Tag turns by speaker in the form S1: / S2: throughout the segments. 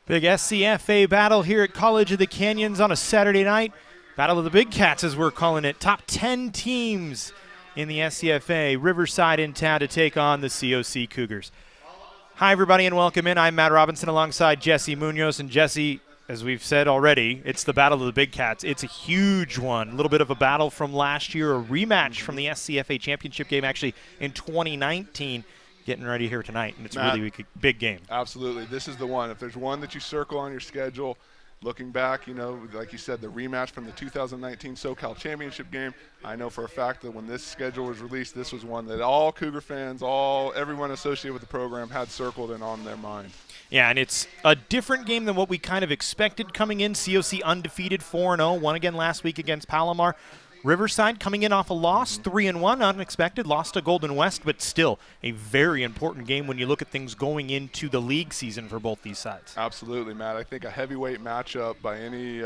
S1: Big SCFA battle here at College of the Canyons on a Saturday night. Battle of the Big Cats, as we're calling it. Top 10 teams in the SCFA. Riverside in town to take on the COC Cougars. Hi, everybody, and welcome in. I'm Matt Robinson alongside Jesse Munoz. And Jesse, as we've said already, it's the Battle of the Big Cats. It's a huge one. A little bit of a battle from last year, a rematch from the SCFA championship game actually in 2019. Getting ready here tonight, and it's
S2: Matt,
S1: really a big game.
S2: Absolutely. This is the one. If there's one that you circle on your schedule, looking back, like you said, the rematch from the 2019 SoCal Championship game, I know for a fact that when this schedule was released, this was one that all Cougar fans, everyone associated with the program had circled and on their mind.
S1: Yeah, and it's a different game than what we kind of expected coming in. COC undefeated 4-0, won again last week against Palomar. Riverside coming in off a loss, 3-1, unexpected, lost to Golden West, but still a very important game when you look at things going into the league season for both these sides.
S2: Absolutely, Matt. I think a heavyweight matchup by any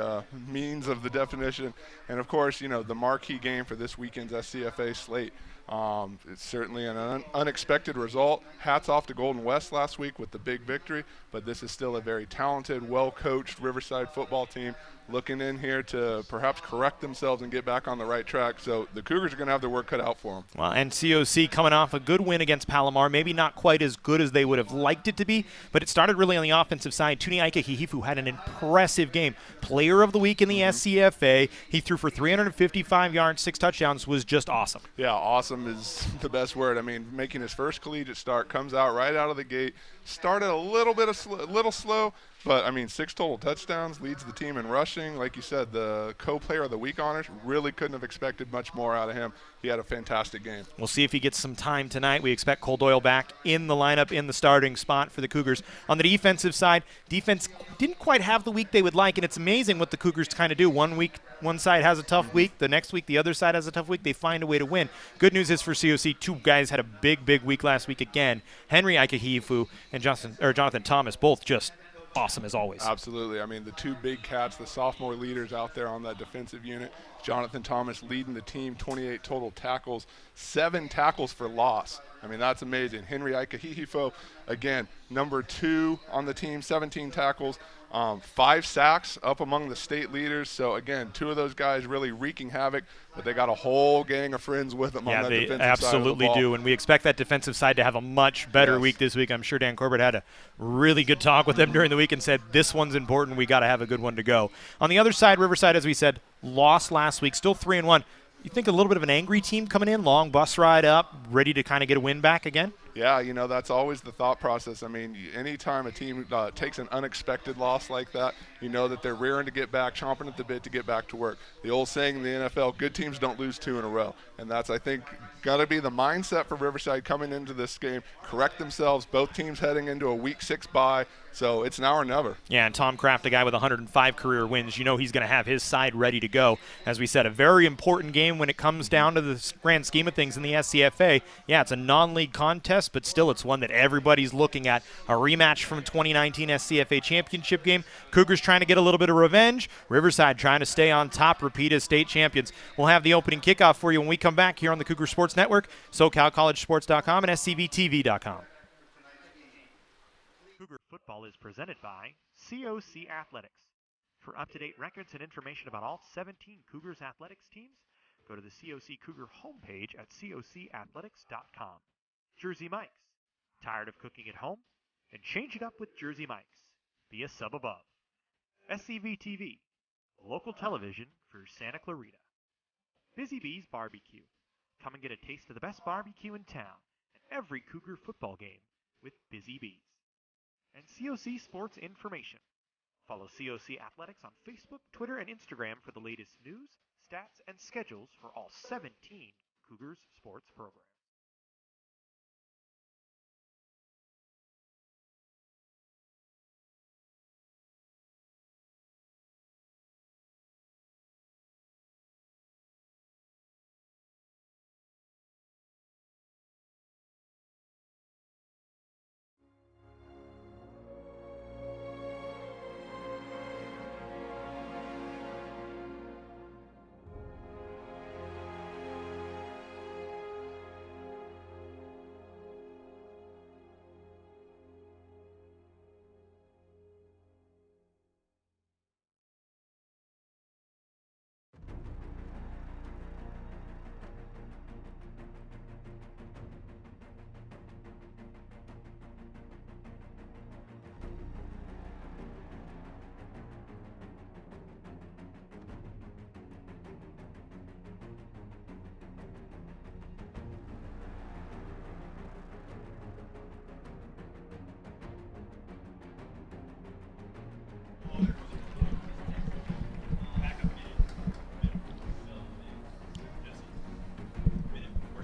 S2: means of the definition. And, of course, the marquee game for this weekend's SCFA slate. It's certainly an unexpected result. Hats off to Golden West last week with the big victory, but this is still a very talented, well-coached Riverside football team looking in here to perhaps correct themselves and get back on the right track. So the Cougars are going to have their work cut out for them.
S1: Well, and COC coming off a good win against Palomar, maybe not quite as good as they would have liked it to be, but it started really on the offensive side. Tuni Aika-Hihifu had an impressive game. Player of the week in the SCFA. He threw for 355 yards, 6 touchdowns, was just awesome.
S2: Yeah, awesome is the best word. I mean, making his first collegiate start, comes out right out of the gate, started a little slow, but, 6 total touchdowns, leads the team in rushing. Like you said, the co-player of the week honors, really couldn't have expected much more out of him. He had a fantastic game.
S1: We'll see if he gets some time tonight. We expect Cole Doyle back in the lineup in the starting spot for the Cougars. On the defensive side, defense didn't quite have the week they would like, and it's amazing what the Cougars kind of do. One week, one side has a tough week. The next week, the other side has a tough week. They find a way to win. Good news is for COC, 2 guys had a big week last week again. Henry Aika-Hihifu and Jonathan Thomas, both just awesome as always.
S2: Absolutely. The 2 big cats, the sophomore leaders out there on that defensive unit. Jonathan Thomas leading the team, 28 total tackles, 7 tackles for loss. That's amazing. Henry Aika-Hihifu, again, number 2 on the team, 17 tackles, 5 sacks, up among the state leaders. So, again, 2 of those guys really wreaking havoc, but they got a whole gang of friends with them on that defensive side of the ball.
S1: Yeah, they absolutely do, and we expect that defensive side to have a much better week this week. I'm sure Dan Corbett had a really good talk with them during the week and said, this one's important, we got to have a good one to go. On the other side, Riverside, as we said, lost last week, still 3-1. You think a little bit of an angry team coming in, long bus ride up, ready to kind of get a win back again?
S2: Yeah, that's always the thought process. Anytime a team takes an unexpected loss like that, you know that they're rearing to get back, chomping at the bit to get back to work. The old saying in the NFL, good teams don't lose 2 in a row. And that's, I think, got to be the mindset for Riverside coming into this game, correct themselves, both teams heading into a Week 6 bye. So it's now or never.
S1: Yeah, and Tom Kraft, a guy with 105 career wins, he's going to have his side ready to go. As we said, a very important game when it comes down to the grand scheme of things in the SCFA. Yeah, it's a non-league contest, but still it's one that everybody's looking at. A rematch from 2019 SCFA championship game. Cougars trying to get a little bit of revenge. Riverside trying to stay on top, repeat as state champions. We'll have the opening kickoff for you when we come back here on the Cougar Sports Network, SoCalCollegeSports.com, and SCVTV.com. Cougar football is presented by COC Athletics. For up-to-date records and information about all 17 Cougars athletics teams, go to the COC Cougar homepage at cocathletics.com. Jersey Mike's. Tired of cooking at home? And change it up with Jersey Mike's. Be a sub above. SCVTV, local television for Santa Clarita. Busy Bees Barbecue. Come and get a taste of the best barbecue in town at every Cougar football game with Busy Bees. And COC Sports Information. Follow COC Athletics on Facebook, Twitter, and Instagram for the latest news, stats, and schedules for all 17 Cougars sports programs.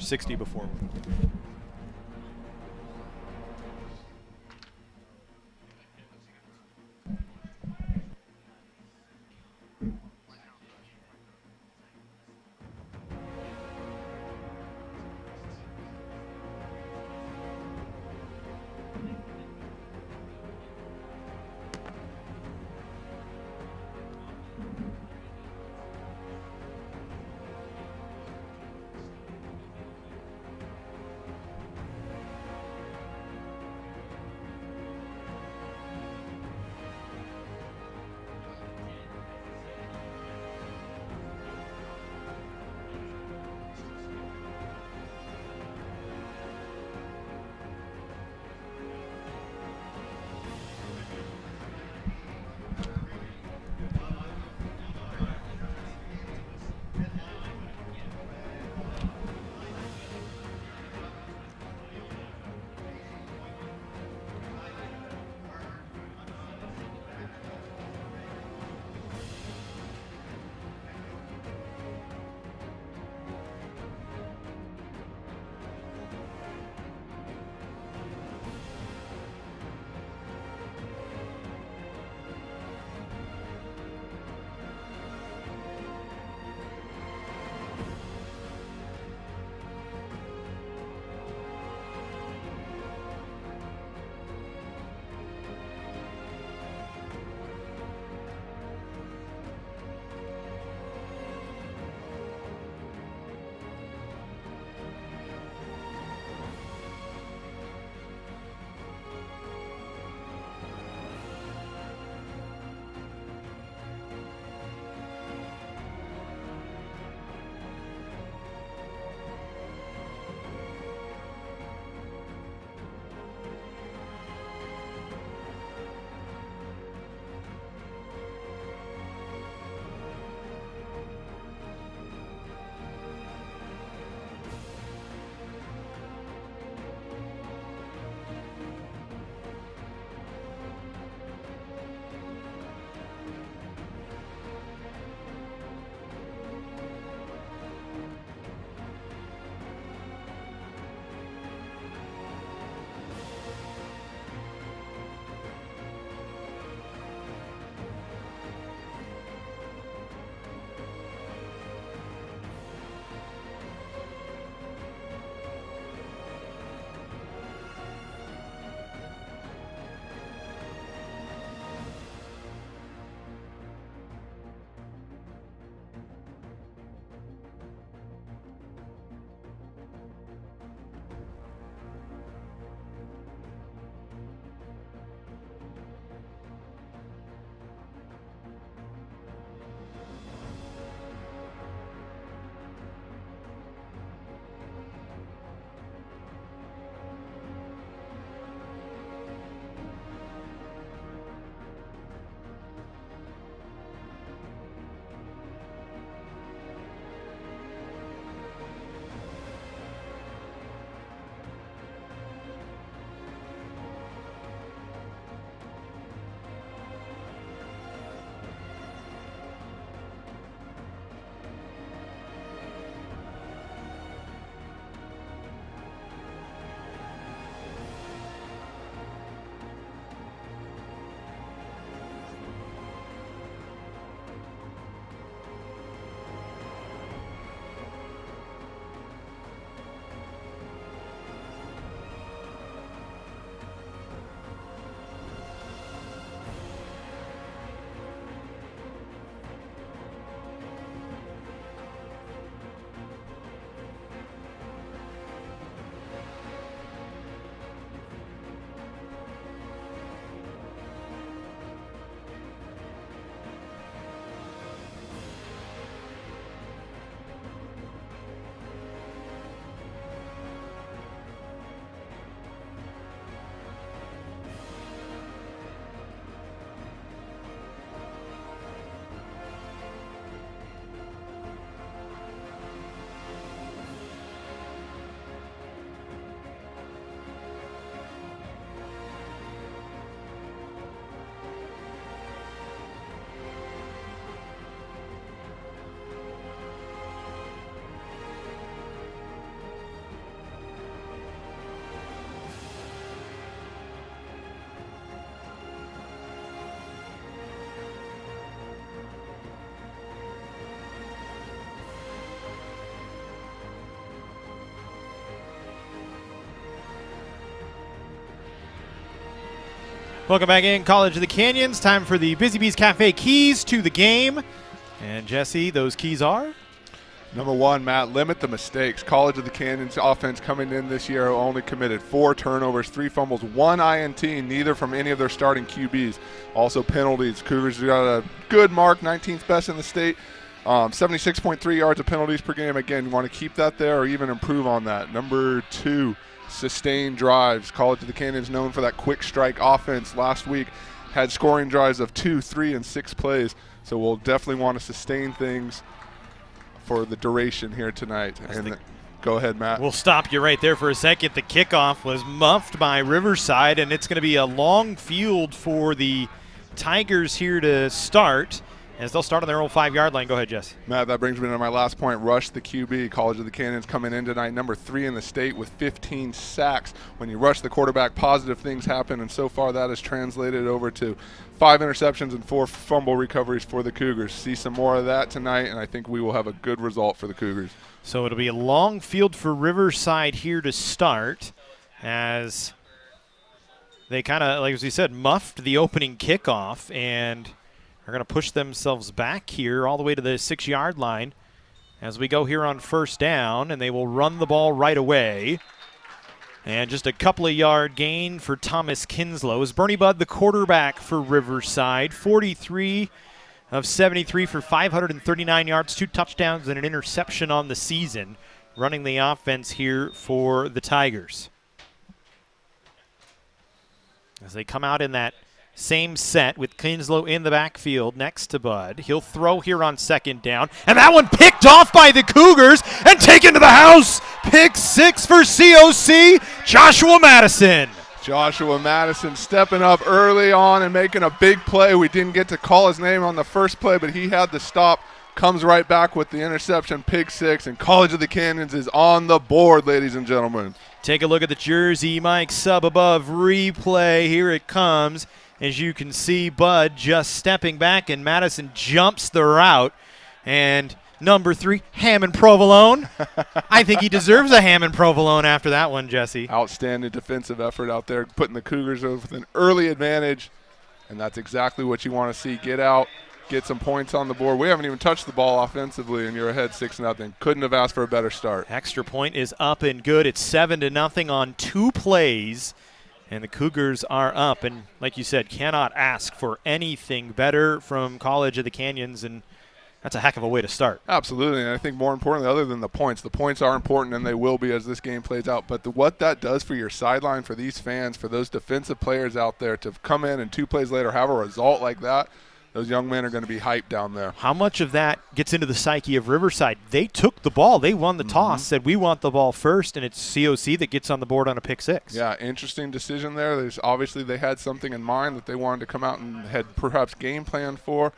S3: 60 before. Welcome back in, College of the Canyons. Time for the Busy Bees Cafe keys to the game. And Jesse, those keys are?
S2: Number one, Matt, limit the mistakes. College of the Canyons offense coming in this year only committed 4 turnovers, 3 fumbles, 1 INT, neither from any of their starting QBs. Also penalties. Cougars got a good mark, 19th best in the state. 76.3 yards of penalties per game. Again, you want to keep that there or even improve on that. Number 2, sustained drives. College of the Canyons known for that quick strike offense. Last week had scoring drives of 2, 3, and 6 plays. So we'll definitely want to sustain things for the duration here tonight. Go ahead, Matt.
S3: We'll stop you right there for a second. The kickoff was muffed by Riverside, and it's going to be a long field for the Tigers here to start, as they'll start on their own 5-yard line. Go ahead, Jesse.
S2: Matt, that brings me to my last point. Rush the QB. College of the Canyons coming in tonight, number 3 in the state with 15 sacks. When you rush the quarterback, positive things happen, and so far that has translated over to 5 interceptions and 4 fumble recoveries for the Cougars. See some more of that tonight, and I think we will have a good result for the Cougars.
S3: So it'll be a long field for Riverside here to start, as they kind of, like as we said, muffed the opening kickoff and are going to push themselves back here all the way to the 6-yard line as we go here on first down, and they will run the ball right away. And just a couple of yard gain for Thomas Kinslow. Is Bernie Budd the quarterback for Riverside? 43 of 73 for 539 yards, 2 touchdowns and an interception on the season, running the offense here for the Tigers. As they come out in that same set with Kinslow in the backfield next to Budd. He'll throw here on second down, and that one picked off by the Cougars and taken to the house. Pick 6 for COC, Joshua Madison.
S2: Joshua Madison stepping up early on and making a big play. We didn't get to call his name on the first play, but he had the stop. Comes right back with the interception, pick 6, and College of the Canyons is on the board, ladies and gentlemen.
S3: Take a look at the jersey, Mike, sub above, replay. Here it comes. As you can see, Budd just stepping back, and Madison jumps the route. And number 3, Hammond Provolone. I think he deserves a Hammond Provolone after that one, Jesse.
S2: Outstanding defensive effort out there, putting the Cougars with an early advantage, and that's exactly what you want to see. Get out, get some points on the board. We haven't even touched the ball offensively, and you're ahead 6-0. Couldn't have asked for a better start.
S3: Extra point is up and good. It's 7-0 on 2 plays. And the Cougars are up, and like you said, cannot ask for anything better from College of the Canyons, and that's a heck of a way to start.
S2: Absolutely, and I think more importantly, other than the points are important, and they will be as this game plays out. But what that does for your sideline, for these fans, for those defensive players out there to come in and 2 plays later have a result like that, those young men are going to be hyped down there.
S3: How much of that gets into the psyche of Riverside? They took the ball. They won the toss, said we want the ball first, and it's COC that gets on the board on a pick 6.
S2: Yeah, interesting decision there. Obviously they had something in mind that they wanted to come out and had perhaps game plan for.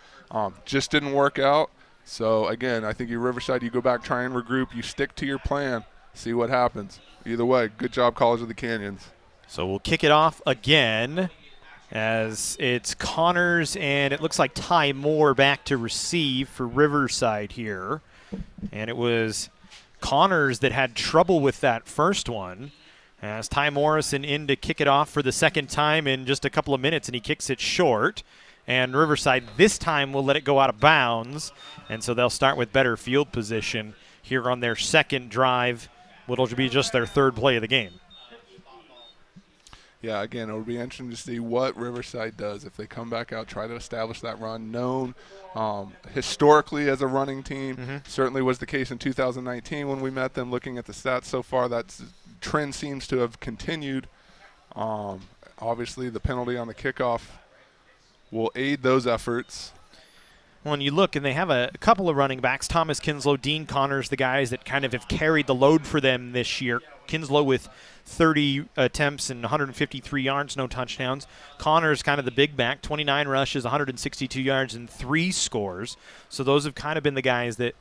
S2: Just didn't work out. So, again, I think you Riverside, you go back, try and regroup. You stick to your plan, see what happens. Either way, good job, College of the Canyons.
S3: So we'll kick it off again, as it's Connors and it looks like Ty Moore back to receive for Riverside here. And it was Connors that had trouble with that first one, as Ty Morrison in to kick it off for the second time in just a couple of minutes, and he kicks it short. And Riverside this time will let it go out of bounds, and so they'll start with better field position here on their second drive, what'll be just their 3rd play of the game.
S2: Yeah, again, it would be interesting to see what Riverside does if they come back out, try to establish that run. Known historically as a running team, certainly was the case in 2019 when we met them. Looking at the stats so far, that trend seems to have continued. Obviously, the penalty on the kickoff will aid those efforts.
S3: When you look, and they have a couple of running backs, Thomas Kinslow, Dean Connors, the guys that kind of have carried the load for them this year. Kinslow with 30 attempts and 153 yards, no touchdowns. Connors kind of the big back, 29 rushes, 162 yards, and 3 scores. So those have kind of been the guys that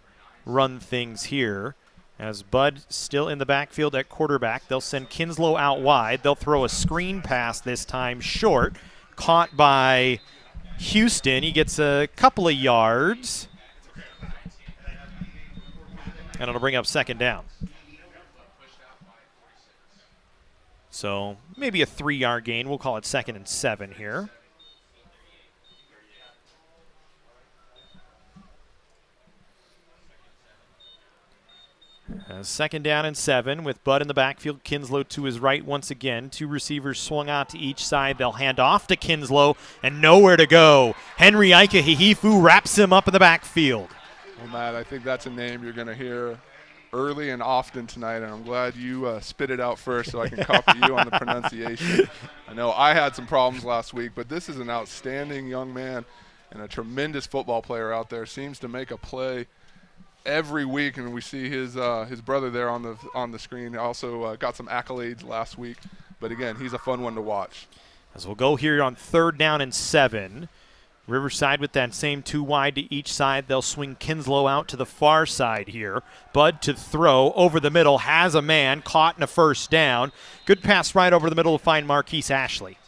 S3: run things here. As Budd still in the backfield at quarterback, they'll send Kinslow out wide. They'll throw a screen pass this time short, caught by Houston. He gets a couple of yards, and it'll bring up second down. So maybe a 3-yard gain. We'll call it 2nd and 7 here. Second down and 7 with Bud in the backfield. Kinslow to his right once again. 2 receivers swung out to each side. They'll hand off to Kinslow and nowhere to go. Henry Ika Hihifu wraps him up in the backfield.
S2: Well, Matt, I think that's a name you're going to hear early and often tonight, and I'm glad you spit it out first so I can copy you on the pronunciation. I know I had some problems last week, but this is an outstanding young man and a tremendous football player out there. Seems to make a play every week, and we see his brother there on the screen. Also got some accolades last week, but again, he's a fun one to watch.
S3: As we'll go here on 3rd down and 7. Riverside with that same 2 wide to each side. They'll swing Kinslow out to the far side here. Bud to throw over the middle, has a man caught in a 1st down. Good pass right over the middle to find Marquise Ashley.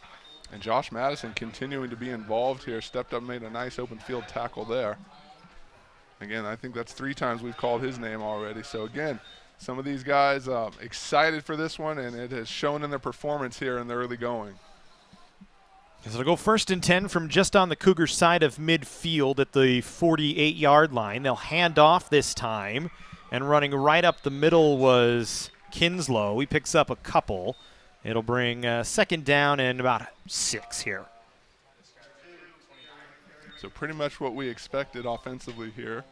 S2: And Josh Madison continuing to be involved here. Stepped up, made a nice open field tackle there. Again, I think that's 3 times we've called his name already. So again, some of these guys excited for this one, and it has shown in their performance here in the early going.
S3: So it'll go 1st and 10 from just on the Cougars side of midfield at the 48-yard line. They'll hand off this time, and running right up the middle was Kinslow. He picks up a couple. It'll bring 2nd down and about 6 here.
S2: So pretty much what we expected offensively here.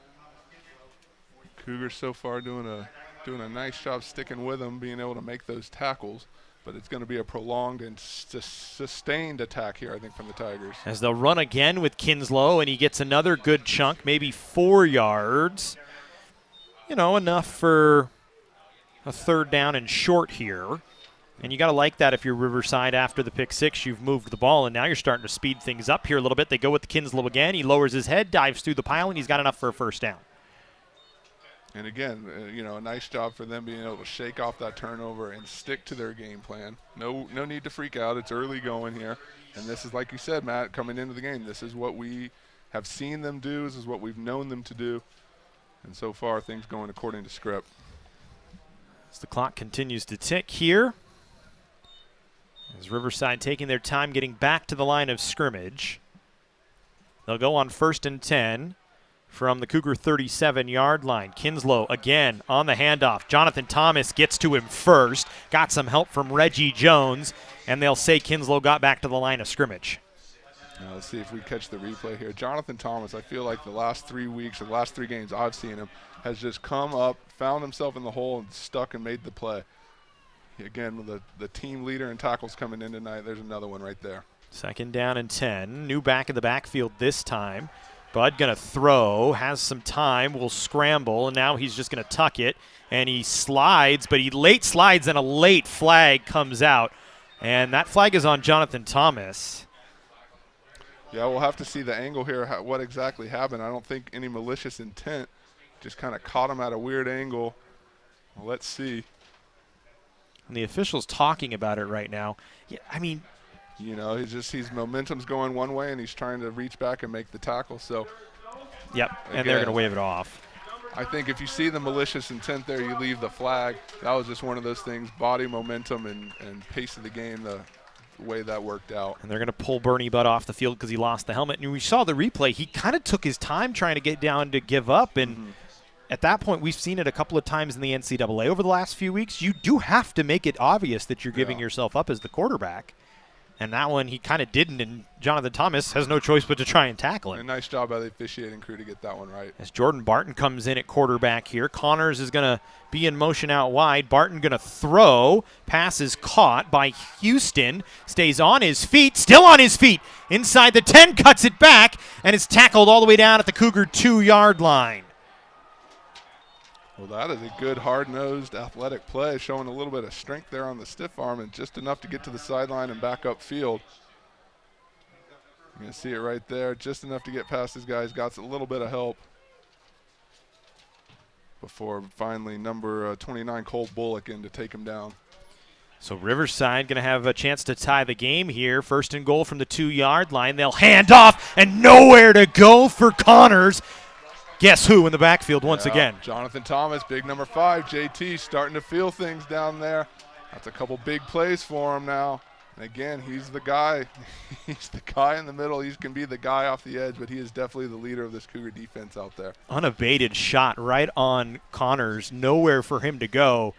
S2: Cougars so far doing a nice job sticking with them, being able to make those tackles. But it's going to be a prolonged and sustained attack here, I think, from the Tigers.
S3: As they'll run again with Kinslow, and he gets another good chunk, maybe 4 yards. You know, enough for a 3rd down and short here. And you got to like that if you're Riverside after the pick 6. You've moved the ball, and now you're starting to speed things up here a little bit. They go with Kinslow again. He lowers his head, dives through the pile, and he's got enough for a 1st down.
S2: And again, a nice job for them being able to shake off that turnover and stick to their game plan. No need to freak out. It's early going here. And this is, like you said, Matt, coming into the game, this is what we have seen them do. This is what we've known them to do. And so far, things going according to script.
S3: As the clock continues to tick here, as Riverside taking their time getting back to the line of scrimmage. They'll go on 1st and 10. From the Cougar 37-yard line. Kinslow again on the handoff. Jonathan Thomas gets to him first. Got some help from Reggie Jones, and they'll say Kinslow got back to the line of scrimmage.
S2: Let's see if we catch the replay here. Jonathan Thomas, I feel like the last 3 weeks or the last 3 games I've seen him, has just come up, found himself in the hole, and stuck and made the play. Again, with the team leader and tackles coming in tonight, there's another one right there.
S3: 2nd down and 10. New back in the backfield this time. Bud going to throw, has some time, will scramble, and now he's just going to tuck it. And he slides, but he late slides, and a late flag comes out. And that flag is on Jonathan Thomas.
S2: Yeah, we'll have to see the angle here, what exactly happened. I don't think any malicious intent. Just kind of caught him at a weird angle. Well, let's see.
S3: And the official's talking about it right now. Yeah, I mean,
S2: his momentum's going one way, and he's trying to reach back and make the tackle. So,
S3: yep, and they're going to wave it off.
S2: I think if you see the malicious intent there, you leave the flag. That was just one of those things, body momentum and pace of the game, the way that worked out.
S3: And they're going to pull Bernie Budd off the field because he lost the helmet. And we saw the replay. He kind of took his time trying to get down to give up, and at that point, we've seen it a couple of times in the NCAA over the last few weeks. You do have to make it obvious that you're giving yourself up as the quarterback. And that one he kind of didn't, and Jonathan Thomas has no choice but to try and tackle him.
S2: A nice job by the officiating crew to get that one right.
S3: As Jordan Barton comes in at quarterback here, Connors is going to be in motion out wide. Barton going to throw. Pass is caught by Houston. Stays on his feet, still on his feet. Inside the 10, cuts it back, and is tackled all the way down at the Cougar 2-yard line.
S2: Well, that is a good, hard-nosed, athletic play, showing a little bit of strength there on the stiff arm and just enough to get to the sideline and back up field. You're going to see it right there, just enough to get past his guys, got a little bit of help before finally number 29, Cole Bullock, in to take him down.
S3: So Riverside going to have a chance to tie the game here. 1st and goal from the 2-yard line. They'll hand off, and nowhere to go for Connors. Guess who in the backfield once again?
S2: Jonathan Thomas, big number 5, JT, starting to feel things down there. That's a couple big plays for him now. And again, he's the guy. He's the guy in the middle. He can be the guy off the edge, but he is definitely the leader of this Cougar defense out there.
S3: Unabated shot right on Connors. Nowhere for him to go.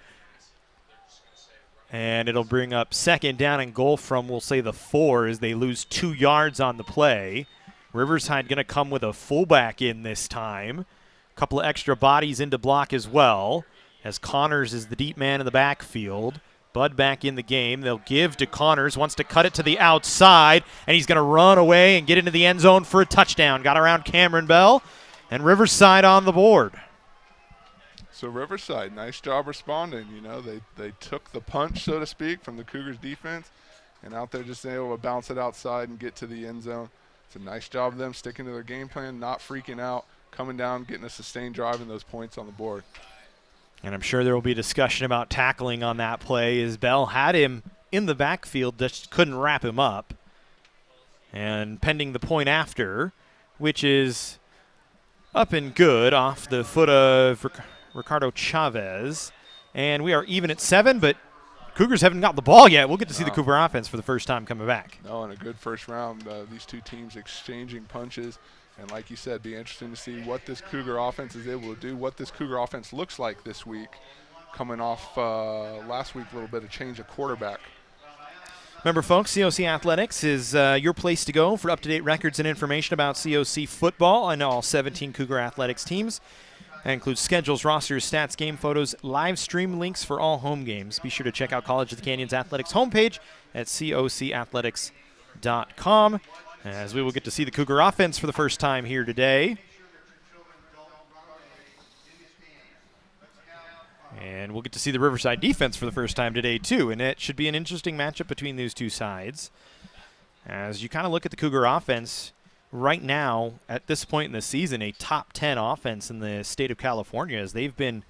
S3: And it'll bring up second down and goal from, we'll say, the 4 as they lose 2 yards on the play. Riverside going to come with a fullback in this time. A couple of extra bodies into block as well, as Connors is the deep man in the backfield. Bud back in the game. They'll give to Connors, wants to cut it to the outside, and he's going to run away and get into the end zone for a touchdown. Got around Cameron Bell, and Riverside on the board.
S2: So Riverside, nice job responding. You know, they took the punch, so to speak, from the Cougars defense, and out there just able to bounce it outside and get to the end zone. It's a nice job of them sticking to their game plan, not freaking out, coming down, getting a sustained drive and those points on the board.
S3: And I'm sure there will be discussion about tackling on that play as Bell had him in the backfield, just couldn't wrap him up. And pending the point after, which is up and good off the foot of Ricardo Chavez. And we are even at 7, but Cougars haven't got the ball yet. We'll get to see the Cougar offense for the first time coming back.
S2: No, and a good first round. These two teams exchanging punches. And like you said, be interesting to see what this Cougar offense is able to do, what this Cougar offense looks like this week, coming off last week, a little bit of change of quarterback.
S3: Remember, folks, COC Athletics is your place to go for up-to-date records and information about COC football and all 17 Cougar Athletics teams. That includes schedules, rosters, stats, game photos, live stream links for all home games. Be sure to check out College of the Canyons Athletics homepage at cocathletics.com. As we will get to see the Cougar offense for the first time here today. And we'll get to see the Riverside defense for the first time today, too. And it should be an interesting matchup between these two sides. As you kind of look at the Cougar offense right now, at this point in the season, a top 10 offense in the state of California, as they've been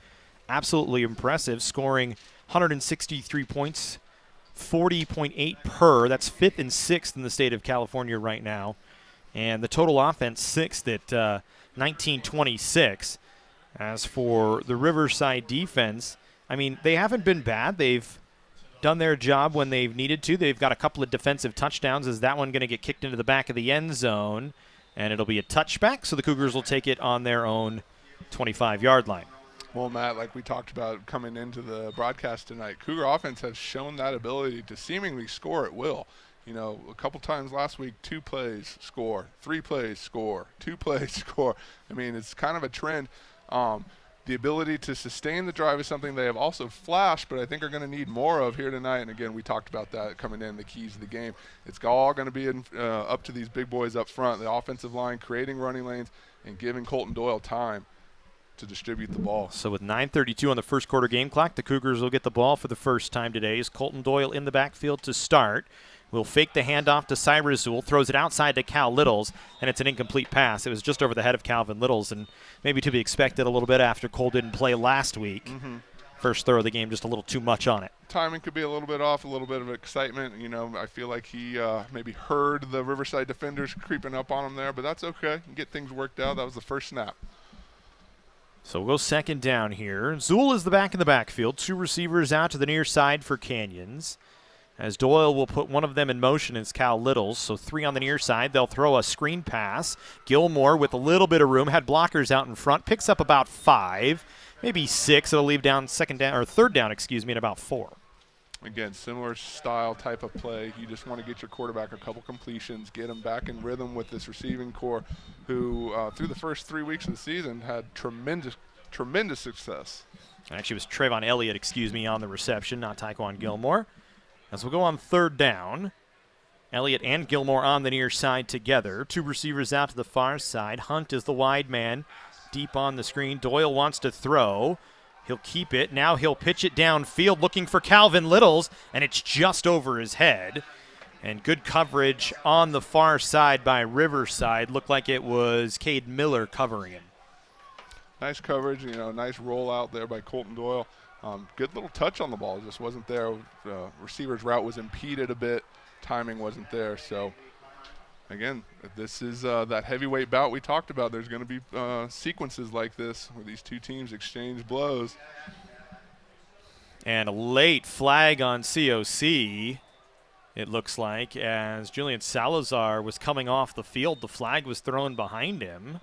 S3: absolutely impressive, scoring 163 points, 40.8 per. That's 5th and 6th in the state of California right now. And the total offense 6th at 1926. As for the Riverside defense, I mean, they haven't been bad. They've done their job when they've needed to. They've got a couple of defensive touchdowns. Is that one going to get kicked into the back of the end zone? And it'll be a touchback, so the Cougars will take it on their own 25-yard line.
S2: Well, Matt, like we talked about coming into the broadcast tonight, Cougar offense has shown that ability to seemingly score at will. You know, a couple times last week, 2 plays, score, 3 plays, score, 2 plays, score. I mean, it's kind of a trend. The ability to sustain the drive is something they have also flashed, but I think are going to need more of here tonight. And, again, we talked about that coming in, the keys of the game. It's all going to be up to these big boys up front, the offensive line, creating running lanes and giving Colton Doyle time to distribute the ball.
S3: So with 9:32 on the first quarter game clock, the Cougars will get the ball for the first time today. Is Colton Doyle in the backfield to start. Will fake the handoff to Cyrus Zool, throws it outside to Cal Littles, and it's an incomplete pass. It was just over the head of Calvin Littles, and maybe to be expected a little bit after Cole didn't play last week.
S2: Mm-hmm.
S3: First throw of the game, just a little too much on it.
S2: Timing could be a little bit off, a little bit of excitement. You know, I feel like he maybe heard the Riverside defenders creeping up on him there, but that's okay. Get things worked out. That was the first snap.
S3: So we'll go second down here. Zool is the back in the backfield. 2 receivers out to the near side for Canyons. As Doyle will put one of them in motion as Cal Littles. So 3 on the near side. They'll throw a screen pass. Gilmore with a little bit of room. Had blockers out in front. Picks up about 5, maybe 6. It'll leave down third down, at about 4.
S2: Again, similar style type of play. You just want to get your quarterback a couple completions, get him back in rhythm with this receiving core who, through the first 3 weeks of the season, had tremendous success.
S3: Actually, it was Trayvon Elliott, on the reception, not Tyquan Gilmore. As we'll go on third down, Elliott and Gilmore on the near side together. 2 receivers out to the far side. Hunt is the wide man, deep on the screen. Doyle wants to throw. He'll keep it. Now he'll pitch it downfield looking for Calvin Littles, and it's just over his head. And good coverage on the far side by Riverside. Looked like it was Cade Miller covering him.
S2: Nice coverage, nice roll out there by Colton Doyle. Good little touch on the ball, just wasn't there. Receiver's route was impeded a bit. Timing wasn't there. So, again, this is that heavyweight bout we talked about. There's going to be sequences like this where these two teams exchange blows.
S3: And a late flag on COC, it looks like, as Julian Salazar was coming off the field. The flag was thrown behind him.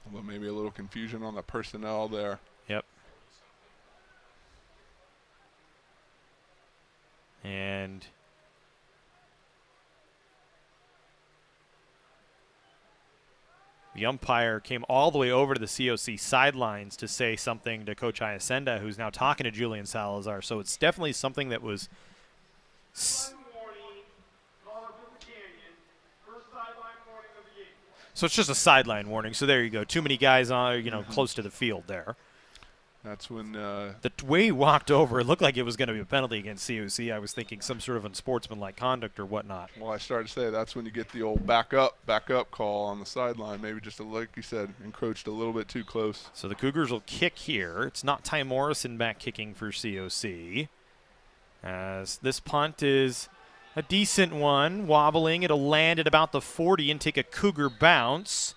S2: Although maybe a little confusion on the personnel there.
S3: Yep. And the umpire came all the way over to the COC sidelines to say something to Coach Iacenda, who's now talking to Julian Salazar. So it's definitely something that was so it's just a sideline warning. So there you go. Too many guys on, close to the field there.
S2: That's when
S3: the way he walked over, it looked like it was going to be a penalty against COC. I was thinking some sort of unsportsmanlike conduct or whatnot.
S2: Well, I started to say that's when you get the old back up call on the sideline. Maybe just, like you said, encroached a little bit too close.
S3: So the Cougars will kick here. It's not Ty Morrison back kicking for COC. As this punt is a decent one, wobbling. It'll land at about the 40 and take a Cougar bounce.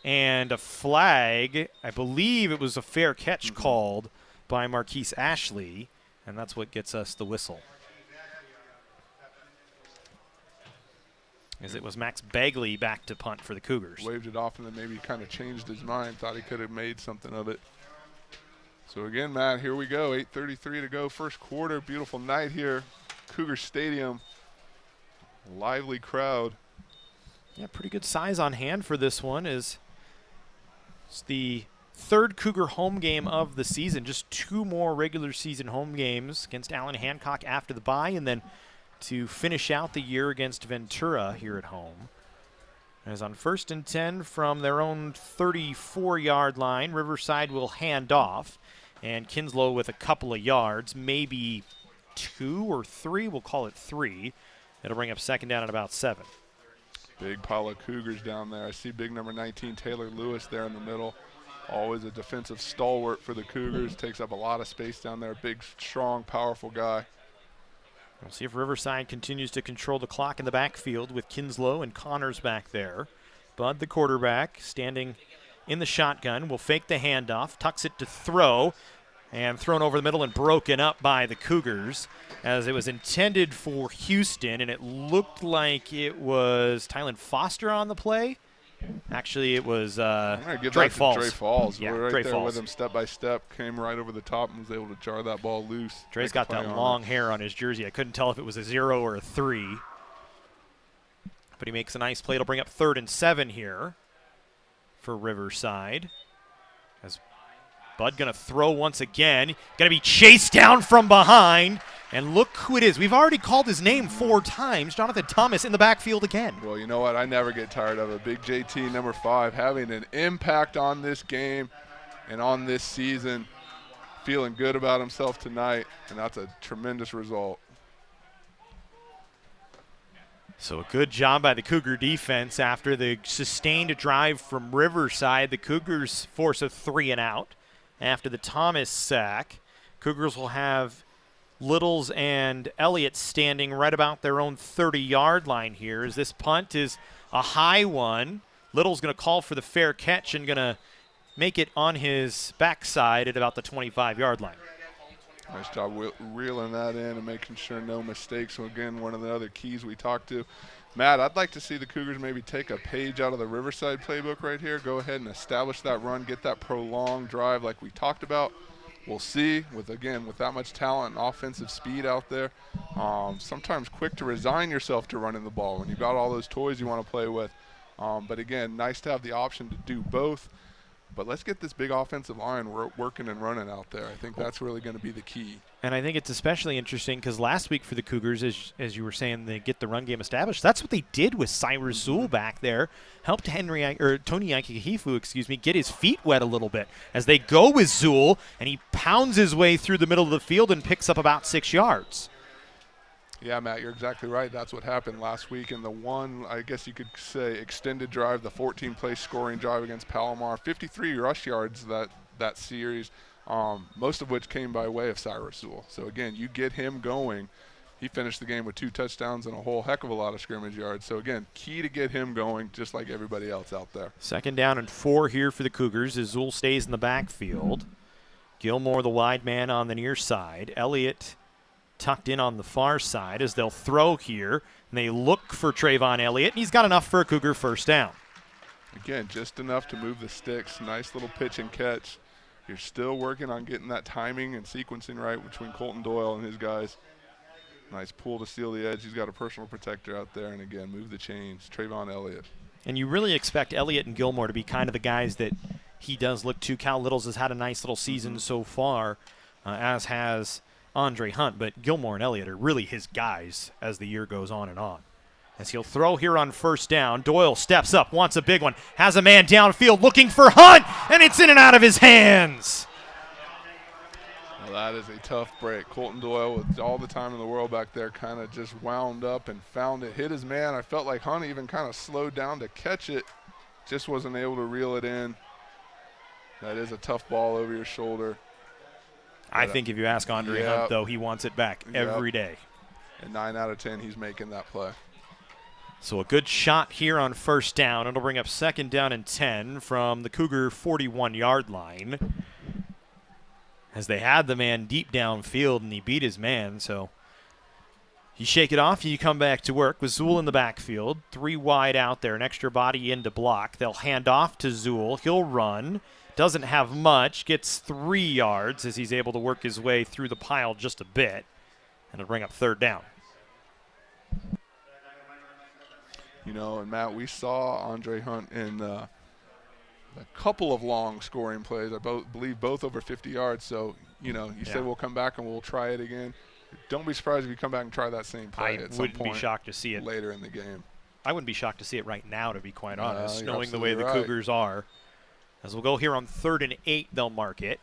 S3: And a flag, I believe it was a fair catch called by Marquise Ashley, and that's what gets us the whistle. As it was Max Bagley back to punt for the Cougars.
S2: Waved it off and then maybe kind of changed his mind, thought he could have made something of it. So again, Matt, here we go, 8:33 to go, first quarter. Beautiful night here, Cougar Stadium. Lively crowd.
S3: Yeah, pretty good size on hand for this one. It's the third Cougar home game of the season. Just 2 more regular season home games against Allen Hancock after the bye, and then to finish out the year against Ventura here at home. As on 1st and 10 from their own 34-yard line, Riverside will hand off, and Kinslow with a couple of yards, maybe 2 or 3. We'll call it 3. It'll bring up second down at about 7.
S2: Big pile of Cougars down there. I see big number 19, Taylor Lewis, there in the middle. Always a defensive stalwart for the Cougars. Takes up a lot of space down there. Big, strong, powerful guy.
S3: We'll see if Riverside continues to control the clock in the backfield with Kinslow and Connors back there. Bud, the quarterback, standing in the shotgun, will fake the handoff, tucks it to throw, and thrown over the middle and broken up by the Cougars, as it was intended for Houston, and it looked like it was Tylen Foster on the play. Actually, it was Dre Falls.
S2: Dre Falls.
S3: Yeah,
S2: We're right
S3: Dre
S2: there
S3: Falls
S2: with him step by step, came right over the top and was able to jar that ball loose.
S3: Dre's got that long hair on his jersey. I couldn't tell if it was a 0 or a 3. But he makes a nice play. It'll bring up 3rd and 7 here for Riverside. As Bud going to throw once again. Going to be chased down from behind. And look who it is. We've already called his name 4 times. Jonathan Thomas in the backfield again.
S2: Well, you know what? I never get tired of it. Big JT, number 5, having an impact on this game and on this season. Feeling good about himself tonight, and that's a tremendous result.
S3: So a good job by the Cougar defense after the sustained drive from Riverside. The Cougars force a 3 and out after the Thomas sack. Cougars will have Littles and Elliott standing right about their own 30-yard line here, as this punt is a high one. Little's going to call for the fair catch and going to make it on his backside at about the 25-yard line.
S2: Nice job reeling that in and making sure no mistakes. So again, one of the other keys we talked to. Matt, I'd like to see the Cougars maybe take a page out of the Riverside playbook right here. Go ahead and establish that run, get that prolonged drive like we talked about. We'll see with that much talent and offensive speed out there. Sometimes quick to resign yourself to running the ball when you've got all those toys you want to play with. But again, nice to have the option to do both. But let's get this big offensive line working and running out there. I think that's really going to be the key.
S3: And I think it's especially interesting because last week for the Cougars, as you were saying, they get the run game established. That's what they did with Cyrus Zoul back there. Helped Tony Yankehifu, get his feet wet a little bit as they go with Zoul, and he pounds his way through the middle of the field and picks up about 6 yards.
S2: Yeah, Matt, you're exactly right. That's what happened last week in the one, I guess you could say, extended drive, the 14-play scoring drive against Palomar. 53 rush yards that series, most of which came by way of Cyrus Zoul. So, again, you get him going. He finished the game with 2 touchdowns and a whole heck of a lot of scrimmage yards. So, again, key to get him going just like everybody else out there.
S3: 2nd down and 4 here for the Cougars as Zoul stays in the backfield. Gilmore, the wide man on the near side. Elliott tucked in on the far side as they'll throw here. And they look for Trayvon Elliott, and he's got enough for a Cougar first down.
S2: Again, just enough to move the sticks. Nice little pitch and catch. You're still working on getting that timing and sequencing right between Colton Doyle and his guys. Nice pull to steal the edge. He's got a personal protector out there. And again, move the chains. Trayvon Elliott.
S3: And you really expect Elliott and Gilmore to be kind of the guys that he does look to. Cal Littles has had a nice little season so far, as has Andre Hunt. But Gilmore and Elliott are really his guys as the year goes on and on. As he'll throw here on first down, Doyle steps up, wants a big one, has a man downfield looking for Hunt, and it's in and out of his hands.
S2: Well, that is a tough break. Colton Doyle, with all the time in the world back there, kind of just wound up and found it, hit his man. I felt like Hunt even kind of slowed down to catch it, just wasn't able to reel it in. That is a tough ball over your shoulder.
S3: I think if you ask Andre Hunt, though, he wants it back every day.
S2: And 9 out of 10, he's making that play.
S3: So a good shot here on first down. It'll bring up second down and 10 from the Cougar 41-yard line. As they had the man deep downfield and he beat his man. So you shake it off, you come back to work with Zool in the backfield. 3 wide out there, an extra body in to block. They'll hand off to Zool. He'll run. Doesn't have much. Gets 3 yards as he's able to work his way through the pile just a bit. And it'll bring up third down.
S2: You know, and Matt, we saw Andre Hunt in a couple of long scoring plays. I believe both over 50 yards. So, you know, you say we'll come back and we'll try it again. Don't be surprised if you come back and try that same play at some point.
S3: I wouldn't be shocked to see it
S2: later in the game.
S3: I wouldn't be shocked to see it right now, to be quite honest, knowing the way the
S2: right.
S3: Cougars are. As we'll go here on 3rd and 8, they'll mark it.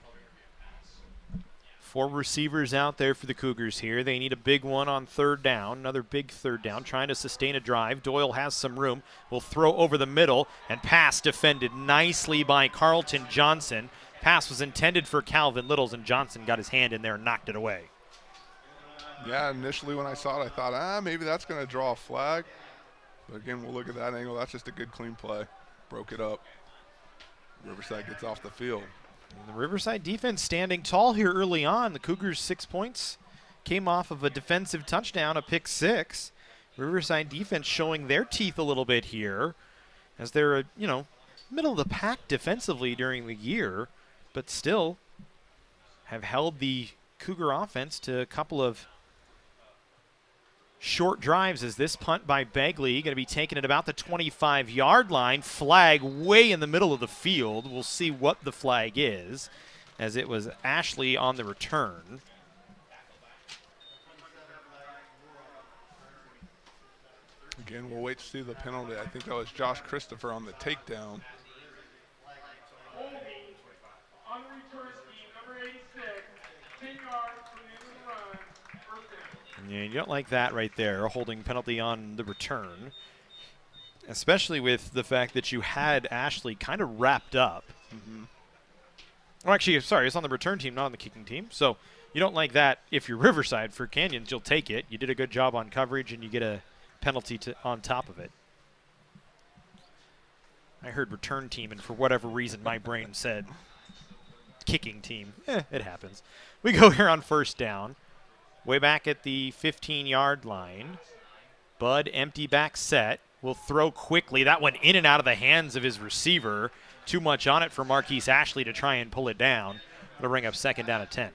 S3: 4 receivers out there for the Cougars here. They need a big one on third down. Another big third down, trying to sustain a drive. Doyle has some room. Will throw over the middle, and pass defended nicely by Carlton Johnson. Pass was intended for Calvin Littles, and Johnson got his hand in there and knocked it away.
S2: Yeah, initially when I saw it, I thought, maybe that's going to draw a flag. But again, we'll look at that angle. That's just a good, clean play. Broke it up. Riverside gets off the field.
S3: And the Riverside defense standing tall here early on. The Cougars' 6 points came off of a defensive touchdown, a pick 6. Riverside defense showing their teeth a little bit here, as they're, middle of the pack defensively during the year, but still have held the Cougar offense to a couple of short drives. As this punt by Begley going to be taken at about the 25-yard line. Flag way in the middle of the field. We'll see what the flag is, as it was Ashley on the return.
S2: Again, we'll wait to see the penalty. I think that was Josh Christopher on the takedown.
S3: Yeah, you don't like that right there, a holding penalty on the return, especially with the fact that you had Ashley kind of wrapped up.
S2: Mm-hmm.
S3: Oh, actually, sorry, it's on the return team, not on the kicking team. So you don't like that if you're Riverside. For Canyons, you'll take it. You did a good job on coverage, and you get a penalty on top of it. I heard return team, and for whatever reason, my brain said kicking team. It happens. We go here on first down. Way back at the 15-yard line. Bud, empty back set. Will throw quickly. That went in and out of the hands of his receiver. Too much on it for Marquise Ashley to try and pull it down. It'll bring up second down at 10.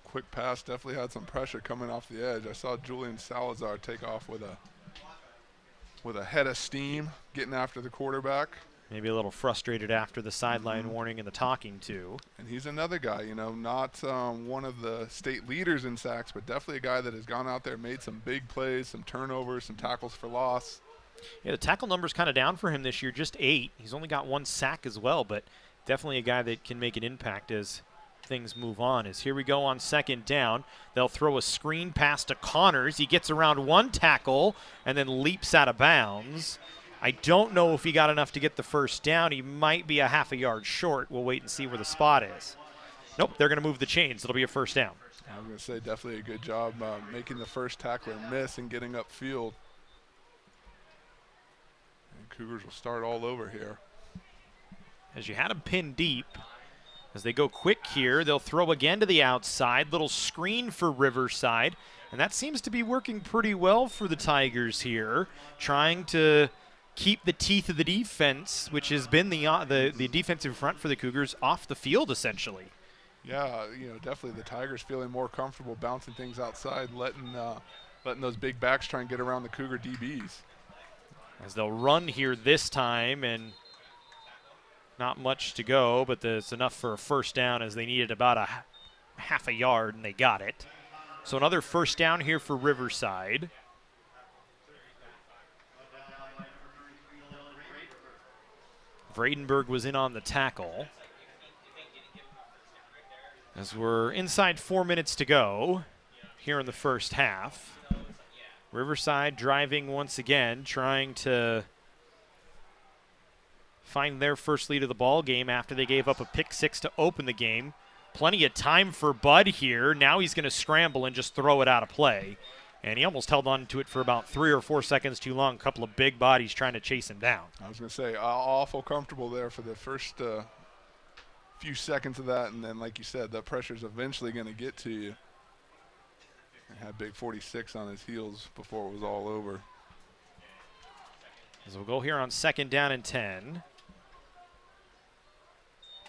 S2: Quick pass, definitely had some pressure coming off the edge. I saw Julian Salazar take off with a head of steam, getting after the quarterback.
S3: Maybe a little frustrated after the sideline warning and the talking to.
S2: And he's another guy, not one of the state leaders in sacks, but definitely a guy that has gone out there, made some big plays, some turnovers, some tackles for loss.
S3: Yeah, the tackle number's kind of down for him this year, just 8. He's only got 1 sack as well, but definitely a guy that can make an impact as things move on. As here we go on second down. They'll throw a screen pass to Connors. He gets around 1 tackle and then leaps out of bounds. I don't know if he got enough to get the first down. He might be a half a yard short. We'll wait and see where the spot is. Nope, they're going to move the chains. It'll be a first down.
S2: I'm going to say definitely a good job making the first tackler miss and getting upfield. And Cougars will start all over here.
S3: As you had him pinned deep, As they go quick here, they'll throw again to the outside. Little screen for Riverside. And that seems to be working pretty well for the Tigers here, trying to keep the teeth of the defense, which has been the defensive front for the Cougars, off the field essentially.
S2: Yeah, definitely the Tigers feeling more comfortable bouncing things outside, letting those big backs try and get around the Cougar DBs.
S3: As they'll run here this time, and not much to go, but it's enough for a first down as they needed about a half a yard, and they got it. So another first down here for Riverside. Vradenberg was in on the tackle. As we're inside 4 minutes to go here in the first half. Riverside driving once again, trying to find their first lead of the ball game after they gave up a pick six to open the game. Plenty of time for Bud here. Now he's going to scramble and just throw it out of play. And he almost held on to it for about 3 or 4 seconds too long. A couple of big bodies trying to chase him down.
S2: I was going to say, awful comfortable there for the first few seconds of that. And then, like you said, the pressure's eventually going to get to you. And had big 46 on his heels before it was all over.
S3: As we'll go here on second down and 10.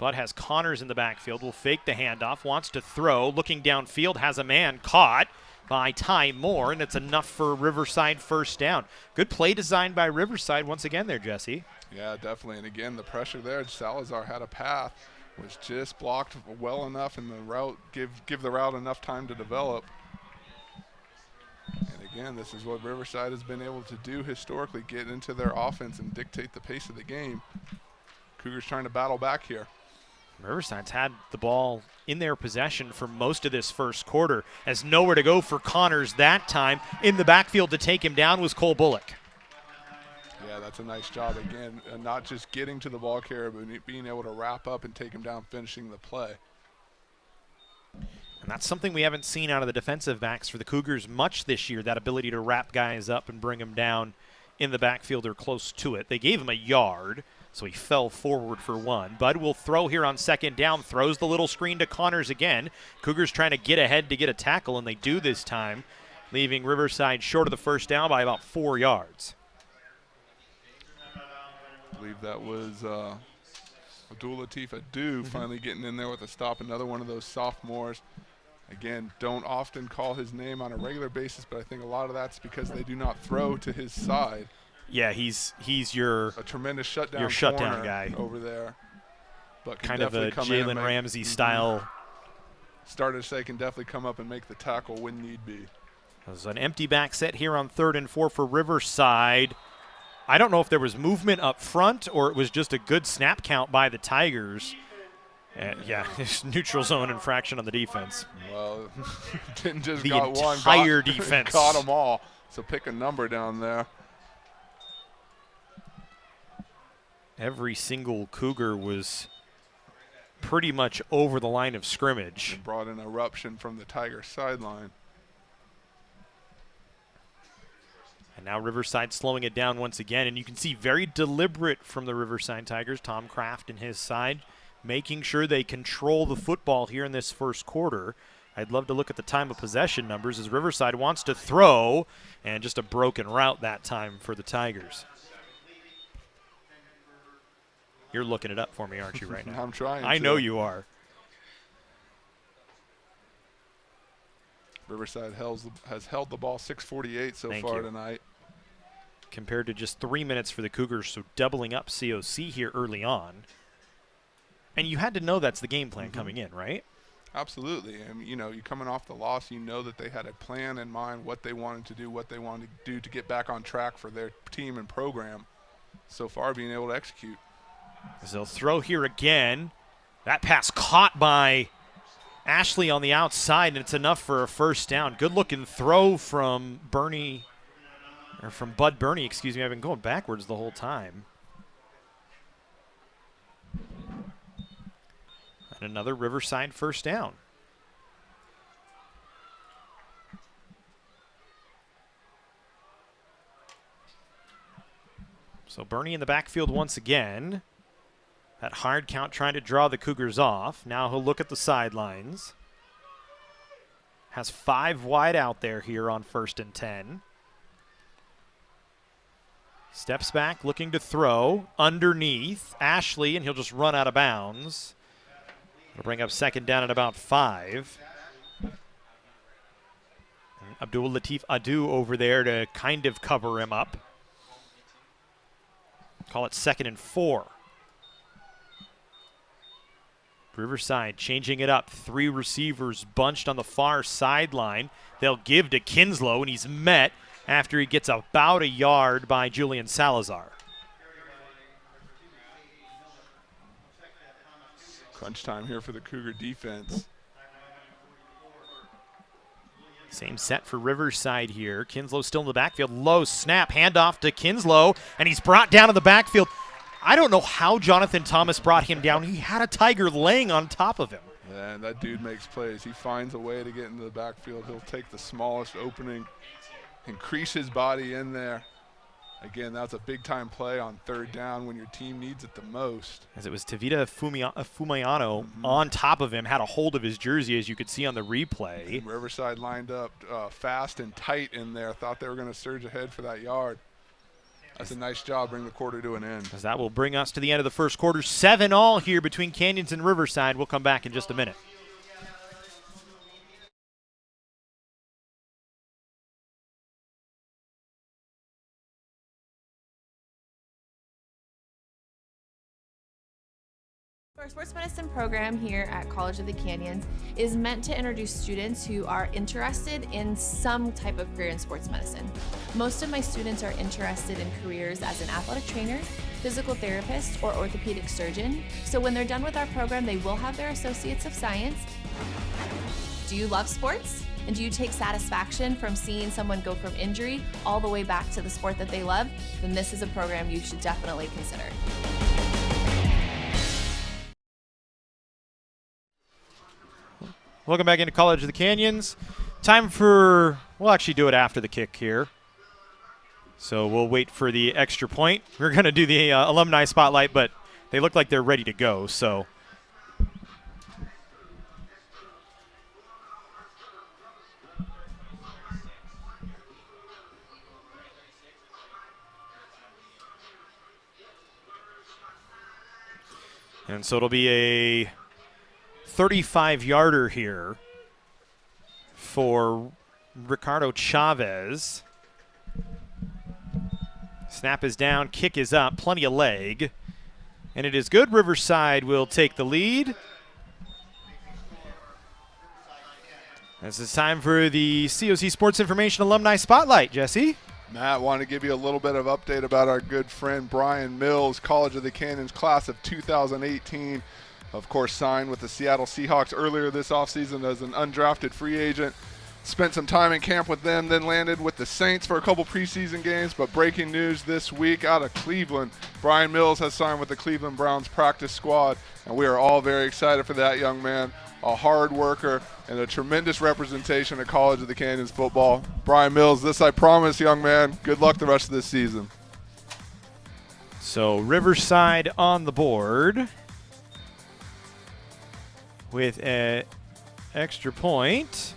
S3: Bud has Connors in the backfield, will fake the handoff, wants to throw, looking downfield, has a man caught by Ty Moore, and it's enough for Riverside first down. Good play design by Riverside once again there, Jesse.
S2: Yeah, definitely. And again, the pressure there, Salazar had a path, was just blocked well enough, and the route give the route enough time to develop. And again, this is what Riverside has been able to do historically, get into their offense and dictate the pace of the game. Cougars trying to battle back here.
S3: Riverside's had the ball in their possession for most of this first quarter, as nowhere to go for Connors that time. In the backfield to take him down was Cole Bullock.
S2: Yeah, that's a nice job again, not just getting to the ball carrier, but being able to wrap up and take him down, finishing the play.
S3: And that's something we haven't seen out of the defensive backs for the Cougars much this year, that ability to wrap guys up and bring them down in the backfield or close to it. They gave him a yard, so he fell forward for 1. Bud will throw here on second down, throws the little screen to Connors again. Cougars trying to get ahead to get a tackle, and they do this time, leaving Riverside short of the first down by about 4 yards.
S2: I believe that was Abdul Latif Adu finally getting in there with a stop. Another one of those sophomores. Again, don't often call his name on a regular basis, but I think a lot of that's because they do not throw to his side.
S3: Yeah, he's a
S2: tremendous shutdown.
S3: Your shutdown guy
S2: over there, but
S3: kind of a Jalen Ramsey style.
S2: Starter say can definitely come up and make the tackle when need be.
S3: There's an empty back set here on 3rd and 4 for Riverside. I don't know if there was movement up front or it was just a good snap count by the Tigers. Yeah, neutral zone infraction on the defense.
S2: Well, didn't just
S3: the
S2: got one.
S3: The entire defense.
S2: Caught them all. So pick a number down there.
S3: Every single Cougar was pretty much over the line of scrimmage.
S2: It brought an eruption from the Tiger sideline.
S3: And now Riverside slowing it down once again. And you can see very deliberate from the Riverside Tigers, Tom Kraft and his side, making sure they control the football here in this first quarter. I'd love to look at the time of possession numbers as Riverside wants to throw, and just a broken route that time for the Tigers. You're looking it up for me, aren't you, right now?
S2: I'm trying
S3: I know you are.
S2: Riverside has held the ball 6:48 so far tonight.
S3: Compared to just 3 minutes for the Cougars, so doubling up COC here early on. And you had to know that's the game plan coming in, right?
S2: Absolutely. And, you're coming off the loss, you know that they had a plan in mind, what they wanted to do, what they wanted to do to get back on track for their team and program. So far, being able to execute.
S3: As they'll throw here again. That pass caught by Ashley on the outside, and it's enough for a first down. Good-looking throw from Bud Burney, excuse me. I've been going backwards the whole time. And another Riverside first down. So Burney in the backfield once again. That hard count trying to draw the Cougars off. Now he'll look at the sidelines. Has 5 wide out there here on 1st and 10. Steps back, looking to throw. Underneath, Ashley, and he'll just run out of bounds. It'll bring up 2nd down at about 5. Abdul Latif Adu over there to kind of cover him up. Call it 2nd and 4. Riverside changing it up. 3 receivers bunched on the far sideline. They'll give to Kinslow, and he's met after he gets about a yard by Julian Salazar.
S2: Crunch time here for the Cougar defense.
S3: Same set for Riverside here. Kinslow still in the backfield. Low snap, handoff to Kinslow, and he's brought down in the backfield. I don't know how Jonathan Thomas brought him down. He had a Tiger laying on top of him.
S2: Yeah, and that dude makes plays. He finds a way to get into the backfield. He'll take the smallest opening, increase his body in there. Again, that's a big-time play on 3rd down when your team needs it the most.
S3: As it was Tavita Fumayano on top of him, had a hold of his jersey, as you could see on the replay.
S2: And Riverside lined up fast and tight in there. Thought they were going to surge ahead for that yard. That's a nice job, bring the quarter to an end.
S3: As that will bring us to the end of the first quarter. 7-all here between Canyons and Riverside. We'll come back in just a minute.
S4: Our sports medicine program here at College of the Canyons is meant to introduce students who are interested in some type of career in sports medicine. Most of my students are interested in careers as an athletic trainer, physical therapist, or orthopedic surgeon. So when they're done with our program, they will have their Associates of Science. Do you love sports? And do you take satisfaction from seeing someone go from injury all the way back to the sport that they love? Then this is a program you should definitely consider.
S3: Welcome back into College of the Canyons. Time for, we'll actually do it after the kick here. So we'll wait for the extra point. We're going to do the alumni spotlight, but they look like they're ready to go. So and so it'll be a 35-yarder here for Ricardo Chavez. Snap is down, kick is up, plenty of leg. And it is good. Riverside will take the lead. This is time for the COC Sports Information Alumni Spotlight, Jesse.
S2: Matt, wanted to give you a little bit of update about our good friend Brian Mills, College of the Canyons class of 2018. Of course, signed with the Seattle Seahawks earlier this offseason as an undrafted free agent. Spent some time in camp with them, then landed with the Saints for a couple preseason games. But breaking news this week out of Cleveland, Brian Mills has signed with the Cleveland Browns practice squad, and we are all very excited for that young man, a hard worker and a tremendous representation of College of the Canyons football. Brian Mills, this I promise, young man. Good luck the rest of this season.
S3: So Riverside on the board with an extra point.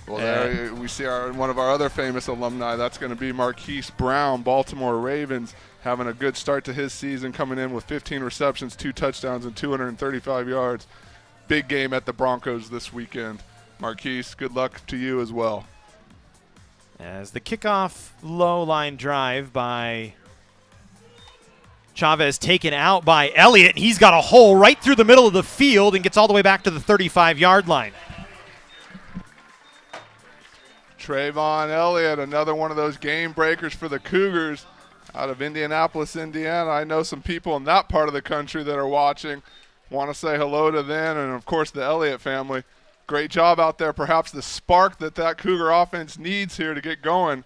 S2: Well, there we see one of our other famous alumni. That's going to be Marquise Brown, Baltimore Ravens, having a good start to his season, coming in with 15 receptions, 2 touchdowns, and 235 yards. Big game at the Broncos this weekend. Marquise, good luck to you as well.
S3: As the kickoff low line drive by Chavez taken out by Elliott. He's got a hole right through the middle of the field and gets all the way back to the 35-yard line.
S2: Trayvon Elliott, another one of those game breakers for the Cougars out of Indianapolis, Indiana. I know some people in that part of the country that are watching. Want to say hello to them and, of course, the Elliott family. Great job out there. Perhaps the spark that Cougar offense needs here to get going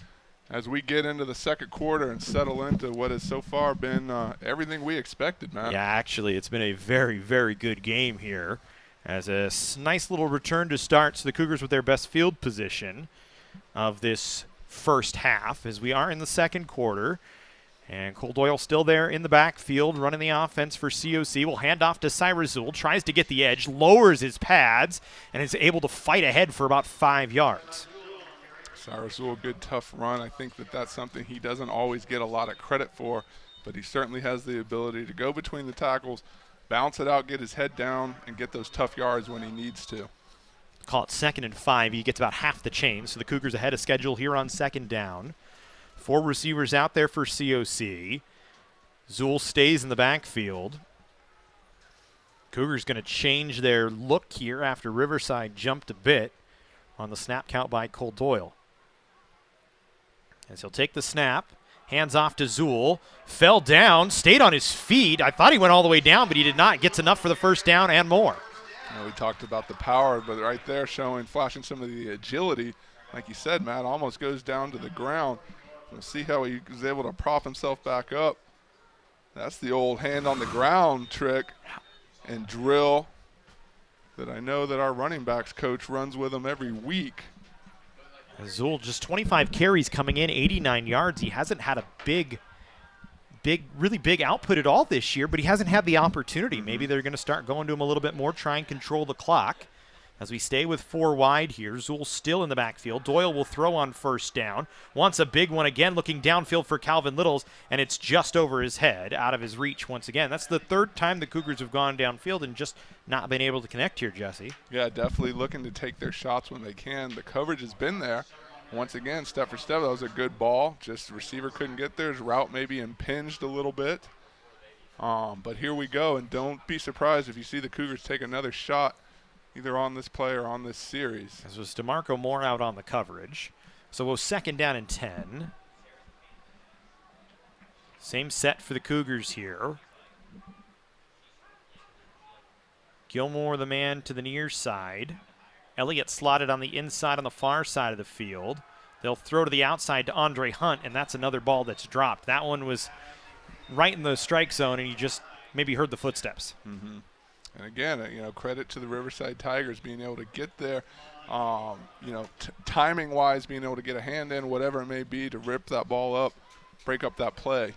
S2: as we get into the second quarter and settle into what has so far been everything we expected, man.
S3: Yeah, actually, it's been a very, very good game here. As a nice little return to start, so the Cougars with their best field position of this first half as we are in the second quarter. And Cole Doyle still there in the backfield, running the offense for COC. Will hand off to Cyrus Zool, tries to get the edge, lowers his pads, and is able to fight ahead for about 5 yards.
S2: Cyrus Zool, good tough run. I think that's something he doesn't always get a lot of credit for, but he certainly has the ability to go between the tackles, bounce it out, get his head down, and get those tough yards when he needs to.
S3: Call it 2nd and 5. He gets about half the chain, so the Cougars ahead of schedule here on 2nd down. 4 receivers out there for COC. Zool stays in the backfield. Cougars going to change their look here after Riverside jumped a bit on the snap count by Cole Doyle. As he'll take the snap, hands off to Zool, fell down, stayed on his feet. I thought he went all the way down, but he did not. Gets enough for the first down and more.
S2: We talked about the power, but right there flashing some of the agility. Like you said, Matt, almost goes down to the ground. We'll see how he was able to prop himself back up. That's the old hand on the ground trick and drill that I know that our running backs coach runs with him every week.
S3: Zool just 25 carries coming in, 89 yards. He hasn't had a really big output at all this year, but he hasn't had the opportunity. Maybe they're going to start going to him a little bit more, try and control the clock. As we stay with 4 wide here, Zool still in the backfield. Doyle will throw on 1st down. Wants a big one again, looking downfield for Calvin Littles, and it's just over his head, out of his reach once again. That's the 3rd time the Cougars have gone downfield and just not been able to connect here, Jesse.
S2: Yeah, definitely looking to take their shots when they can. The coverage has been there. Once again, step for step, that was a good ball. Just the receiver couldn't get there. His route maybe impinged a little bit. But here we go, and don't be surprised if you see the Cougars take another shot either on this play or on this series.
S3: This was DeMarco Moore out on the coverage. So we'll 2nd down and 10. Same set for the Cougars here. Gilmore, the man to the near side. Elliott slotted on the inside on the far side of the field. They'll throw to the outside to Andre Hunt, and that's another ball that's dropped. That one was right in the strike zone, and you just maybe heard the footsteps.
S2: Mm-hmm. And again, credit to the Riverside Tigers being able to get there, timing-wise, being able to get a hand in, whatever it may be, to rip that ball up, break up that play.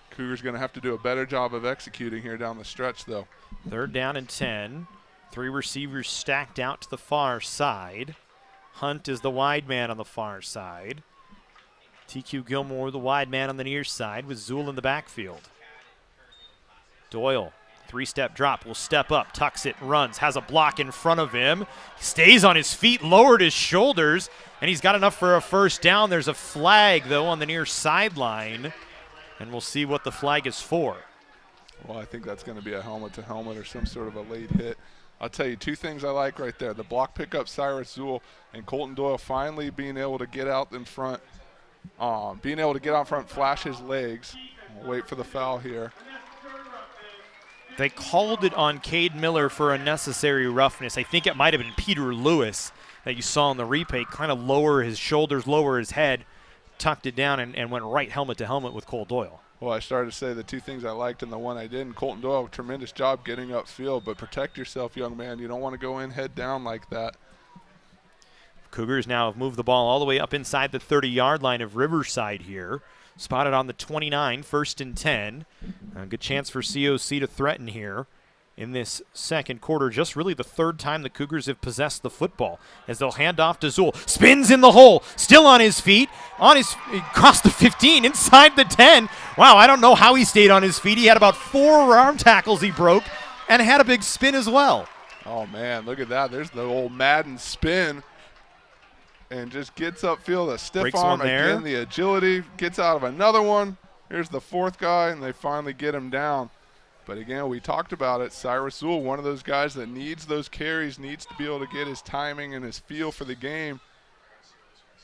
S2: Cougars going to have to do a better job of executing here down the stretch, though.
S3: 3rd down and 10. 3 receivers stacked out to the far side. Hunt is the wide man on the far side. TQ Gilmore, the wide man on the near side, with Zool in the backfield. Doyle, 3-step drop, will step up, tucks it, runs, has a block in front of him, stays on his feet, lowered his shoulders, and he's got enough for a 1st down. There's a flag, though, on the near sideline, and we'll see what the flag is for.
S2: Well, I think that's going to be a helmet-to-helmet or some sort of a late hit. I'll tell you 2 things I like right there. The block pickup, Cyrus Zool, and Colton Doyle finally being able to get out in front, flash his legs. We'll wait for the foul here.
S3: They called it on Cade Miller for unnecessary roughness. I think it might have been Peter Lewis that you saw in the replay kind of lower his shoulders, lower his head, tucked it down, and went right helmet-to-helmet with Cole Doyle.
S2: Well, I started to say the 2 things I liked and the one I didn't. Colton Doyle, tremendous job getting upfield, but protect yourself, young man. You don't want to go in head down like that.
S3: Cougars now have moved the ball all the way up inside the 30-yard line of Riverside here. Spotted on the 29, 1st and 10. A good chance for COC to threaten here in this 2nd quarter. Just really the 3rd time the Cougars have possessed the football, as they'll hand off to Zool. Spins in the hole, still on his feet, across the 15, inside the 10. Wow, I don't know how he stayed on his feet. He had about 4 arm tackles he broke and had a big spin as well.
S2: Oh, man, look at that. There's the old Madden spin. And just gets upfield, a stiff
S3: Breaks
S2: arm
S3: one there.
S2: again, the agility, gets out of another one. Here's the 4th guy, and they finally get him down. But again, we talked about it. Cyrus Zool, one of those guys that needs those carries, needs to be able to get his timing and his feel for the game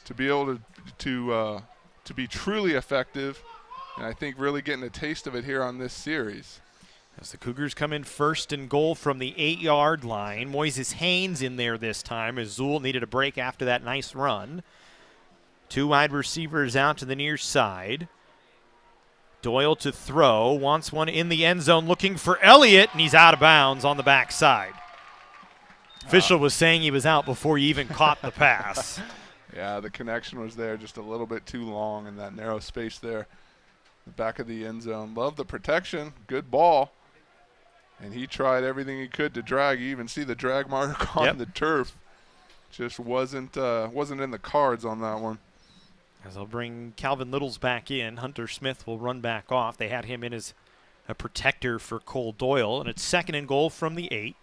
S2: to be able to be truly effective. And I think really getting a taste of it here on this series.
S3: As the Cougars come in 1st and goal from the 8-yard line. Moises Haynes in there this time, as Zool needed a break after that nice run. 2 wide receivers out to the near side. Doyle to throw, wants one in the end zone, looking for Elliott, and he's out of bounds on the backside. Official was saying he was out before he even caught the pass.
S2: Yeah, the connection was there just a little bit too long in that narrow space there. The back of the end zone. Love the protection. Good ball. And he tried everything he could to drag. You even see the drag mark on the turf. Just wasn't in the cards on that one.
S3: As they'll bring Calvin Littles back in, Hunter Smith will run back off. They had him in as a protector for Cole Doyle, and it's 2nd and goal from the 8.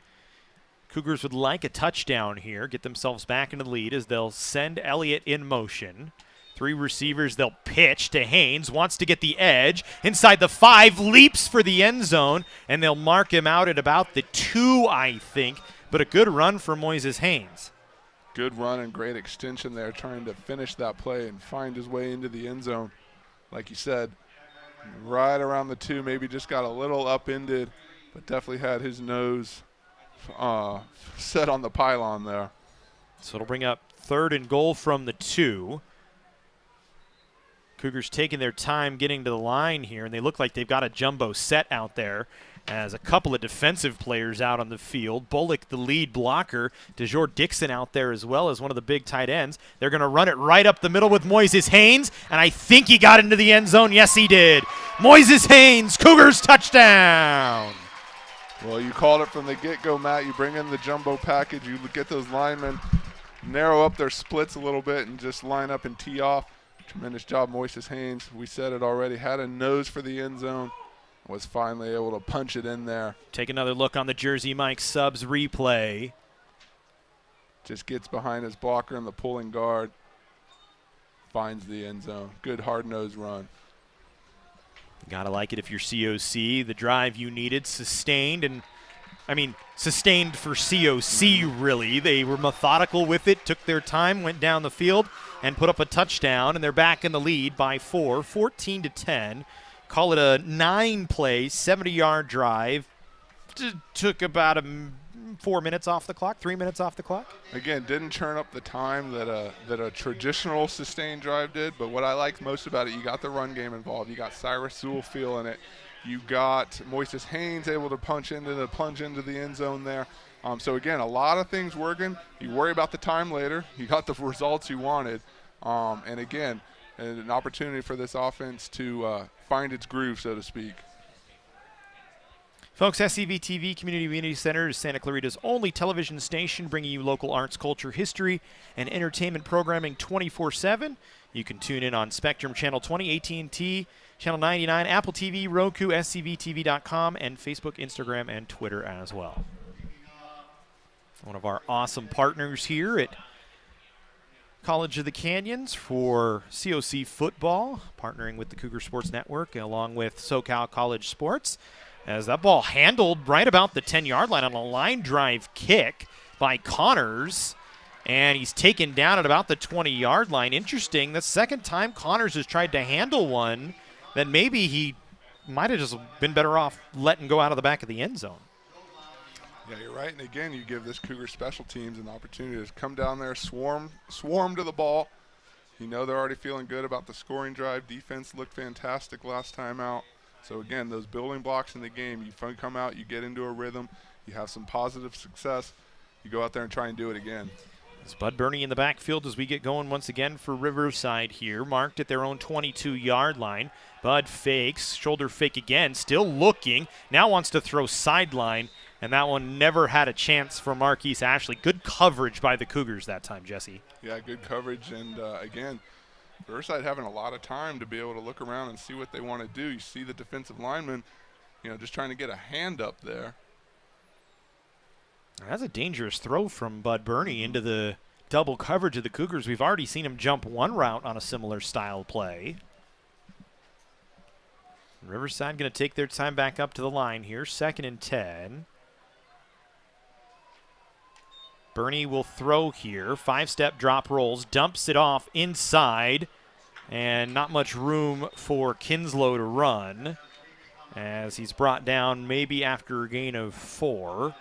S3: Cougars would like a touchdown here, get themselves back into the lead as they'll send Elliott in motion. 3 receivers, they'll pitch to Haynes, wants to get the edge. Inside the 5, leaps for the end zone, and they'll mark him out at about the 2, I think. But a good run for Moises Haynes.
S2: Good run and great extension there, trying to finish that play and find his way into the end zone. Like you said, right around the 2, maybe just got a little upended, but definitely had his nose set on the pylon there.
S3: So it'll bring up 3rd and goal from the 2. Cougars taking their time getting to the line here, and they look like they've got a jumbo set out there as a couple of defensive players out on the field. Bullock, the lead blocker. DeJour Dixon out there as well as one of the big tight ends. They're going to run it right up the middle with Moises Haynes, and I think he got into the end zone. Yes, he did. Moises Haynes, Cougars touchdown.
S2: Well, you called it from the get-go, Matt. You bring in the jumbo package. You get those linemen, narrow up their splits a little bit, and just line up and tee off. Tremendous job, Moises Haynes. We said it already. Had a nose for the end zone. Was finally able to punch it in there.
S3: Take another look on the Jersey Mike Subs replay.
S2: Just gets behind his blocker in the pulling guard. Finds the end zone. Good hard-nosed run.
S3: Gotta like it if you're COC. The drive you needed, sustained, and sustained for COC, really. They were methodical with it, took their time, went down the field, and put up a touchdown, and they're back in the lead by 4, 14-10. Call it a 9-play, 70-yard drive. Took about 4 minutes off the clock, 3 minutes off the clock.
S2: Again, didn't churn up the time that a traditional sustained drive did, but what I liked most about it, you got the run game involved. You got Cyrus Sewell feeling it. You got Moises Haynes able to plunge into the end zone there. So, again, a lot of things working. You worry about the time later. You got the results you wanted. And, again, an opportunity for this offense to find its groove, so to speak.
S3: Folks, SCV-TV Community Center is Santa Clarita's only television station bringing you local arts, culture, history, and entertainment programming 24/7. You can tune in on Spectrum Channel 20, AT&T, Channel 99, Apple TV, Roku, scvtv.com, and Facebook, Instagram, and Twitter as well. One of our awesome partners here at College of the Canyons for COC football, partnering with the Cougar Sports Network along with SoCal College Sports. As that ball handled right about the 10-yard line on a line drive kick by Connors, and he's taken down at about the 20-yard line. Interesting, the second time Connors has tried to handle one, then maybe he might have just been better off letting go out of the back of the end zone.
S2: Yeah, you're right. And, again, you give this Cougar special teams an opportunity to come down there, swarm to the ball. You know they're already feeling good about the scoring drive. Defense looked fantastic last time out. So, again, those building blocks in the game, you come out, you get into a rhythm, you have some positive success, you go out there and try and do it again.
S3: It's Bud Burney in the backfield as we get going once again for Riverside here, marked at their own 22-yard line. Bud fakes, shoulder fake again, still looking, now wants to throw sideline, and that one never had a chance for Marquise Ashley. Good coverage by the Cougars that time, Jesse.
S2: Yeah, good coverage, and again, Riverside having a lot of time to be able to look around and see what they want to do. You see the defensive lineman, just trying to get a hand up there.
S3: That's a dangerous throw from Bud Burney into the double coverage of the Cougars. We've already seen him jump one route on a similar style play. Riverside going to take their time back up to the line here, 2nd and 10. Burney will throw here, 5-step drop rolls, dumps it off inside, and not much room for Kinslow to run as he's brought down maybe after a gain of 4.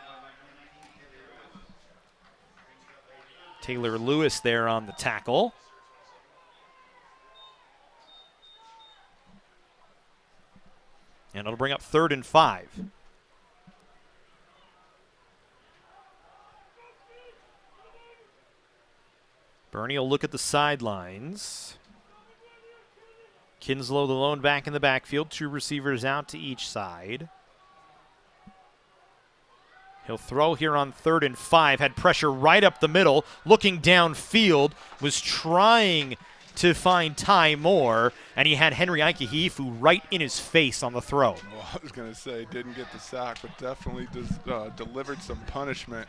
S3: Taylor Lewis there on the tackle. And it'll bring up 3rd and 5. Bernie will look at the sidelines. Kinslow, the lone back in the backfield. 2 receivers out to each side. He'll throw here on 3rd and 5. Had pressure right up the middle. Looking downfield. Was trying to find Ty Moore. And he had Henry Ikehifu right in his face on the throw.
S2: Well, I was going to say, didn't get the sack, but definitely delivered some punishment.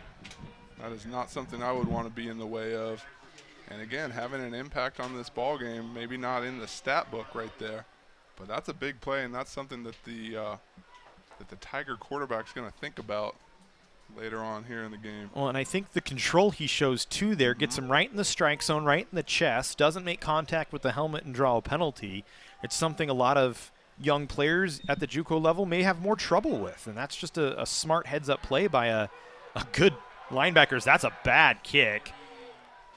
S2: That is not something I would want to be in the way of. And again, having an impact on this ball game, maybe not in the stat book right there, but that's a big play, and that's something that the Tiger quarterback's going to think about later on here in the game.
S3: Well, and I think the control he shows too there gets him right in the strike zone, right in the chest, doesn't make contact with the helmet and draw a penalty. It's something a lot of young players at the JUCO level may have more trouble with, and that's just a smart heads-up play by a good linebacker. That's a bad kick.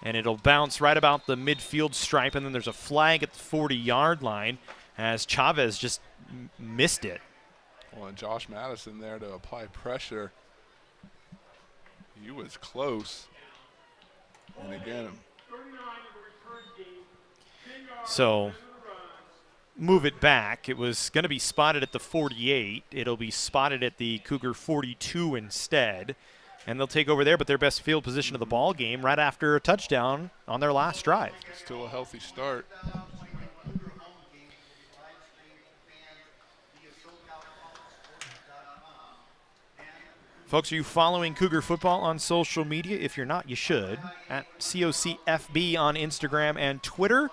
S3: And it'll bounce right about the midfield stripe, and then there's a flag at the 40-yard line as Chavez just missed it.
S2: Well, and Josh Madison there to apply pressure. He was close. And again,
S3: so move it back. It was going to be spotted at the 48. It'll be spotted at the Cougar 42 instead. And they'll take over there, but their best field position of the ball game right after a touchdown on their last drive.
S2: Still a healthy start.
S3: Folks, are you following Cougar football on social media? If you're not, you should. At COCFB on Instagram and Twitter.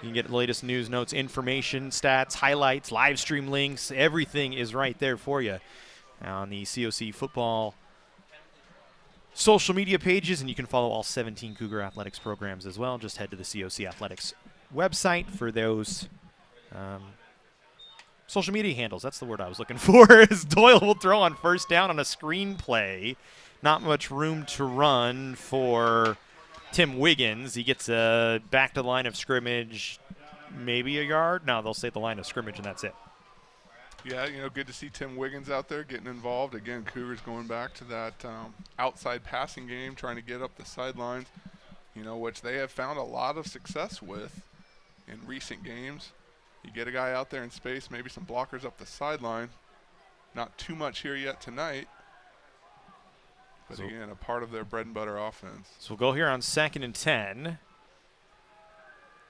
S3: You can get the latest news, notes, information, stats, highlights, live stream links. Everything is right there for you on the COC football social media pages, and you can follow all 17 Cougar Athletics programs as well. Just head to the COC Athletics website for those social media handles. That's the word I was looking for. As Doyle will throw on 1st down on a screen play. Not much room to run for Tim Wiggins. He gets back to the line of scrimmage, maybe a yard. No, they'll say the line of scrimmage, and that's it.
S2: Yeah, good to see Tim Wiggins out there getting involved. Again, Cougars going back to that outside passing game, trying to get up the sidelines, which they have found a lot of success with in recent games. You get a guy out there in space, maybe some blockers up the sideline. Not too much here yet tonight, but again, a part of their bread and butter offense.
S3: So we'll go here on 2nd and 10.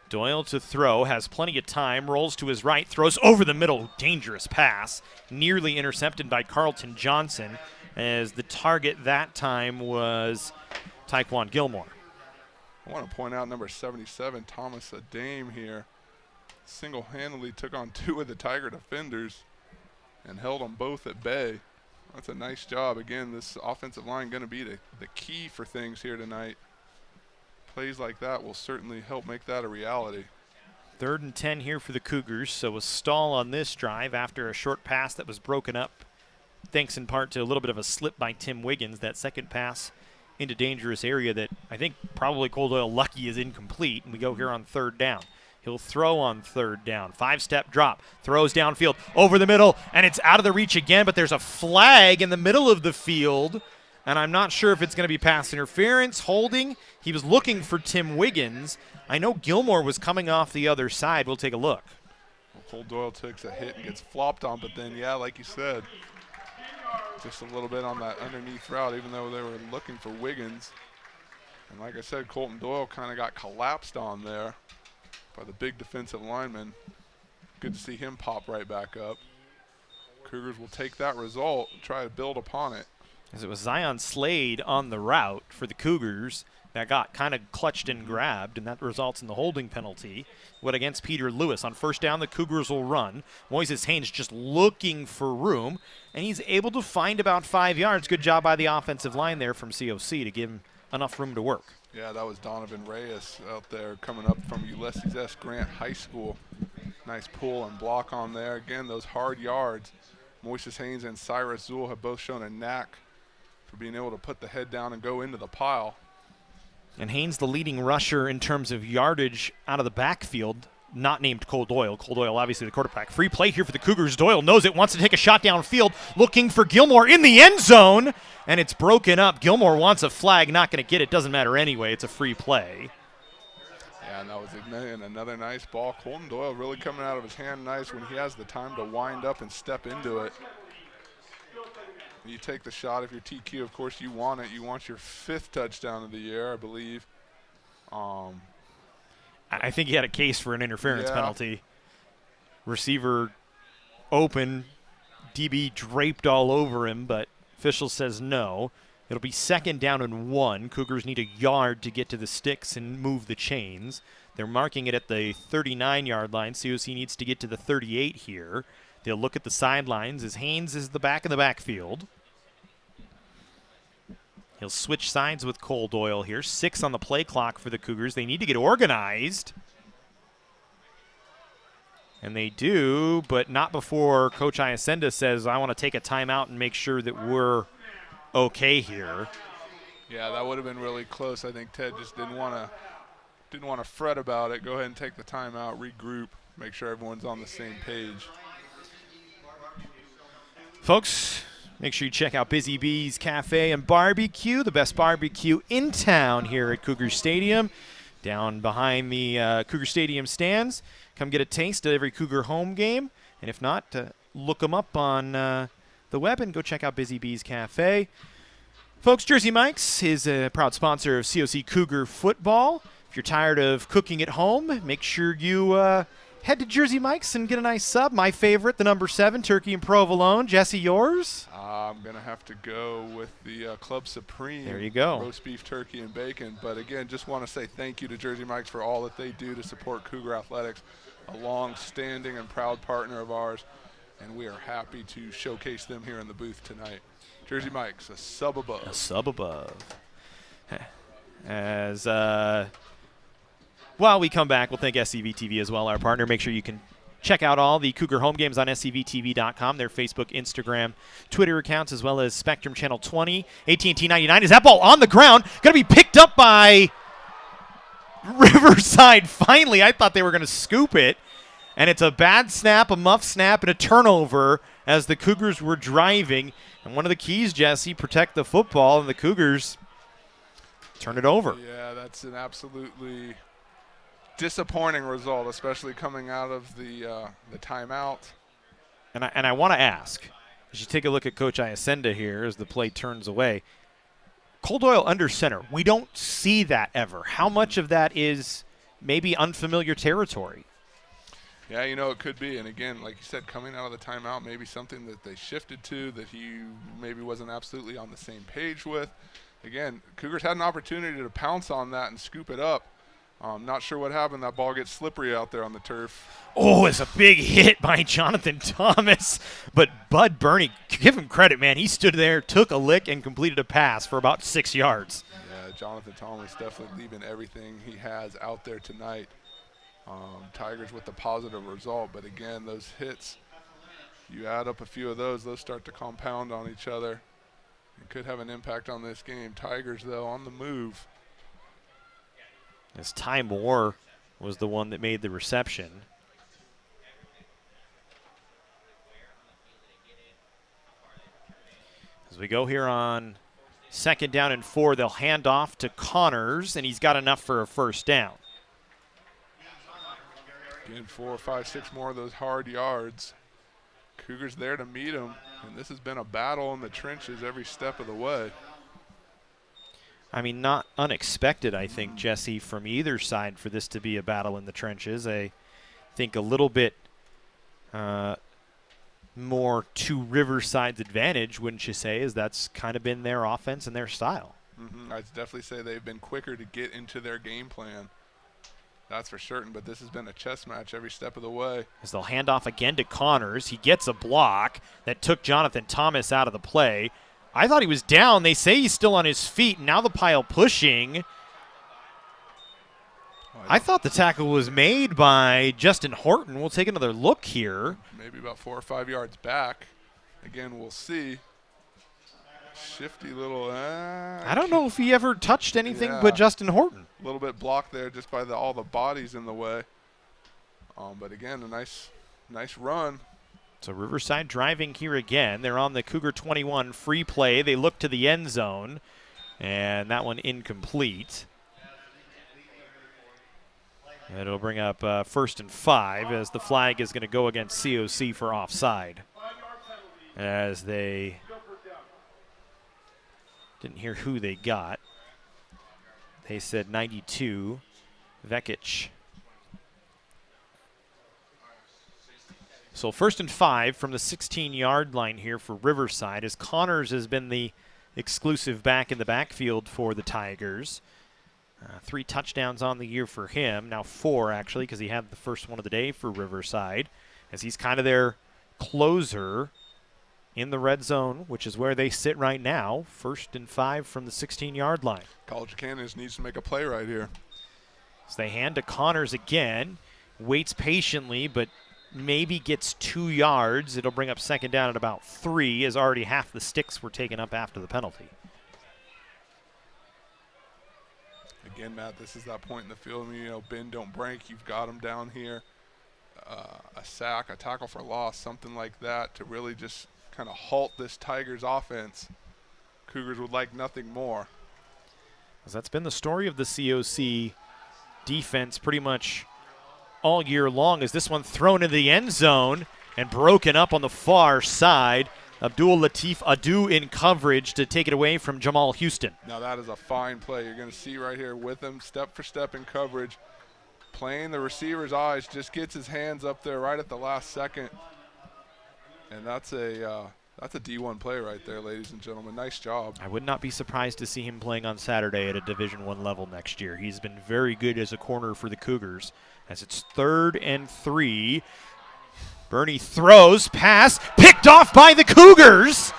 S3: Doyle to throw, has plenty of time, rolls to his right, throws over the middle, dangerous pass, nearly intercepted by Carlton Johnson, as the target that time was Taekwon Gilmore.
S2: I want to point out number 77, Thomas Adame here, single-handedly took on 2 of the Tiger defenders and held them both at bay. That's a nice job. Again, this offensive line going to be the key for things here tonight. Plays like that will certainly help make that a reality.
S3: 3rd and 10 here for the Cougars, so a stall on this drive after a short pass that was broken up, thanks in part to a little bit of a slip by Tim Wiggins, that second pass into dangerous area that I think probably Cole Doyle lucky is incomplete, and we go here on 3rd down. He'll throw on 3rd down. 5-step drop, throws downfield, over the middle, and it's out of the reach again, but there's a flag in the middle of the field, and I'm not sure if it's going to be pass interference, holding. He was looking for Tim Wiggins. I know Gilmore was coming off the other side. We'll take a look.
S2: Well, Cole Doyle takes a hit and gets flopped on, but then, yeah, like you said, just a little bit on that underneath route, even though they were looking for Wiggins. And like I said, Colton Doyle kind of got collapsed on there by the big defensive lineman. Good to see him pop right back up. Cougars will take that result and try to build upon it.
S3: As it was Zion Slade on the route for the Cougars that got kind of clutched and grabbed, and that results in the holding penalty. What against Peter Lewis. On 1st down, the Cougars will run. Moises Haynes just looking for room, and he's able to find about 5 yards. Good job by the offensive line there from COC to give him enough room to work.
S2: Yeah, that was Donovan Reyes out there coming up from Ulysses S. Grant High School. Nice pull and block on there. Again, those hard yards. Moises Haynes and Cyrus Zool have both shown a knack for being able to put the head down and go into the pile.
S3: And Haynes, the leading rusher in terms of yardage out of the backfield, not named Cole Doyle. Cole Doyle, obviously the quarterback. Free play here for the Cougars. Doyle knows it, wants to take a shot downfield, looking for Gilmore in the end zone, and it's broken up. Gilmore wants a flag, not going to get it. Doesn't matter anyway. It's a free play.
S2: And that was another nice ball. Colton Doyle really coming out of his hand nice when he has the time to wind up and step into it. You take the shot if you're TQ, of course you want it. You want your 5th touchdown of the year, I believe.
S3: I think he had a case for an interference
S2: Yeah.
S3: penalty. Receiver open, DB draped all over him, but official says no. It'll be 2nd down and 1. Cougars need a yard to get to the sticks and move the chains. They're marking it at the 39-yard line. COC needs to get to the 38 here. They'll look at the sidelines as Haynes is the back in the backfield. He'll switch sides with Cole Doyle here. 6 on the play clock for the Cougars. They need to get organized. And they do, but not before Coach Iacenda says, I want to take a timeout and make sure that we're okay here.
S2: Yeah, that would have been really close. I think Ted just didn't want to fret about it. Go ahead and take the timeout, regroup, make sure everyone's on the same page.
S3: Folks, make sure you check out Busy Bees Cafe and Barbecue, the best barbecue in town here at Cougar Stadium. Down behind the Cougar Stadium stands. Come get a taste of every Cougar home game. And if not, look them up on the web and go check out Busy Bees Cafe. Folks, Jersey Mike's is a proud sponsor of COC Cougar football. If you're tired of cooking at home, make sure you head to Jersey Mike's and get a nice sub. My favorite, the number 7, turkey and provolone. Jesse, yours?
S2: I'm going to have to go with the Club Supreme.
S3: There you go.
S2: Roast beef, turkey, and bacon. But again, just want to say thank you to Jersey Mike's for all that they do to support Cougar Athletics, a long-standing and proud partner of ours, and we are happy to showcase them here in the booth tonight. Jersey Mike's, a sub above.
S3: A sub above. As while we come back, we'll thank SCV TV as well, our partner. Make sure you can check out all the Cougar home games on scvtv.com, their Facebook, Instagram, Twitter accounts, as well as Spectrum Channel 20, AT&T 99. Is that ball on the ground? Going to be picked up by Riverside finally. I thought they were going to scoop it. And it's a bad snap, a muff snap, and a turnover as the Cougars were driving. And one of the keys, Jesse, protect the football, and the Cougars turn it over.
S2: Yeah, that's an absolutely disappointing result, especially coming out of the timeout.
S3: And I want to ask, as you take a look at Coach Iacenda here as the play turns away, Cole Doyle under center. We don't see that ever. How much of that is maybe unfamiliar territory?
S2: Yeah, it could be. And again, like you said, coming out of the timeout, maybe something that they shifted to that he maybe wasn't absolutely on the same page with. Again, Cougars had an opportunity to pounce on that and scoop it up. Not sure what happened. That ball gets slippery out there on the turf.
S3: Oh, it's a big hit by Jonathan Thomas. But Bud Burney, give him credit, man. He stood there, took a lick, and completed a pass for about 6 yards.
S2: Yeah, Jonathan Thomas definitely leaving everything he has out there tonight. Tigers with the positive result. But again, those hits, you add up a few of those start to compound on each other. It could have an impact on this game. Tigers, though, on the move.
S3: As Ty Moore was the one that made the reception. As we go here on 2nd down and 4, they'll hand off to Connors, and he's got enough for a first down.
S2: Again, 4, 5, 6 more of those hard yards. Cougars there to meet them, and this has been a battle in the trenches every step of the way.
S3: I mean, not unexpected, I think, Jesse, from either side for this to be a battle in the trenches. I think a little bit more to Riverside's advantage, wouldn't you say, as that's kind of been their offense and their style.
S2: I'd definitely say they've been quicker to get into their game plan. That's for certain, but this has been a chess match every step of the way.
S3: As they'll hand off again to Connors. He gets a block that took Jonathan Thomas out of the play. I thought he was down. They say he's still on his feet. Now the pile pushing. I thought the tackle was made by Justin Horton. We'll take another look here.
S2: Maybe about 4 or 5 yards back. Again, we'll see. Shifty little.
S3: I don't know if he ever touched anything but Justin Horton.
S2: A little bit blocked there just by all the bodies in the way. But again, a nice run.
S3: So Riverside driving here again. They're on the Cougar 21 free play. They look to the end zone, and that one incomplete. And it'll bring up 1st and 5 as the flag is going to go against COC for offside. As they didn't hear who they got. They said 92, Vekic. So 1st and 5 from the 16-yard line here for Riverside, as Connors has been the exclusive back in the backfield for the Tigers. 3 touchdowns on the year for him, now 4 actually, because he had the first one of the day for Riverside, as he's kind of their closer in the red zone, which is where they sit right now. 1st and 5 from the 16-yard line.
S2: College of Canyons needs to make a play right here.
S3: So they hand to Connors again, waits patiently, but maybe gets 2 yards. It'll bring up 2nd down at about 3, as already half the sticks were taken up after the penalty.
S2: Again, Matt, this is that point in the field. You know, bend, don't break. You've got them down here. A sack, a tackle for loss, something like that to really just kind of halt this Tigers offense. Cougars would like nothing more.
S3: As that's been the story of the COC defense pretty much all year long, as this one thrown into the end zone and broken up on the far side. Abdul Latif Adu in coverage to take it away from Jamal Houston.
S2: Now that is a fine play. You're going to see right here with him, step for step in coverage, playing the receiver's eyes, just gets his hands up there right at the last second. And that's a D1 play right there, ladies and gentlemen. Nice job.
S3: I would not be surprised to see him playing on Saturday at a Division I level next year. He's been very good as a corner for the Cougars. As it's 3rd and 3. Bernie throws, pass, picked off by the Cougars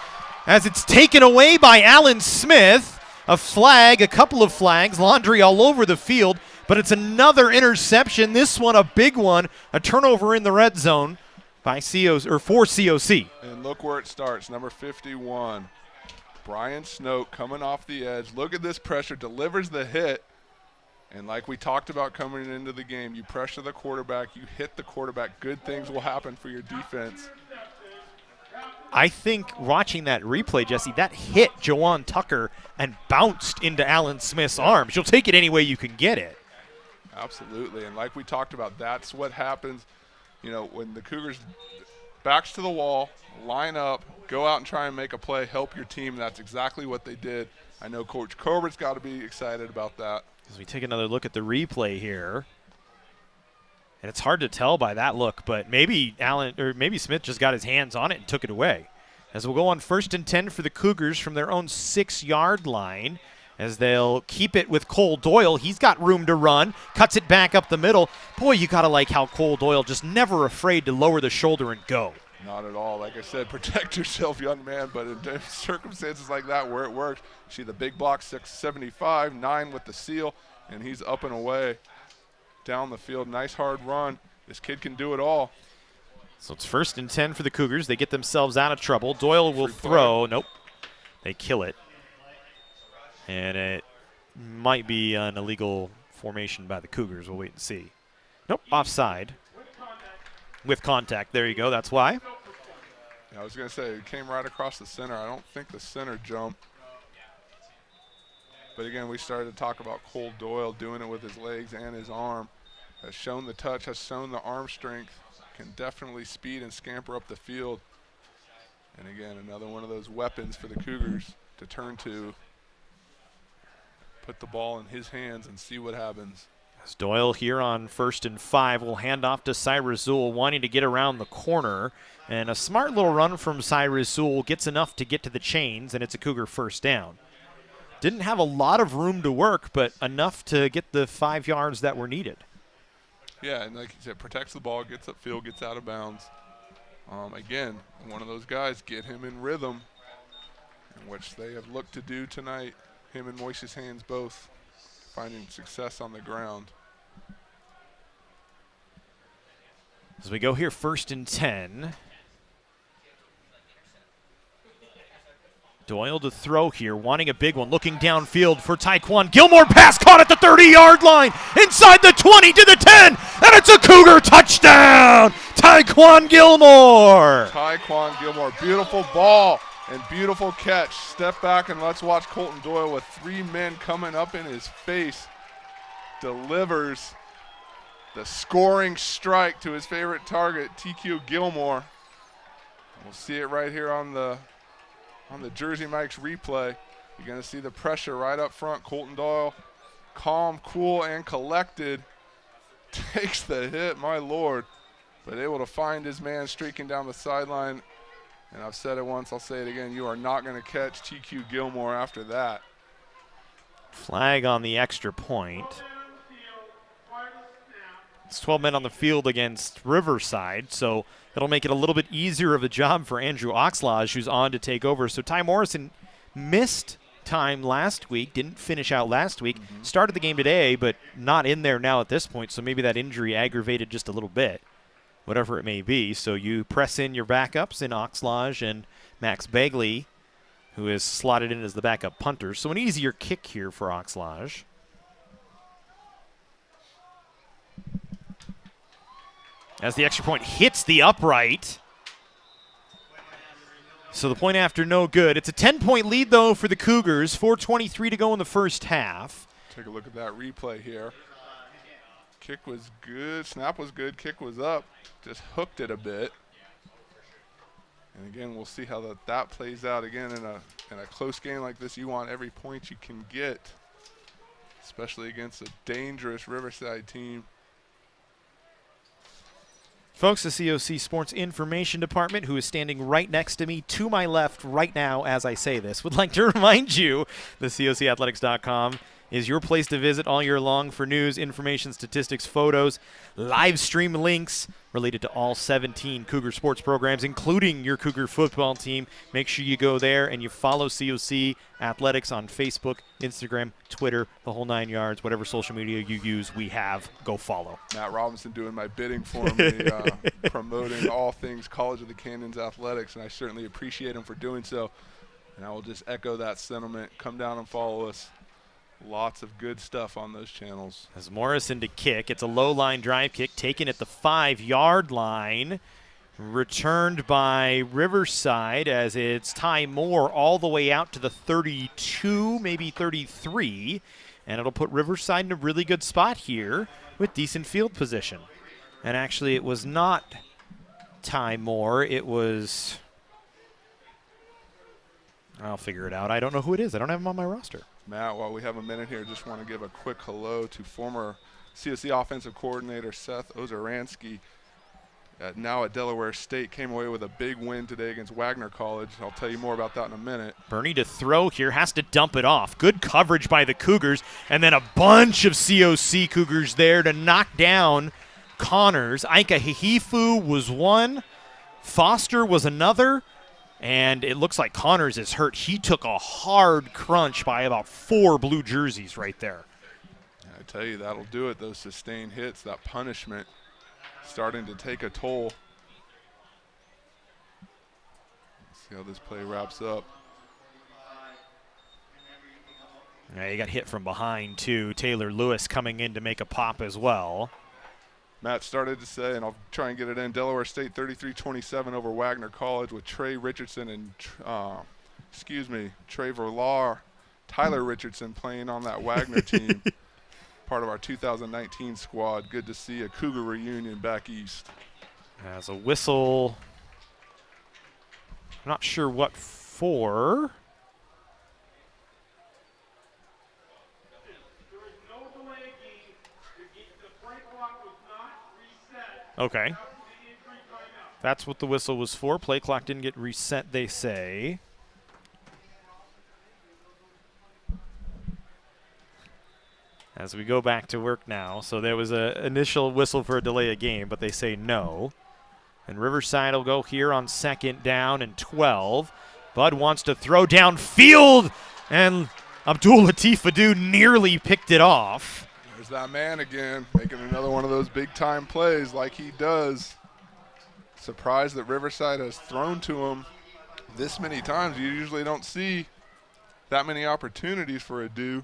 S3: as it's taken away by Alan Smith. A flag, a couple of flags, laundry all over the field, but it's another interception. This one a big one, a turnover in the red zone by for COC.
S2: And look where it starts, number 51. Brian Snoke coming off the edge. Look at this pressure, delivers the hit. And like we talked about coming into the game, you pressure the quarterback, you hit the quarterback, good things will happen for your defense.
S3: I think watching that replay, Jesse, that hit Jawan Tucker and bounced into Alan Smith's arms. You'll take it any way you can get it.
S2: Absolutely, and like we talked about, that's what happens, you know, when the Cougars backs to the wall, line up, go out and try and make a play, help your team. That's exactly what they did. I know Coach Cobert's got to be excited about that.
S3: As we take another look at the replay here, and it's hard to tell by that look, but maybe Smith just got his hands on it and took it away. As we'll go on 1st and 10 for the Cougars from their own 6-yard line, as they'll keep it with Cole Doyle. He's got room to run, cuts it back up the middle. Boy, you got to like how Cole Doyle just never afraid to lower the shoulder and go.
S2: Not at all. Like I said, protect yourself, young man, but in circumstances like that where it works, see the big block, 675, 9 with the seal, and he's up and away down the field. Nice hard run. This kid can do it all.
S3: So it's 1st and 10 for the Cougars. They get themselves out of trouble. Doyle will throw. Nope. They kill it. And it might be an illegal formation by the Cougars. We'll wait and see. Nope, offside. With contact. There you go. That's why.
S2: Yeah, I was going to say, it came right across the center. I don't think the center jumped. But again, we started to talk about Cole Doyle doing it with his legs and his arm. Has shown the touch, has shown the arm strength. Can definitely speed and scamper up the field. And again, another one of those weapons for the Cougars to turn to. Put the ball in his hands and see what happens.
S3: As Doyle here on 1st and 5 will hand off to Cyrus Zool, wanting to get around the corner. And a smart little run from Cyrus Zool gets enough to get to the chains, and it's a Cougar 1st down. Didn't have a lot of room to work, but enough to get the 5 yards that were needed.
S2: Yeah, and like you said, protects the ball, gets upfield, gets out of bounds. Again, one of those guys, get him in rhythm, which they have looked to do tonight. Him and Moises Haynes both finding success on the ground.
S3: As we go here, 1st and 10. Doyle to throw here, wanting a big one, looking downfield for Taekwon Gilmore. Pass caught at the 30-yard line, inside the 20 to the 10, and it's a Cougar touchdown! Taekwon Gilmore!
S2: Taekwon Gilmore, beautiful ball and beautiful catch. Step back and let's watch Colton Doyle with 3 men coming up in his face. Delivers the scoring strike to his favorite target, TQ Gilmore. We'll see it right here on the Jersey Mike's replay. You're going to see the pressure right up front. Colton Doyle, calm, cool, and collected, takes the hit, my Lord, but able to find his man streaking down the sideline. And I've said it once, I'll say it again, you are not going to catch TQ Gilmore after that.
S3: Flag on the extra point. It's 12 men on the field against Riverside, so it'll make it a little bit easier of a job for Andrew Oxlage, who's on to take over. So Ty Morrison missed time last week, didn't finish out last week, started the game today, but not in there now at this point, so maybe that injury aggravated just a little bit, whatever it may be. So you press in your backups in Oxlage and Max Bagley, who is slotted in as the backup punter. So an easier kick here for Oxlage. As the extra point hits the upright. So the point after, no good. It's a 10-point lead, though, for the Cougars. 4:23 to go in the first half.
S2: Take a look at that replay here. Kick was good. Snap was good. Kick was up. Just hooked it a bit. And again, we'll see how that plays out again in a close game like this. You want every point you can get, especially against a dangerous Riverside team.
S3: Folks, the COC Sports Information Department, who is standing right next to me to my left right now as I say this, would like to remind you the COCathletics.com is your place to visit all year long for news, information, statistics, photos, live stream links related to all 17 Cougar sports programs, including your Cougar football team. Make sure you go there and you follow COC Athletics on Facebook, Instagram, Twitter, the whole 9 yards, whatever social media you use, we have. Go follow.
S2: Matt Robinson doing my bidding for me, promoting all things College of the Canyons athletics, and I certainly appreciate him for doing so. And I will just echo that sentiment. Come down and follow us. Lots of good stuff on those channels.
S3: As Morrison to kick, it's a low line drive kick taken at the 5-yard line. Returned by Riverside as it's Ty Moore all the way out to the 32, maybe 33. And it'll put Riverside in a really good spot here with decent field position. And actually it was not Ty Moore, it was, I'll figure it out. I don't know who it is. I don't have him on my roster.
S2: Matt, while we have a minute here, just want to give a quick hello to former COC offensive coordinator Seth Ozaransky, now at Delaware State. Came away with a big win today against Wagner College. I'll tell you more about that in a minute.
S3: Bernie to throw here, has to dump it off. Good coverage by the Cougars, and then a bunch of COC Cougars there to knock down Connors. Ika Hihifu was one. Foster was another. And it looks like Connors is hurt. He took a hard crunch by about 4 blue jerseys right there.
S2: I tell you, that'll do it. Those sustained hits, that punishment starting to take a toll. Let's see how this play wraps up.
S3: Yeah, he got hit from behind, too. Taylor Lewis coming in to make a pop as well.
S2: Matt started to say, and I'll try and get it in, Delaware State 33-27 over Wagner College with Trey Richardson and, Trey Verlar, Tyler Richardson playing on that Wagner team, part of our 2019 squad. Good to see a Cougar reunion back east.
S3: As a whistle, I'm not sure what for. Okay. That's what the whistle was for. Play clock didn't get reset, they say. As we go back to work now. So there was an initial whistle for a delay of game, but they say no. And Riverside will go here on 2nd down and 12. Bud wants to throw downfield, and Abdul Latif Adu nearly picked it off.
S2: There's that man again, making another one of those big-time plays like he does. Surprised that Riverside has thrown to him this many times. You usually don't see that many opportunities for Adu.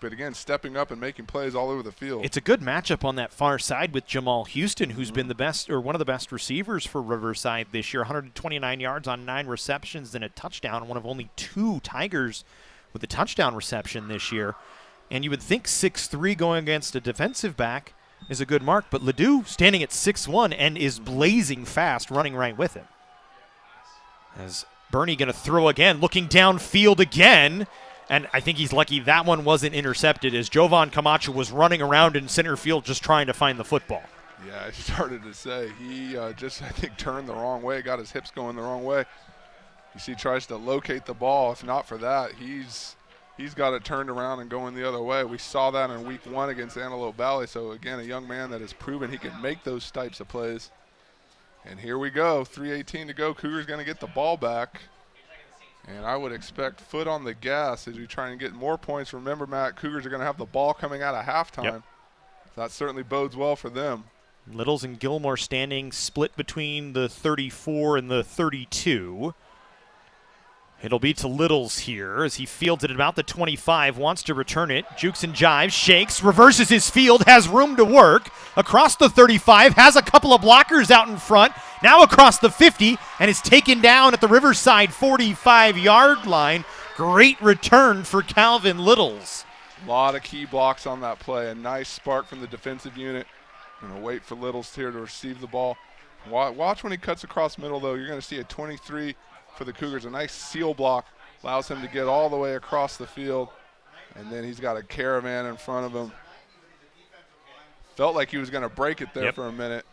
S2: But again, stepping up and making plays all over the field.
S3: It's a good matchup on that far side with Jamal Houston, who's been the best, or one of the best receivers for Riverside this year. 129 yards on 9 receptions and a touchdown. One of only 2 Tigers with a touchdown reception this year. And you would think 6'3" going against a defensive back is a good mark, but Ledoux standing at 6'1" and is blazing fast, running right with him. As Bernie going to throw again, looking downfield again, and I think he's lucky that one wasn't intercepted as Jovan Camacho was running around in center field just trying to find the football.
S2: Yeah, I started to say he just, I think, turned the wrong way, got his hips going the wrong way. You see, tries to locate the ball. If not for that, he's got it turned around and going the other way. We saw that in week 1 against Antelope Valley. So, again, a young man that has proven he can make those types of plays. And here we go, 3:18 to go. Cougars going to get the ball back. And I would expect foot on the gas as we try and get more points. Remember, Matt, Cougars are going to have the ball coming out of halftime.
S3: Yep.
S2: That certainly bodes well for them.
S3: Littles and Gilmore standing split between the 34 and the 32. It'll be to Littles here as he fields it at about the 25, wants to return it, jukes and jives, shakes, reverses his field, has room to work, across the 35, has a couple of blockers out in front, now across the 50, and is taken down at the Riverside 45-yard line. Great return for Calvin Littles.
S2: A lot of key blocks on that play. A nice spark from the defensive unit. Going to wait for Littles here to receive the ball. Watch when he cuts across middle, though. You're going to see a 23 for the Cougars. A nice seal block. Allows him to get all the way across the field. And then he's got a caravan in front of him. Felt like he was going to break it there for a minute.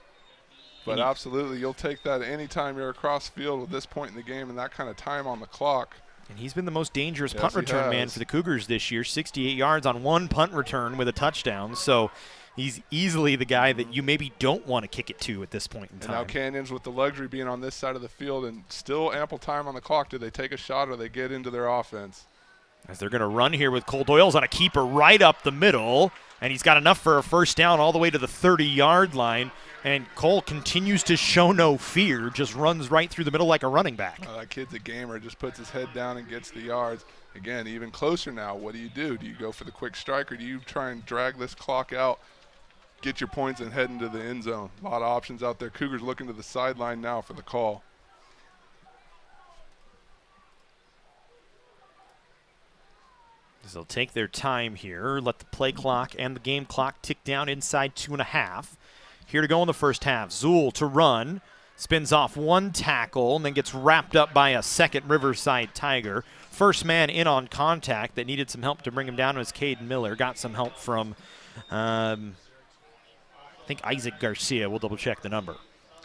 S2: But absolutely, you'll take that anytime you're across field at this point in the game and that kind of time on the clock.
S3: And he's been the most dangerous punt return man for the Cougars this year. 68 yards on one punt return with a touchdown. So he's easily the guy that you maybe don't want to kick it to at this point in time.
S2: And now Canyons with the luxury being on this side of the field and still ample time on the clock. Do they take a shot or they get into their offense?
S3: As they're going to run here with Cole Doyle's on a keeper right up the middle. And he's got enough for a first down all the way to the 30-yard line. And Cole continues to show no fear, just runs right through the middle like a running back.
S2: That kid's a gamer, just puts his head down and gets the yards. Again, even closer now, what do? Do you go for the quick strike or do you try and drag this clock out, get your points, and head into the end zone? A lot of options out there. Cougars looking to the sideline now for the call.
S3: They'll take their time here, let the play clock and the game clock tick down inside 2.5. Here to go in the first half. Zool to run, spins off one tackle, and then gets wrapped up by a second Riverside Tiger. First man in on contact that needed some help to bring him down was Caden Miller. Got some help from, I think, Isaac Garcia. We'll double-check the number.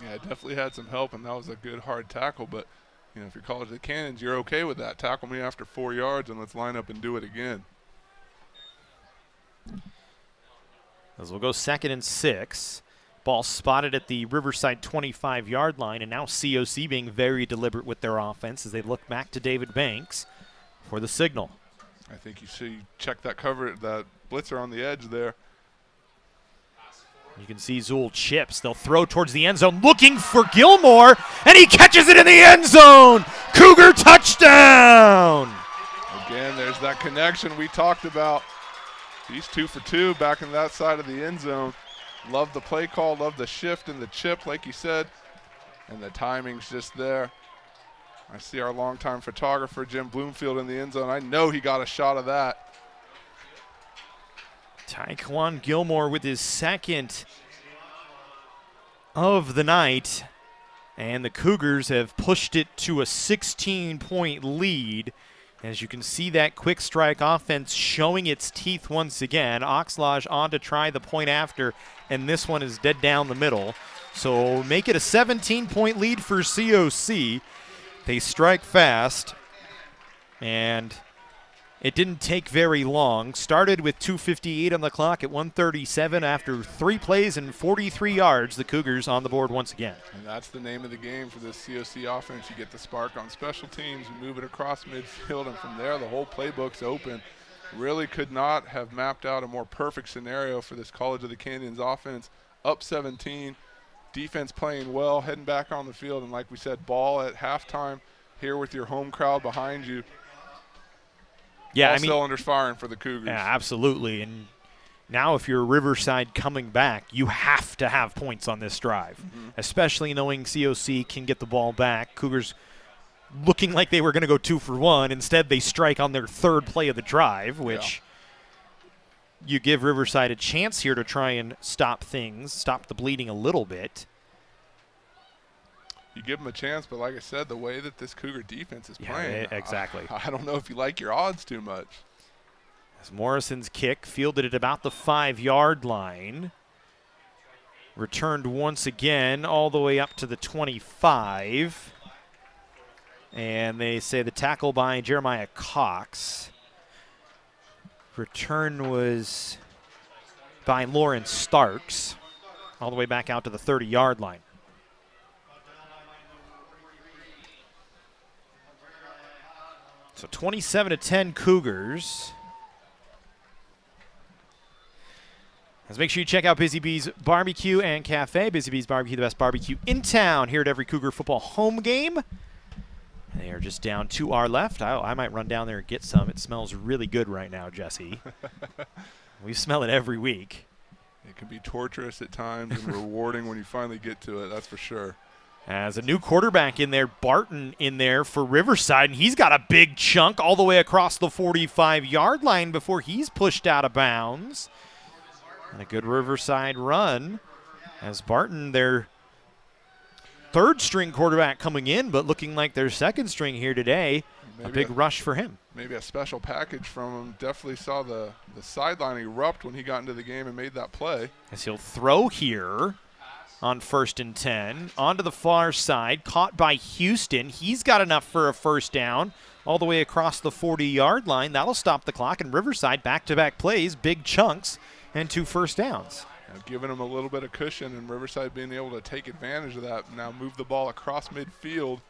S2: Yeah, definitely had some help, and that was a good hard tackle. But, you know, if you're College of the Canyons, you're okay with that. Tackle me after 4 yards, and let's line up and do it again.
S3: As we'll go 2nd and 6. Ball spotted at the Riverside 25-yard line, and now COC being very deliberate with their offense as they look back to David Banks for the signal.
S2: I think you see, check that cover, that blitzer on the edge there.
S3: You can see Zool chips. They'll throw towards the end zone looking for Gilmore, and he catches it in the end zone. Cougar touchdown!
S2: Again, there's that connection we talked about. He's 2 for 2 back in that side of the end zone. Love the play call, love the shift and the chip, like you said, and the timing's just there. I see our longtime photographer, Jim Bloomfield, in the end zone. I know he got a shot of that.
S3: Tyquan Gilmore with his second of the night, and the Cougars have pushed it to a 16-point lead. As you can see, that quick strike offense showing its teeth once again. Oxlage on to try the point after, and this one is dead down the middle. So make it a 17-point lead for COC. They strike fast, and it didn't take very long. Started with 2:58 on the clock at 1:37 after 3 plays and 43 yards. The Cougars on the board once again.
S2: And that's the name of the game for this COC offense. You get the spark on special teams, you move it across midfield, and from there the whole playbook's open. Really could not have mapped out a more perfect scenario for this College of the Canyons offense. Up 17, defense playing well, heading back on the field, and like we said, ball at halftime here with your home crowd behind you.
S3: Yeah,
S2: all cylinders firing for the Cougars.
S3: Yeah, absolutely. And now if you're Riverside coming back, you have to have points on this drive, especially knowing COC can get the ball back. Cougars looking like they were going to go 2 for 1. Instead, they strike on their 3rd play of the drive, which you give Riverside a chance here to try and stop the bleeding a little bit.
S2: You give them a chance, but like I said, the way that this Cougar defense is
S3: Yeah,
S2: playing,
S3: exactly.
S2: I don't know if you like your odds too much.
S3: As Morrison's kick fielded at about the 5-yard line. Returned once again all the way up to the 25. And they say the tackle by Jeremiah Cox. Return was by Lauren Starks all the way back out to the 30-yard line. So 27-10 Cougars. Let's make sure you check out Busy Bees Barbecue and Cafe. Busy Bees Barbecue, the best barbecue in town here at every Cougar football home game. They are just down to our left. I might run down there and get some. It smells really good right now, Jesse. We smell it every week.
S2: It can be torturous at times and rewarding when you finally get to it, that's for sure.
S3: As a new quarterback in there, Barton in there for Riverside, and he's got a big chunk all the way across the 45-yard line before he's pushed out of bounds. And a good Riverside run as Barton, their third-string quarterback coming in, but looking like their second string here today. Maybe a big rush for him.
S2: Maybe a special package from him. Definitely saw the sideline erupt when he got into the game and made that play.
S3: As he'll throw here on 1st and 10. Onto the far side, caught by Houston. He's got enough for a first down all the way across the 40-yard line. That'll stop the clock, and Riverside back-to-back plays, big chunks, and 2 first downs.
S2: Giving them a little bit of cushion, and Riverside being able to take advantage of that. Now move the ball across midfield.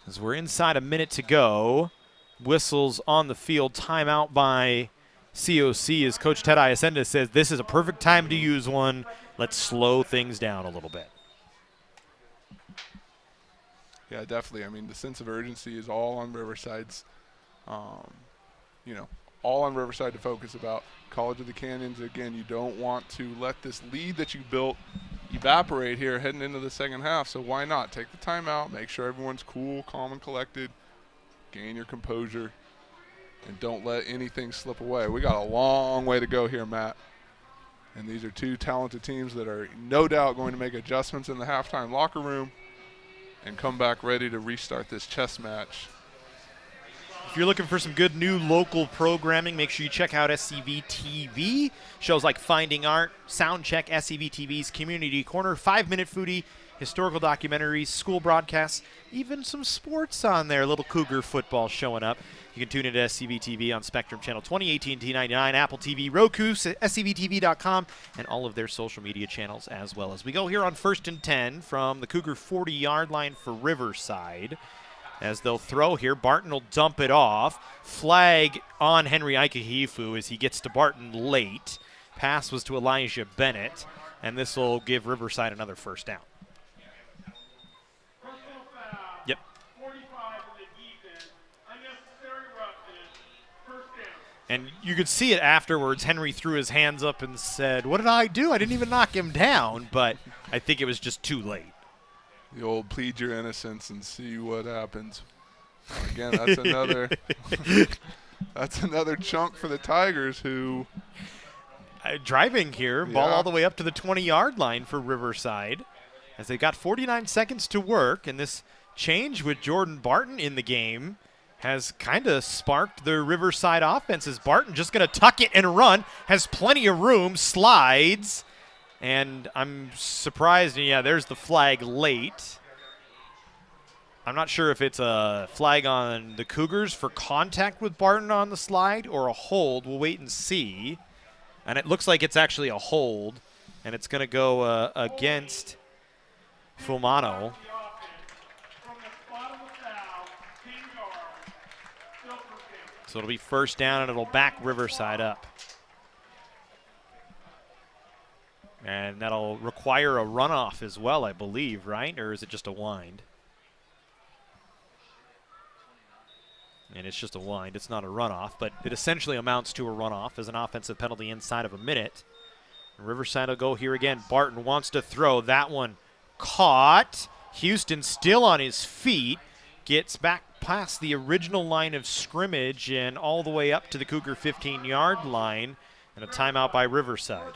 S3: As we're inside a minute to go, whistles on the field, timeout by COC as Coach Ted Iacenda says this is a perfect time to use one. Let's slow things down a little bit.
S2: Yeah, definitely. I mean, the sense of urgency is all on Riverside's, all on Riverside to focus about. College of the Canyons, again, you don't want to let this lead that you built evaporate here heading into the second half, so why not? Take the timeout, make sure everyone's cool, calm, and collected, gain your composure, and don't let anything slip away. We got a long way to go here, Matt. And these are 2 talented teams that are no doubt going to make adjustments in the halftime locker room and come back ready to restart this chess match.
S3: If you're looking for some good new local programming, make sure you check out SCV TV. Shows like Finding Art, Soundcheck, SCV TV's Community Corner, 5-Minute Foodie, historical documentaries, school broadcasts, even some sports on there. Little Cougar football showing up. You can tune into SCV TV on Spectrum Channel 20, AT&T 99, Apple TV, Roku, SCVTV.com, and all of their social media channels as well. As we go here on 1st and 10 from the Cougar 40-yard line for Riverside. As they'll throw here, Barton will dump it off. Flag on Henry Ikahifu as he gets to Barton late. Pass was to Elijah Bennett, and this will give Riverside another first down. Yep. And you could see it afterwards. Henry threw his hands up and said, "What did I do? I didn't even knock him down," but I think it was just too late.
S2: The old plead your innocence and see what happens. Again, that's another that's another chunk for the Tigers who
S3: driving here, ball all the way up to the 20-yard line for Riverside as they got 49 seconds to work, and this change with Jordan Barton in the game has kind of sparked the Riverside offense as Barton just going to tuck it and run, has plenty of room, slides. And I'm surprised, yeah, there's the flag late. I'm not sure if it's a flag on the Cougars for contact with Barton on the slide or a hold. We'll wait and see. And it looks like it's actually a hold, and it's going to go against Fumano. So it'll be first down, and it'll back Riverside up. And that'll require a runoff as well, I believe, right? Or is it just a wind? And it's just a wind. It's not a runoff, but it essentially amounts to a runoff as an offensive penalty inside of a minute. Riverside will go here again. Barton wants to throw. That one caught. Houston still on his feet. Gets back past the original line of scrimmage and all the way up to the Cougar 15-yard line, and a timeout by Riverside.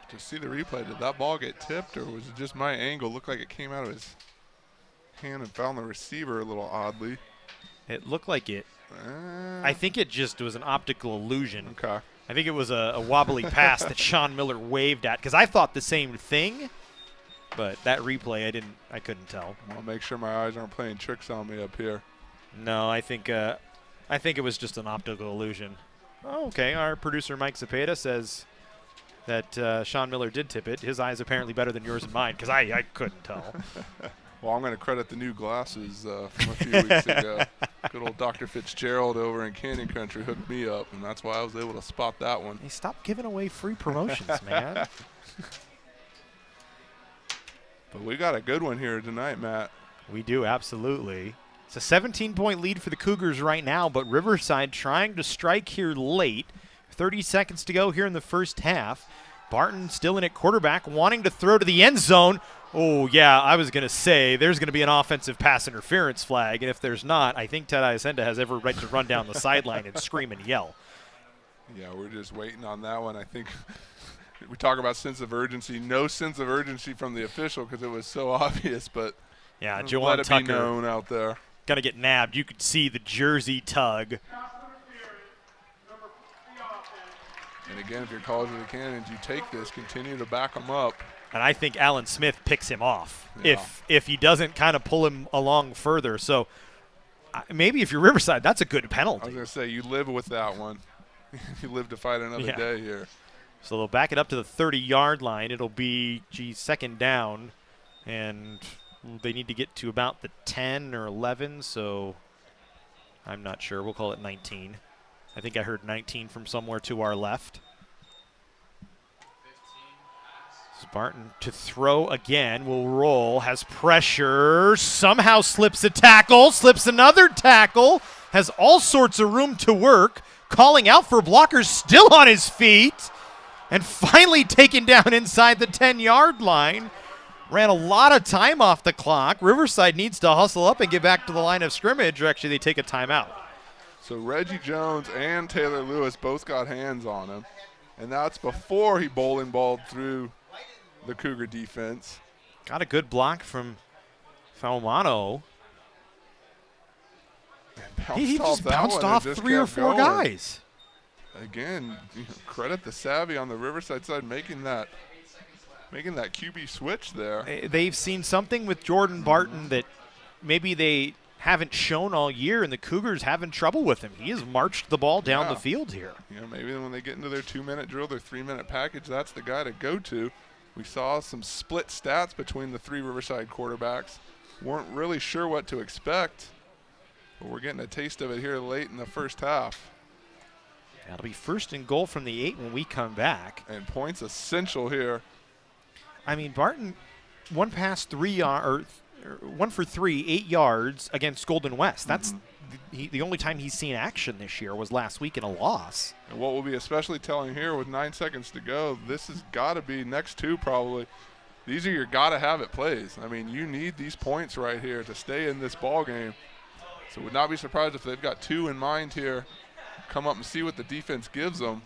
S2: To see the replay, did that ball get tipped, or was it just my angle? Looked like it came out of his hand and found the receiver a little oddly.
S3: It looked like it. I think it just was an optical illusion.
S2: Okay.
S3: I think it was a wobbly pass that Sean Miller waved at, because I thought the same thing, but that replay I couldn't tell.
S2: I'll make sure my eyes aren't playing tricks on me up here.
S3: No, I think it was just an optical illusion. Oh, okay, our producer Mike Zapata says that Sean Miller did tip it. His eye is apparently better than yours and mine, because I couldn't tell.
S2: Well, I'm going to credit the new glasses from a few weeks ago. Good old Dr. Fitzgerald over in Canyon Country hooked me up, and that's why I was able to spot that one.
S3: Hey, stop giving away free promotions, man.
S2: But we got a good one here tonight, Matt.
S3: We do, absolutely. It's a 17-point lead for the Cougars right now, but Riverside trying to strike here late. 30 seconds to go here in the first half. Barton still in at quarterback, wanting to throw to the end zone. Oh, yeah, I was going to say there's going to be an offensive pass interference flag, and if there's not, I think Ted Iacenda has every right to run down the sideline and scream and yell.
S2: Yeah, we're just waiting on that one. I think we talk about sense of urgency. No sense of urgency from the official because it was so obvious, but
S3: yeah,
S2: let
S3: Jawan
S2: it
S3: Tucker
S2: be known out there.
S3: Going to get nabbed. You could see the jersey tug.
S2: And again, if you're College of the Canyons, you take this, continue to back them up.
S3: And I think Alan Smith picks him off
S2: Yeah.
S3: if he doesn't kind of pull him along further. So maybe if you're Riverside, that's a good penalty.
S2: I was going to say, you live with that one. You live to fight another day here.
S3: So they'll back it up to the 30-yard line. It'll be, second down. And they need to get to about the 10 or 11, so I'm not sure. We'll call it 19. I think I heard 19 from somewhere to our left. Spartan to throw again, will roll, has pressure, somehow slips a tackle, slips another tackle, has all sorts of room to work, calling out for blockers, still on his feet, and finally taken down inside the 10-yard line. Ran a lot of time off the clock. Riverside needs to hustle up and get back to the line of scrimmage, or actually they take a timeout.
S2: So Reggie Jones and Taylor Lewis both got hands on him, and that's before he bowling balled through the Cougar defense.
S3: Got a good block from Faumano. He just bounced off three or four guys.
S2: Again, credit the savvy on the Riverside side making that QB switch there.
S3: They've seen something with Jordan Barton that maybe they haven't shown all year, and the Cougars having trouble with him. He has marched the ball down the field here.
S2: Maybe when they get into their 2-minute drill, their 3-minute package, that's the guy to go to. We saw some split stats between the three Riverside quarterbacks. Weren't really sure what to expect, but we're getting a taste of it here late in the first half.
S3: That'll be first and goal from the 8 when we come back.
S2: And points essential here.
S3: I mean, Barton, one for 3, 8 yards against Golden West. That's the only time he's seen action this year was last week in a loss.
S2: And what will be especially telling here with 9 seconds to go, this has got to be next two probably. These are your got-to-have-it plays. I mean, you need these points right here to stay in this ball game. So would not be surprised if they've got 2 in mind here. Come up and see what the defense gives them.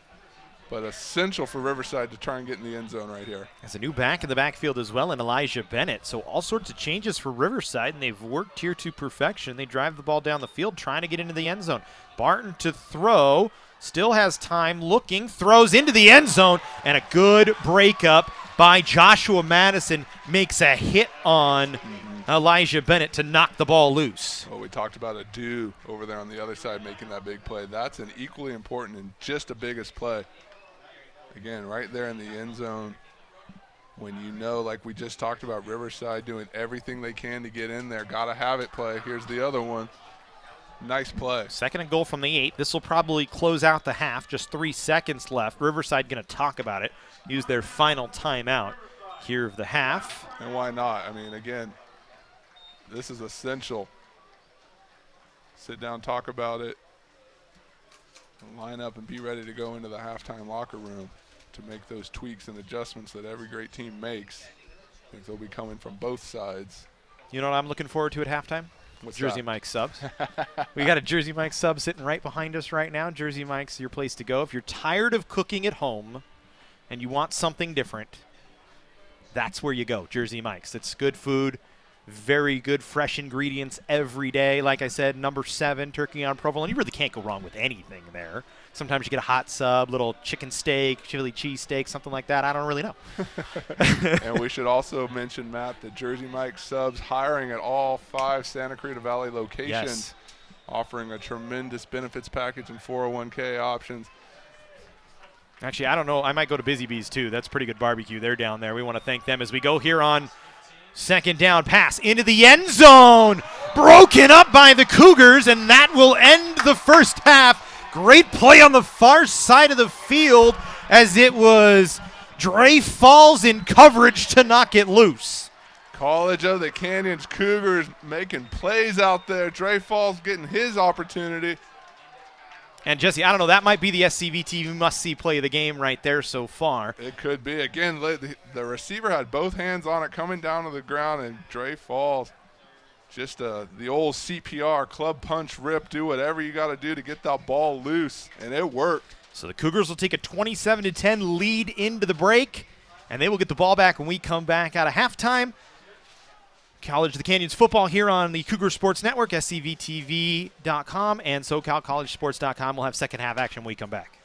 S2: But essential for Riverside to try and get in the end zone right here.
S3: There's a new back in the backfield as well in Elijah Bennett. So all sorts of changes for Riverside, and they've worked here to perfection. They drive the ball down the field, trying to get into the end zone. Barton to throw, still has time, looking, throws into the end zone, and a good breakup by Joshua Madison makes a hit on Elijah Bennett to knock the ball loose.
S2: Well, we talked about a do over there on the other side making that big play. That's an equally important and just the biggest play. Again, right there in the end zone, when you know, like we just talked about, Riverside doing everything they can to get in there. Got to have it play. Here's the other one. Nice play.
S3: Second and goal from the 8. This will probably close out the half. Just 3 seconds left. Riverside going to talk about it. Use their final timeout here of the half.
S2: And why not? I mean, again, this is essential. Sit down, talk about it. Line up and be ready to go into the halftime locker room to make those tweaks and adjustments that every great team makes. I think they'll be coming from both sides.
S3: You know what I'm looking forward to at halftime?
S2: What's
S3: Jersey
S2: that?
S3: Mike subs. We got a Jersey Mike sub sitting right behind us right now. Jersey Mike's your place to go. If you're tired of cooking at home and you want something different, that's where you go, Jersey Mike's. It's good food, very good fresh ingredients every day. Like I said, number 7, turkey on provolone. You really can't go wrong with anything there. Sometimes you get a hot sub, little chicken steak, chili cheese steak, something like that. I don't really know.
S2: And we should also mention, Matt, that Jersey Mike subs hiring at all 5 Santa Cruz Valley locations,
S3: Yes.
S2: offering a tremendous benefits package and 401k options.
S3: Actually, I don't know. I might go to Busy Bees, too. That's pretty good barbecue. They're down there. We want to thank them as we go here on second down. Pass into the end zone. Broken up by the Cougars, and that will end the first half. Great play on the far side of the field as it was Dre Falls in coverage to knock it loose.
S2: College of the Canyons Cougars making plays out there. Dre Falls getting his opportunity.
S3: And Jesse, I don't know, that might be the SCVT must-see play of the game right there so far.
S2: It could be. Again, the receiver had both hands on it coming down to the ground, and Dre Falls, just the old CPR, club punch rip, do whatever you got to do to get that ball loose, and it worked.
S3: So the Cougars will take a 27-10 lead into the break, and they will get the ball back when we come back out of halftime. College of the Canyons football here on the Cougar Sports Network, scvtv.com, and SoCalCollegeSports.com. We'll have second half action when we come back.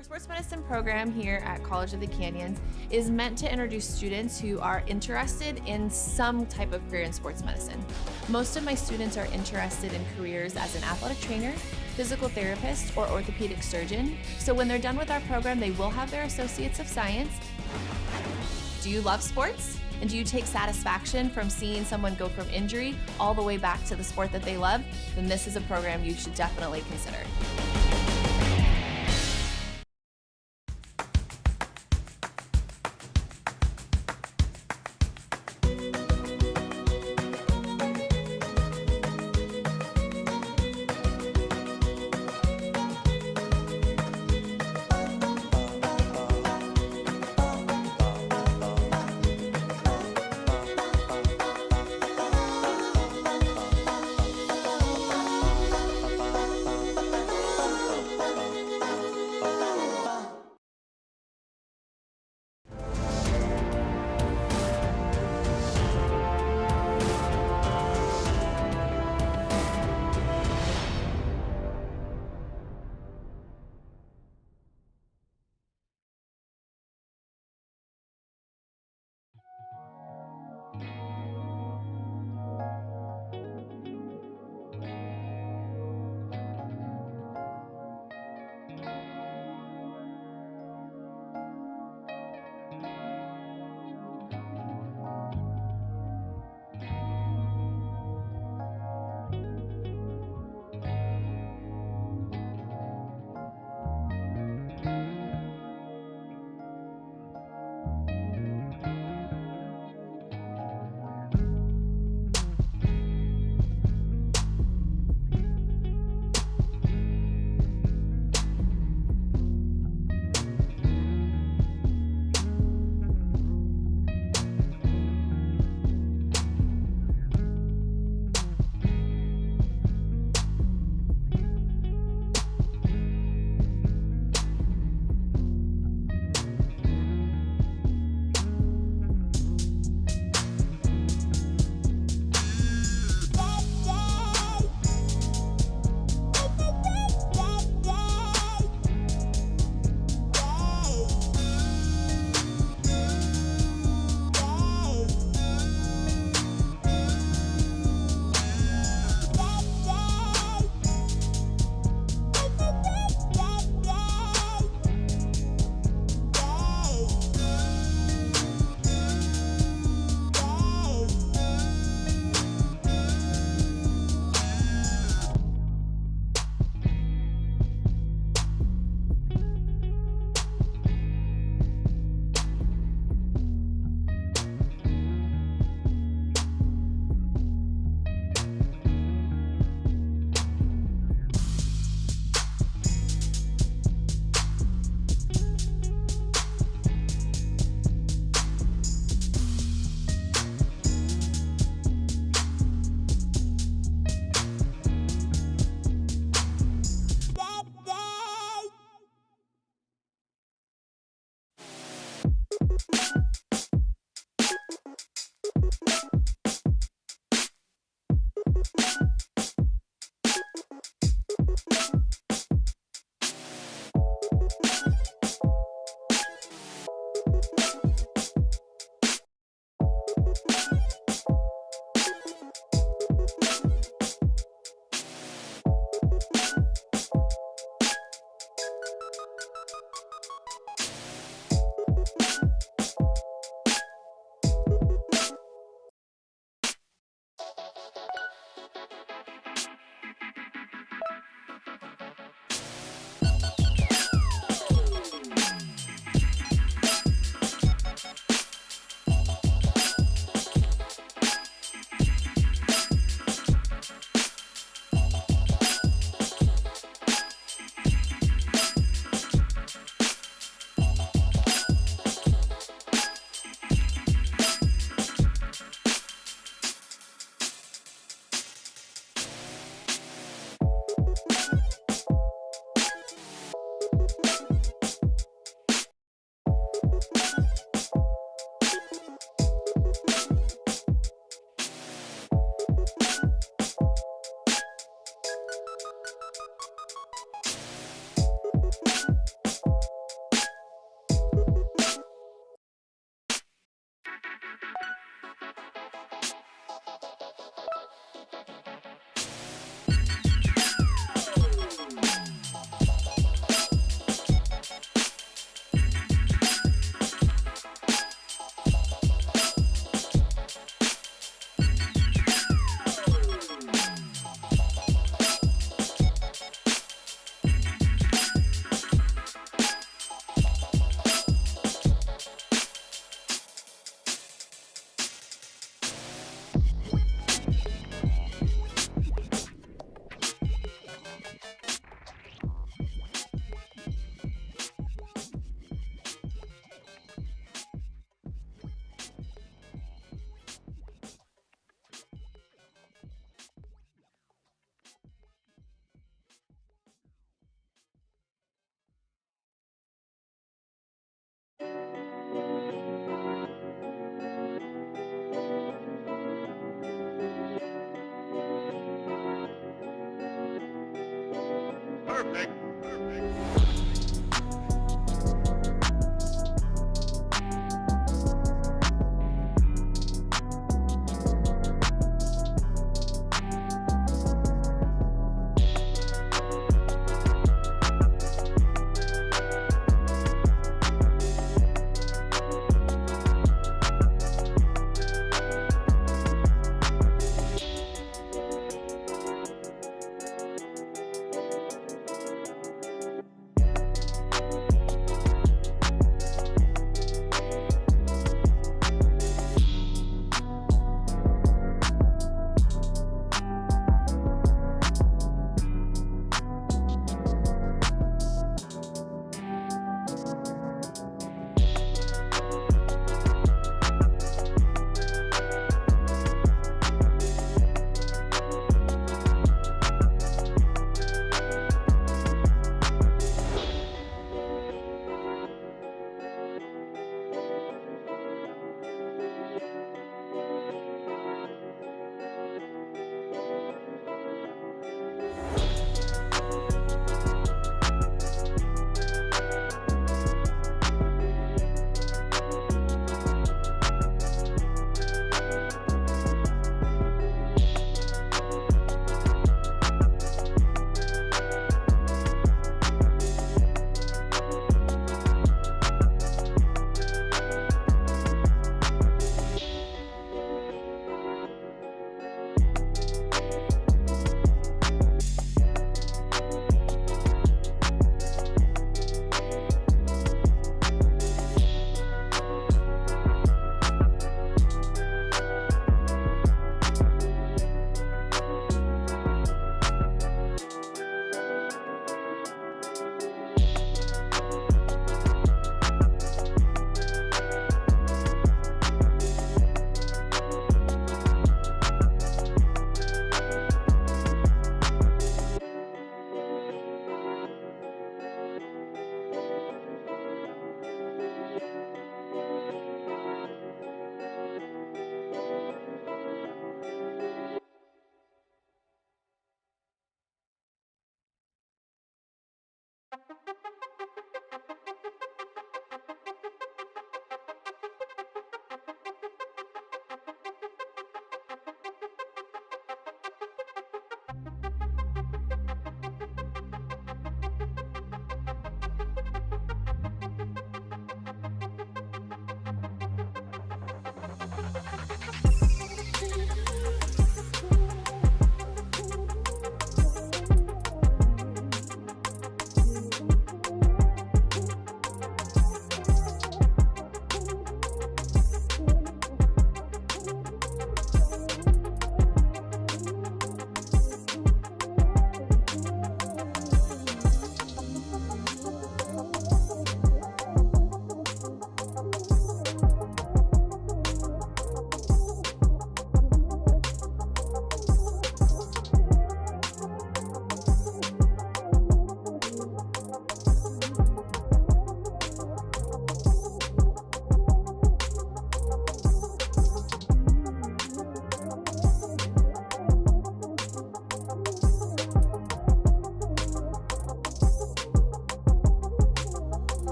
S4: Our sports medicine program here at College of the Canyons is meant to introduce students who are interested in some type of career in sports medicine. Most of my students are interested in careers as an athletic trainer, physical therapist, or orthopedic surgeon. So when they're done with our program, they will have their Associates of Science. Do you love sports? And do you take satisfaction from seeing someone go from injury all the way back to the sport that they love? Then this is a program you should definitely consider.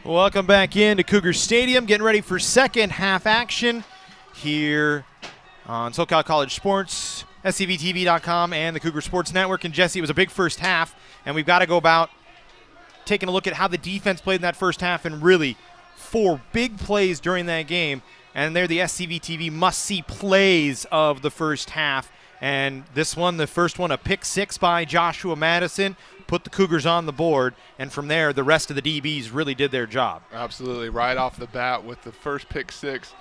S3: Welcome back into Cougar Stadium, getting ready for second half action here on SoCal College Sports, SCVTV.com, and the Cougar Sports Network. And Jesse, it was a big first half, and we've got to go about taking a look at how the defense played in that first half, and really 4 big plays during that game. And they're the SCVTV must-see plays of the first half. And this one, the first one, a pick 6 by Joshua Madison, put the Cougars on the board, and from there, the rest of the DBs really did their job.
S2: Absolutely. Right off the bat with the first pick 6,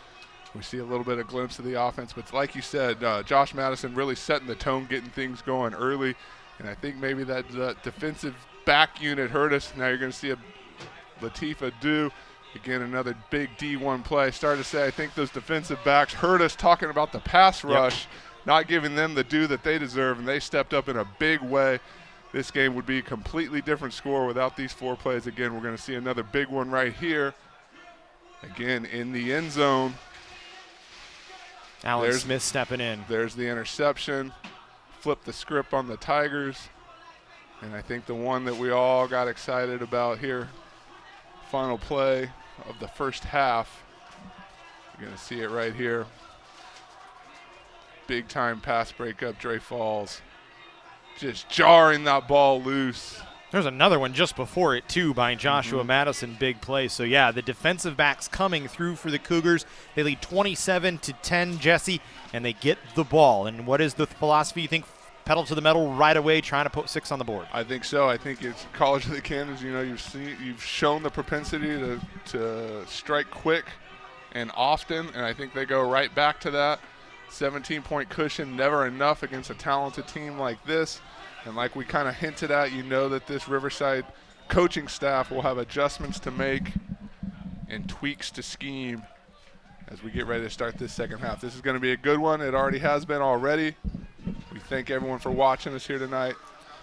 S2: we see a little bit of glimpse of the offense. But like you said, Josh Madison really setting the tone, getting things going early. And I think maybe that defensive back unit hurt us. Now you're going to see a Latifa do. Again, another big D1 play. Started to say, I think those defensive backs hurt us talking about the pass rush, not giving them the due that they deserve, and they stepped up in a big way. This game would be a completely different score without these 4 plays. Again, we're going to see another big one right here. Again, in the end zone.
S3: Alan Smith stepping in.
S2: There's the interception. Flip the script on the Tigers. And I think the one that we all got excited about here, final play of the first half. You're going to see it right here. Big time pass breakup, Dre Falls. Just jarring that ball loose.
S3: There's another one just before it, too, by Joshua Madison. Big play. So, yeah, the defensive backs coming through for the Cougars. They lead 27-10, Jesse, and they get the ball. And what is the philosophy, you think? Pedal to the metal right away, trying to put 6 on the board.
S2: I think so. I think it's College of the Canyons. You know, you've shown the propensity to strike quick and often, and I think they go right back to that. 17-point cushion, never enough against a talented team like this. And like we kind of hinted at, you know that this Riverside coaching staff will have adjustments to make and tweaks to scheme as we get ready to start this second half. This is going to be a good one. It already has been already. We thank everyone for watching us here tonight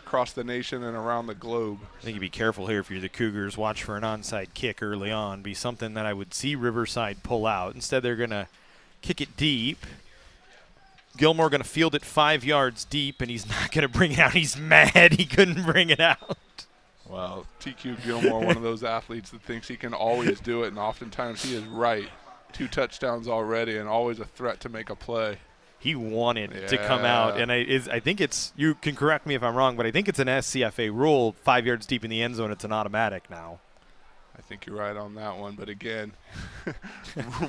S2: across the nation and around the globe.
S3: I think you'd be careful here if you're the Cougars. Watch for an onside kick early on. Be something that I would see Riverside pull out. Instead, they're going to kick it deep. Gilmore going to field it 5 yards deep, and he's not going to bring it out. He's mad he couldn't bring it out.
S2: Well, TQ Gilmore, one of those athletes that thinks he can always do it, and oftentimes he is right. 2 touchdowns already and always a threat to make a play.
S3: He wanted to come out, and I think it's, you can correct me if I'm wrong, but I think it's an SCFA rule, 5 yards deep in the end zone, it's an automatic now.
S2: I think you're right on that one, but again,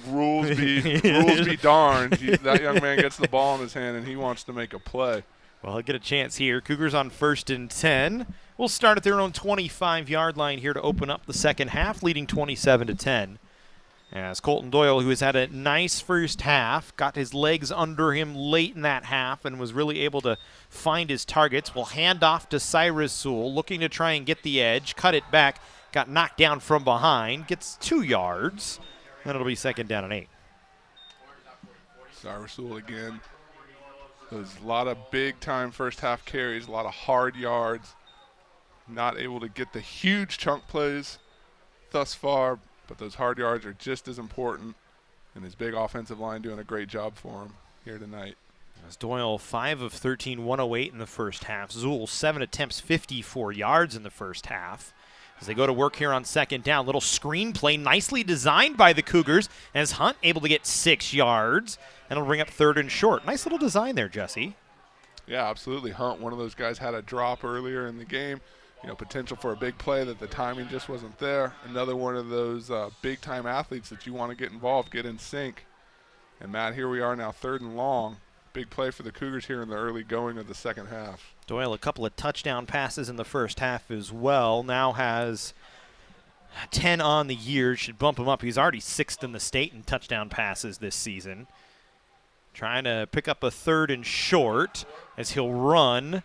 S2: rules be darned. That young man gets the ball in his hand, and he wants to make a play.
S3: Well, he'll get a chance here. Cougars on 1st and 10. We'll start at their own 25-yard line here to open up the second half, leading 27-10. As Colton Doyle, who has had a nice first half, got his legs under him late in that half and was really able to find his targets, will hand off to Cyrus Sewell, looking to try and get the edge, cut it back, got knocked down from behind, gets 2 yards, then it'll be 2nd down and 8.
S2: Cyrus Sewell again. There's a lot of big-time first-half carries, a lot of hard yards. Not able to get the huge chunk plays thus far, but those hard yards are just as important, and his big offensive line doing a great job for him here tonight.
S3: As Doyle 5 of 13, 108 in the first half. Zool 7 attempts, 54 yards in the first half. As they go to work here on 2nd down, little screen play nicely designed by the Cougars, as Hunt able to get 6 yards, and it'll bring up 3rd and short. Nice little design there, Jesse.
S2: Yeah, absolutely. Hunt, one of those guys, had a drop earlier in the game. You know, potential for a big play that the timing just wasn't there. Another one of those big-time athletes that you want to get involved, get in sync. And, Matt, here we are now, 3rd and long. Big play for the Cougars here in the early going of the second half.
S3: Doyle, a couple of touchdown passes in the first half as well. Now has 10 on the year. Should bump him up. He's already 6th in the state in touchdown passes this season. Trying to pick up a 3rd and short as he'll run.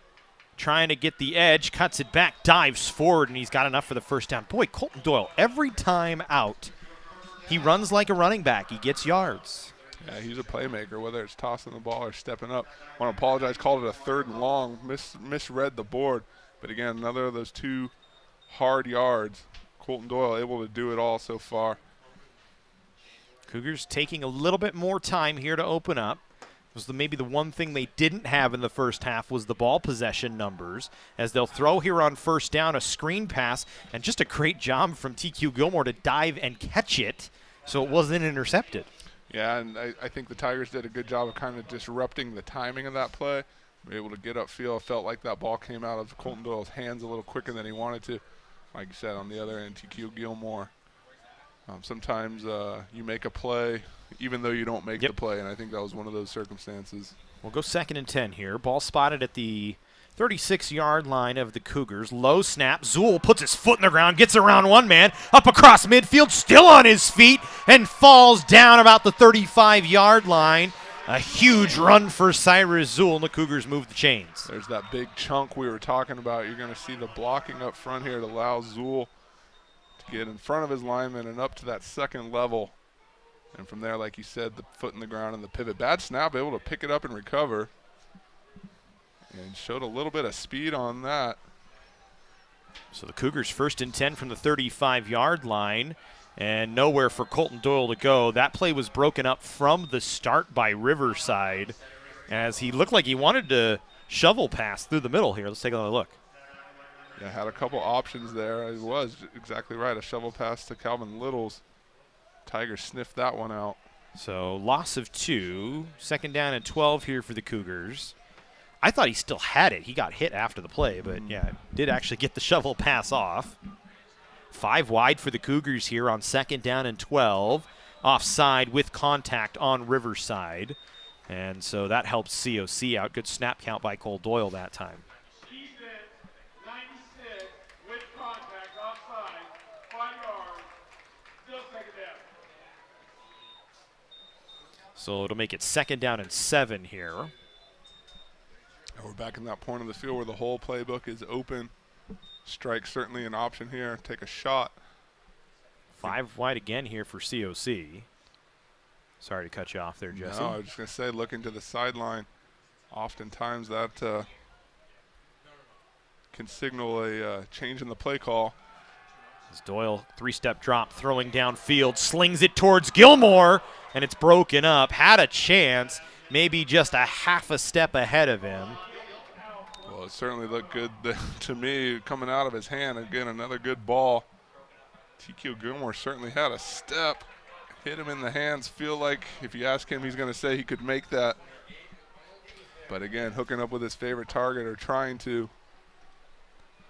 S3: Trying to get the edge, cuts it back, dives forward, and he's got enough for the first down. Boy, Colton Doyle, every time out, he runs like a running back. He gets yards.
S2: Yeah, he's a playmaker, whether it's tossing the ball or stepping up. I want to apologize, called it a 3rd and long, misread the board. But again, another of those 2 hard yards. Colton Doyle able to do it all so far.
S3: Cougars taking a little bit more time here to open up. was maybe the one thing they didn't have in the first half was the ball possession numbers, as they'll throw here on first down, a screen pass, and just a great job from TQ Gilmore to dive and catch it so it wasn't intercepted.
S2: Yeah, and I think the Tigers did a good job of kind of disrupting the timing of that play. They were able to get upfield. Felt like that ball came out of Colton Doyle's hands a little quicker than he wanted to. Like you said, on the other end, TQ Gilmore. Sometimes you make a play even though you don't make the play, and I think that was one of those circumstances.
S3: We'll go 2nd and 10 here. Ball spotted at the 36-yard line of the Cougars. Low snap. Zool puts his foot in the ground, gets around one man, up across midfield, still on his feet, and falls down about the 35-yard line. A huge run for Cyrus Zool, and the Cougars move the chains.
S2: There's that big chunk we were talking about. You're going to see the blocking up front here to allow Zool to get in front of his lineman and up to that second level. And from there, like you said, the foot in the ground and the pivot. Bad snap, able to pick it up and recover. And showed a little bit of speed on that.
S3: So the Cougars 1st and 10 from the 35-yard line, and nowhere for Colton Doyle to go. That play was broken up from the start by Riverside, as he looked like he wanted to shovel pass through the middle here. Let's take another look.
S2: Yeah, had a couple options there. It was exactly right, a shovel pass to Calvin Littles. Tigers sniffed that one out.
S3: So loss of 2, 2nd down and 12 here for the Cougars. I thought he still had it. He got hit after the play, but yeah, did actually get the shovel pass off. 5 wide for the Cougars here on 2nd down and 12. Offside with contact on Riverside. And so that helps COC out. Good snap count by Cole Doyle that time.
S5: Keep it 96 with contact offside, 5 yards, still 2nd down.
S3: So it'll make it 2nd down and 7 here.
S2: And we're back in that point of the field where the whole playbook is open. Strike certainly an option here. Take a shot.
S3: 5 wide again here for COC. Sorry to cut you off there, Jesse.
S2: No, I was just going to say, looking to the sideline, oftentimes that can signal a change in the play call.
S3: As Doyle, 3-step drop, throwing downfield, slings it towards Gilmore, and it's broken up. Had a chance, maybe just a half a step ahead of him.
S2: Well, it certainly looked good to me coming out of his hand. Again, another good ball. TQ Gilmore certainly had a step. Hit him in the hands. Feel like if you ask him, he's going to say he could make that. But again, hooking up with his favorite target or trying to.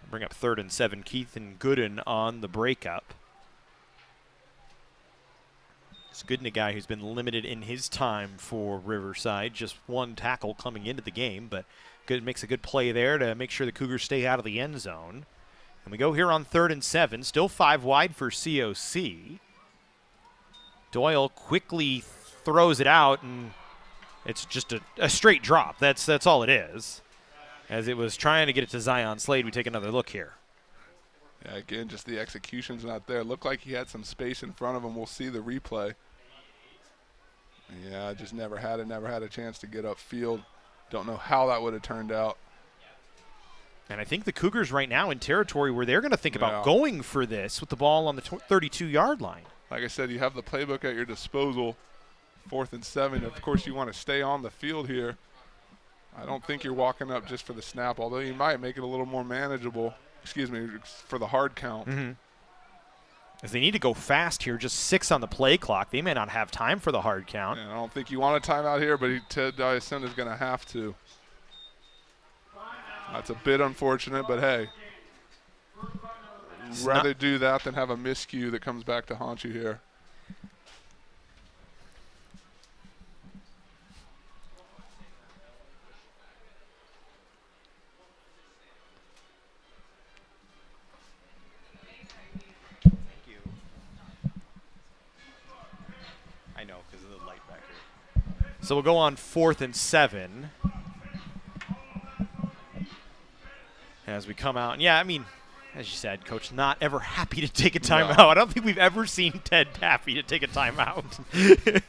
S3: Bring up 3rd and 7. Keith and Gooden on the breakup. It's Gooden, a guy who's been limited in his time for Riverside. Just 1 tackle coming into the game, but good, makes a good play there to make sure the Cougars stay out of the end zone. And we go here on 3rd and 7. Still 5 wide for COC. Doyle quickly throws it out, and it's just a straight drop. That's all it is. As it was trying to get it to Zion Slade, we take another look here.
S2: Yeah, again, just the execution's not there. Looked like he had some space in front of him. We'll see the replay. Yeah, just never had a chance to get upfield. Don't know how that would have turned out.
S3: And I think the Cougars right now in territory where they're going to think about going for this with the ball on the 32-yard line.
S2: Like I said, you have the playbook at your disposal. 4th and 7. Of course, you want to stay on the field here. I don't think you're walking up just for the snap, although you might make it a little more manageable. Excuse me, for the hard count.
S3: Mm-hmm. As they need to go fast here, just 6 on the play clock. They may not have time for the hard count.
S2: Yeah, I don't think you want a timeout here, but Ted Dyson is going to have to. That's a bit unfortunate, but hey. Rather do that than have a miscue that comes back to haunt you here.
S3: I know, because of the light back here. So we'll go on 4th and 7. As we come out. And yeah, I mean, as you said, Coach, not ever happy to take a timeout. No. I don't think we've ever seen Ted happy to take a timeout.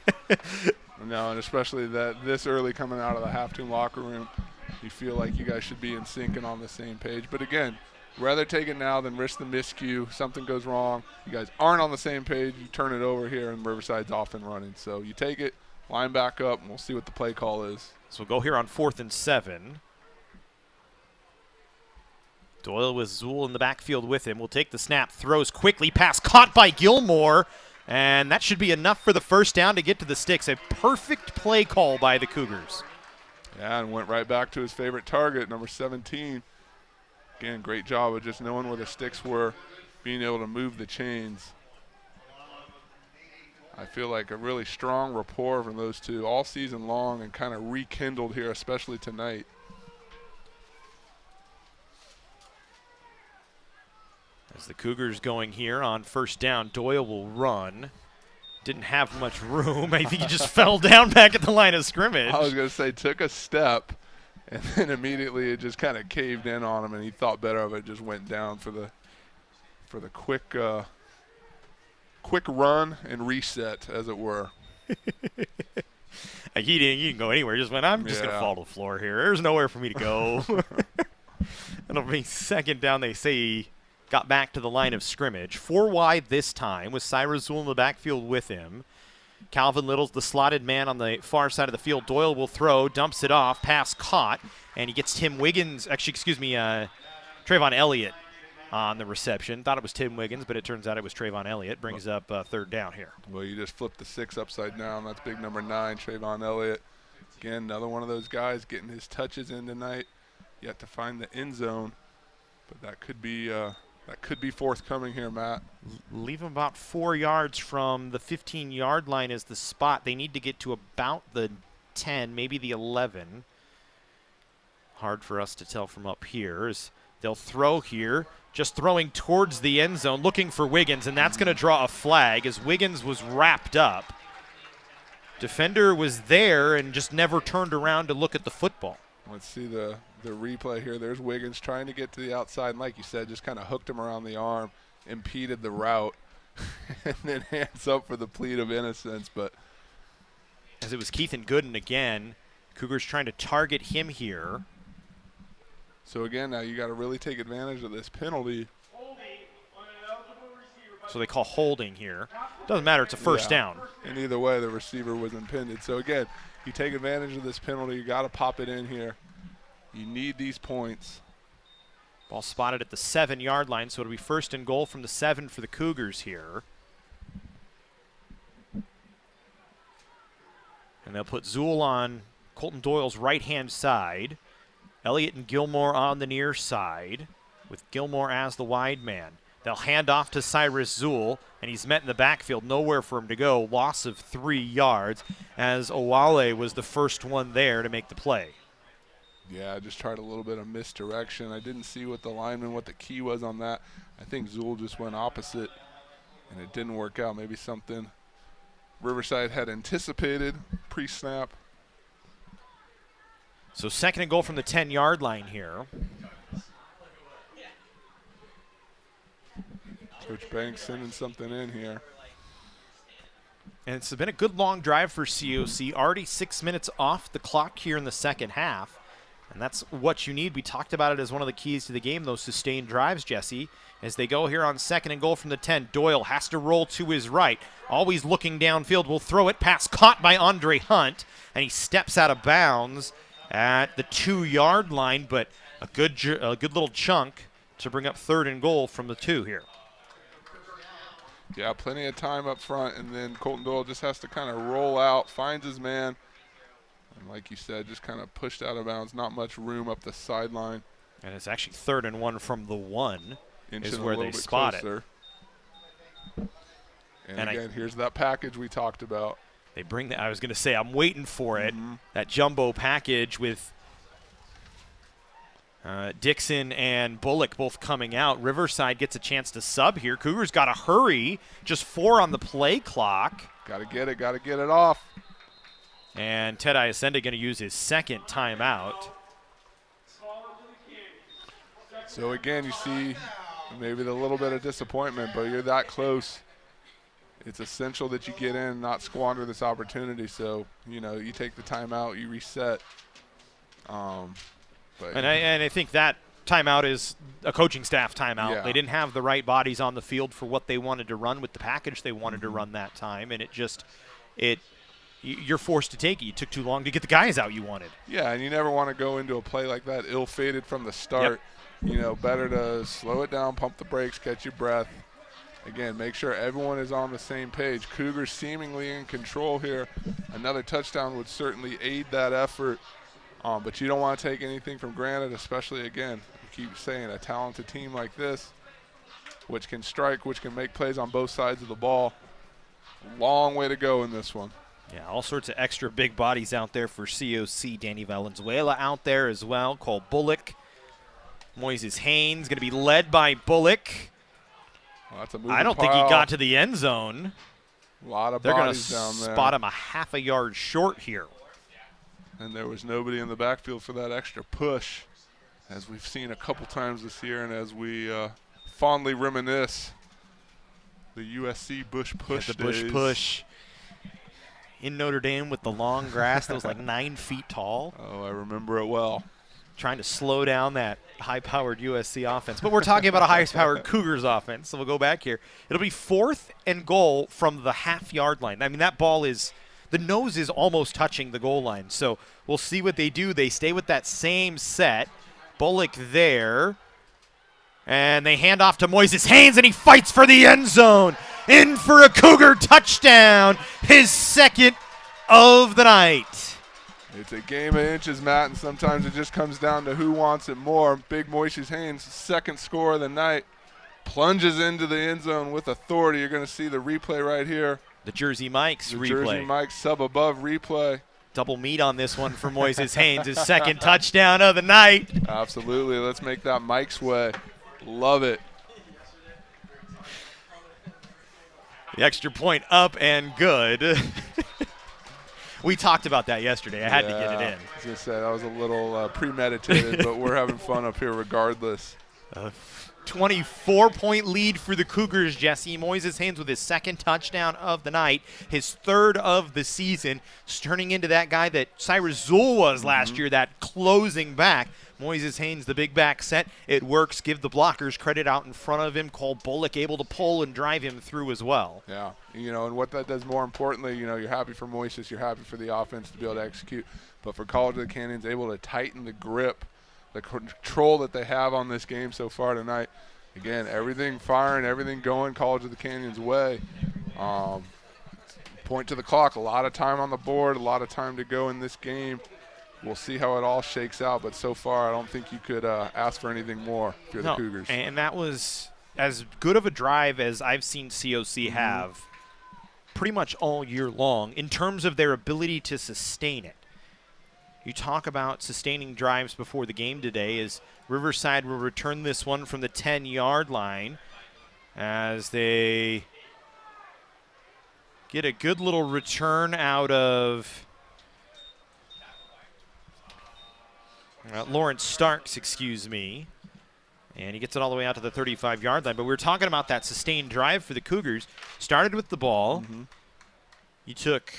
S2: No, and especially that this early coming out of the halftime locker room, you feel like you guys should be in sync and on the same page. But again, rather take it now than risk the miscue. Something goes wrong. You guys aren't on the same page. You turn it over here, and Riverside's off and running. So you take it, line back up, and we'll see what the play call is.
S3: So we'll go here on 4th and 7. Doyle with Zool in the backfield with him. Will take the snap, throws quickly, pass caught by Gilmore, and that should be enough for the first down to get to the sticks. A perfect play call by the Cougars.
S2: Yeah, and went right back to his favorite target, number 17. Again, great job of just knowing where the sticks were, being able to move the chains. I feel like a really strong rapport from those two all season long and kind of rekindled here, especially tonight.
S3: As the Cougars going here on first down, Doyle will run. Didn't have much room. I think he just fell down back at the line of scrimmage.
S2: I was going to say, took a step, and then immediately it just kind of caved in on him, and he thought better of it, just went down for the quick run and reset, as it were.
S3: He didn't go anywhere. He just went, I'm just going to fall to the floor here. There's nowhere for me to go. It'll be second down. They say he got back to the line of scrimmage. 4 wide this time with Cyrus Zool in the backfield with him. Calvin Little's the slotted man on the far side of the field. Doyle will throw, dumps it off, pass caught, and he gets Trayvon Elliott on the reception. Thought it was Tim Wiggins, but it turns out it was Trayvon Elliott. Brings up third down here.
S2: Well, you just flipped the 6 upside down. That's big number 9, Trayvon Elliott. Again, another one of those guys getting his touches in tonight. Yet to find the end zone, but that could be forthcoming here, Matt.
S3: Leave him about 4 yards from the 15-yard line is the spot. They need to get to about the 10, maybe the 11. Hard for us to tell from up here. As they'll throw here, just throwing towards the end zone, looking for Wiggins, and that's going to draw a flag as Wiggins was wrapped up. Defender was there and just never turned around to look at the football.
S2: Let's see the replay here. There's Wiggins trying to get to the outside, and like you said, just kind of hooked him around the arm, impeded the route, and then hands up for the plea of innocence. But
S3: as it was Keithan Gooden again, Cougars trying to target him here.
S2: So again, now you got to really take advantage of this penalty.
S3: So they call holding here. Doesn't matter, it's a first down.
S2: And either way, the receiver was impeded. So again, you take advantage of this penalty. You got to pop it in here. You need these points.
S3: Ball spotted at the 7-yard line, so it'll be first and goal from the 7 for the Cougars here. And they'll put Zool on Colton Doyle's right-hand side. Elliott and Gilmore on the near side, with Gilmore as the wide man. They'll hand off to Cyrus Zool, and he's met in the backfield. Nowhere for him to go. Loss of 3 yards, as Owale was the first one there to make the play.
S2: Yeah, I just tried a little bit of misdirection. I didn't see what the key was on that. I think Zool just went opposite, and it didn't work out. Maybe something Riverside had anticipated pre-snap.
S3: So second and goal from the 10-yard line here.
S2: Coach Banks sending something in here.
S3: And it's been a good long drive for COC. Already 6 minutes off the clock here in the second half. And that's what you need. We talked about it as one of the keys to the game, those sustained drives, Jesse. As they go here on second and goal from the 10, Doyle has to roll to his right. Always looking downfield, will throw it. Pass caught by Andre Hunt, and he steps out of bounds at the 2-yard line, but a good little chunk to bring up third and goal from the 2 here.
S2: Yeah, plenty of time up front, and then Colton Doyle just has to kind of roll out, finds his man, and like you said, just kind of pushed out of bounds. Not much room up the sideline.
S3: And it's actually 3rd and 1 from the 1 is where they spot it.
S2: And again, here's that package we talked about.
S3: They bring that. I was going to say, I'm waiting for it. That jumbo package with Dixon and Bullock both coming out. Riverside gets a chance to sub here. Cougars got to hurry. Just 4 on the play clock.
S2: Got to get it off.
S3: And Ted Iasenda going to use his second timeout.
S2: So again, you see maybe the little bit of disappointment, but you're that close. It's essential that you get in and not squander this opportunity. So, you take the timeout, you reset. And
S3: I think that timeout is a coaching staff timeout.
S2: Yeah.
S3: They didn't have the right bodies on the field for what they wanted to run with the package they wanted to run that time, and it you're forced to take it. You took too long to get the guys out you wanted.
S2: Yeah, and you never want to go into a play like that ill-fated from the start.
S3: Yep.
S2: Better to slow it down, pump the brakes, catch your breath. Again, make sure everyone is on the same page. Cougars seemingly in control here. Another touchdown would certainly aid that effort, but you don't want to take anything for granted, especially, again, you keep saying a talented team like this, which can strike, which can make plays on both sides of the ball. Long way to go in this one.
S3: Yeah, all sorts of extra big bodies out there for COC. Danny Valenzuela out there as well. Cole Bullock. Moises Haynes going to be led by Bullock.
S2: Well, that's a
S3: I don't think he got to the end zone.
S2: A lot of
S3: They're going to
S2: bodies down there.
S3: spot him a half a yard short here.
S2: And there was nobody in the backfield for that extra push, as we've seen a couple times this year, and as we fondly reminisce the USC Bush push
S3: The Bush
S2: days.
S3: push in Notre Dame with the long grass that was like 9 feet tall.
S2: Oh, I remember it well.
S3: Trying to slow down that high-powered USC offense. But we're talking about a high-powered Cougars offense, so we'll go back here. It'll be 4th and goal from the half-yard line. I mean, that ball is – the nose is almost touching the goal line. So we'll see what they do. They stay with that same set. Bullock there. And they hand off to Moises Haynes, and he fights for the end zone. In for a Cougar touchdown, his second of the night.
S2: It's a game of inches, Matt, and sometimes it just comes down to who wants it more. Big Moises Haynes, second score of the night, plunges into the end zone with authority. You're going to see the replay right here.
S3: The Jersey Mike's
S2: the
S3: replay.
S2: Jersey Mike's sub-above replay.
S3: Double meat on this one for Moises Haynes, his second touchdown of the night.
S2: Absolutely. Let's make that Mike's way. Love it.
S3: The extra point up and good. We talked about that yesterday. I had to get it in.
S2: I was going to say, that was a little premeditated, but we're having fun up here regardless.
S3: 24-point lead for the Cougars, Jesse. Moises Haynes with his second touchdown of the night, his third of the season, turning into that guy that Cyrus Zool was last year, that closing back. Moises Haynes, the big back set. It works. Give the blockers credit out in front of him. Cole Bullock able to pull and drive him through as well.
S2: Yeah, and what that does more importantly, you're happy for Moises, you're happy for the offense to be able to execute. But for College of the Canyons, able to tighten the grip, the control that they have on this game so far tonight. Again, everything firing, everything going College of the Canyons' way. Point to the clock, a lot of time on the board, a lot of time to go in this game. We'll see how it all shakes out, but so far I don't think you could ask for anything more if you're the Cougars.
S3: And that was as good of a drive as I've seen COC have pretty much all year long in terms of their ability to sustain it. You talk about sustaining drives before the game today as Riverside will return this one from the 10-yard line as they get a good little return out of Lawrence Starks, excuse me. And he gets it all the way out to the 35-yard line. But we were talking about that sustained drive for the Cougars. Started with the ball. You took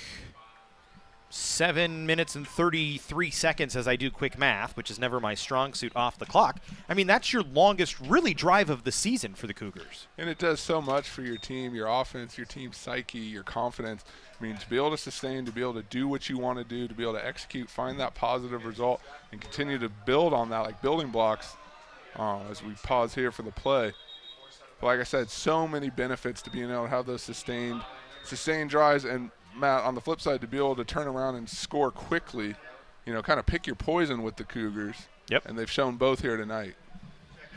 S3: 7 minutes and 33 seconds as I do quick math, which is never my strong suit, off the clock. I mean, that's your longest really drive of the season for the Cougars.
S2: And it does so much for your team, your offense, your team's psyche, your confidence. I mean, to be able to sustain, to be able to do what you want to do, to be able to execute, find that positive result, and continue to build on that like building blocks as we pause here for the play. But like I said, so many benefits to being able to have those sustained drives. And, Matt, on the flip side, to be able to turn around and score quickly, kind of pick your poison with the Cougars.
S3: Yep.
S2: And they've shown both here tonight.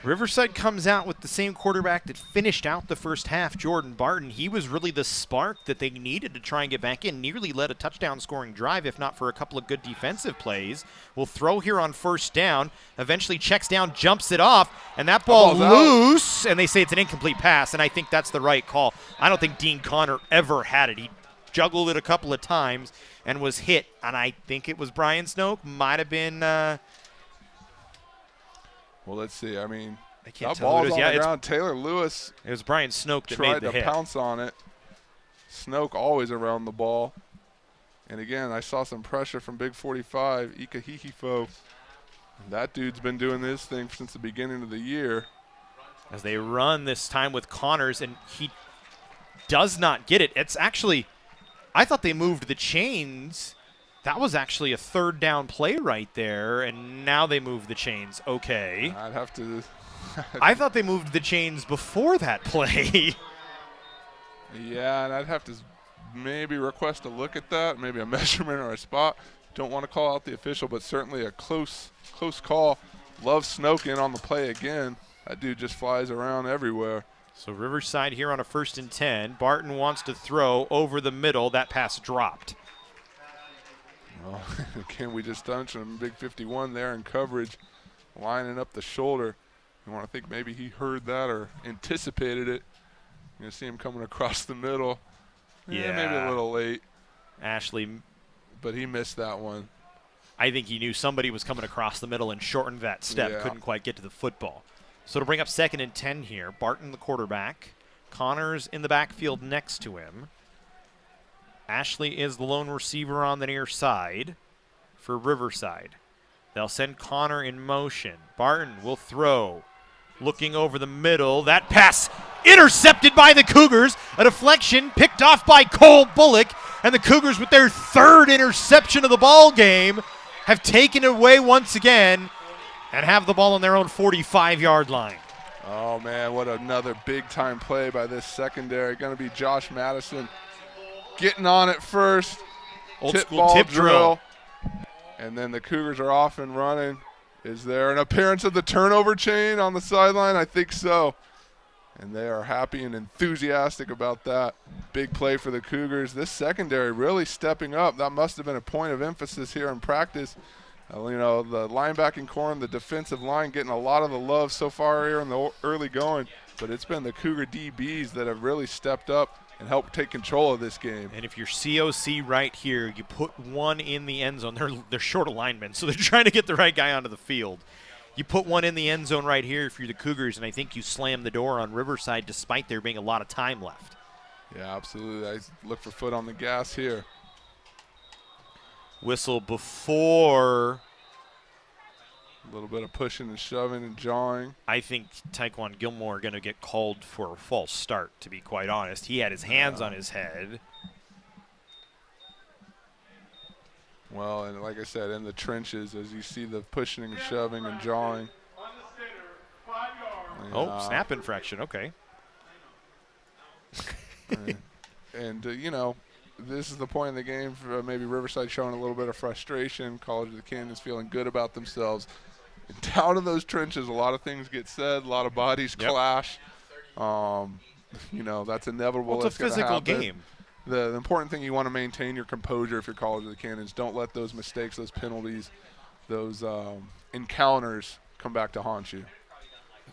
S3: Riverside comes out with the same quarterback that finished out the first half, Jordan Barton. He was really the spark that they needed to try and get back in. Nearly led a touchdown-scoring drive, if not for a couple of good defensive plays. Will throw here on first down. Eventually checks down, jumps it off, and that ball loose. And they say it's an incomplete pass, and I think that's the right call. I don't think Dean Connor ever had it. He juggled it a couple of times and was hit, and I think it was Brian Snoke. Might have been
S2: well, let's see. I mean,
S3: I can't
S2: that
S3: tell
S2: ball's
S3: who it
S2: on
S3: was.
S2: the ground. Taylor Lewis
S3: it was Brian Snoke that
S2: tried
S3: made the
S2: to
S3: hit.
S2: pounce on it. Snoke always around the ball. And again, I saw some pressure from Big 45, Ika Hihifo. That dude's been doing this thing since the beginning of the year.
S3: As they run this time with Connors, and he does not get it. It's actually I thought they moved the chains. That was actually a third down play right there, and now they move the chains. Okay.
S2: I'd have to.
S3: I thought they moved the chains before that play.
S2: Yeah, and I'd have to maybe request a look at that, maybe a measurement or a spot. Don't want to call out the official, but certainly a close call. Love Snokin on the play again. That dude just flies around everywhere.
S3: So Riverside here on a 1st and 10. Barton wants to throw over the middle. That pass dropped.
S2: Well, again, we just touched on big 51 there in coverage, lining up the shoulder. You want to think maybe he heard that or anticipated it. You're going to see him coming across the middle.
S3: Yeah.
S2: Maybe a little late.
S3: Ashley.
S2: But he missed that one.
S3: I think he knew somebody was coming across the middle and shortened that step.
S2: Yeah.
S3: Couldn't quite get to the football. So to bring up 2nd and 10 here, Barton the quarterback. Connors in the backfield next to him. Ashley is the lone receiver on the near side for Riverside. They'll send Connor in motion. Barton will throw. Looking over the middle. That pass intercepted by the Cougars. A deflection picked off by Cole Bullock. And the Cougars, with their 3rd interception of the ball game, have taken it away once again and have the ball on their own 45-yard line.
S2: Oh, man, what another big-time play by this secondary. Going to be Josh Madison getting on it first.
S3: Old
S2: tip
S3: school
S2: ball
S3: tip drill.
S2: And then the Cougars are off and running. Is there an appearance of the turnover chain on the sideline? I think so. And they are happy and enthusiastic about that. Big play for the Cougars. This secondary really stepping up. That must have been a point of emphasis here in practice. You know, the linebacking core and the defensive line getting a lot of the love so far here in the early going. But it's been the Cougar DBs that have really stepped up and helped take control of this game.
S3: And if you're COC right here, you put one in the end zone. They're short of linemen, so they're trying to get the right guy onto the field. You put one in the end zone right here if you're the Cougars, and I think you slam the door on Riverside despite there being a lot of time left.
S2: Yeah, absolutely. I look for foot on the gas here.
S3: Whistle before.
S2: A little bit of pushing and shoving and jawing.
S3: I think Taekwon Gilmore going to get called for a false start, to be quite honest. He had his hands on his head.
S2: Well, and like I said, in the trenches, as you see the pushing and shoving and jawing.
S3: Oh, snap infraction. Okay.
S2: And you know, this is the point in the game for maybe Riverside showing a little bit of frustration. College of the Canyons feeling good about themselves. And down in those trenches, a lot of things get said, a lot of bodies clash. You know, that's inevitable.
S3: Well, it's a physical game.
S2: The important thing, you want to maintain your composure if you're College of the Canyons. Don't let those mistakes, those penalties, those encounters come back to haunt you.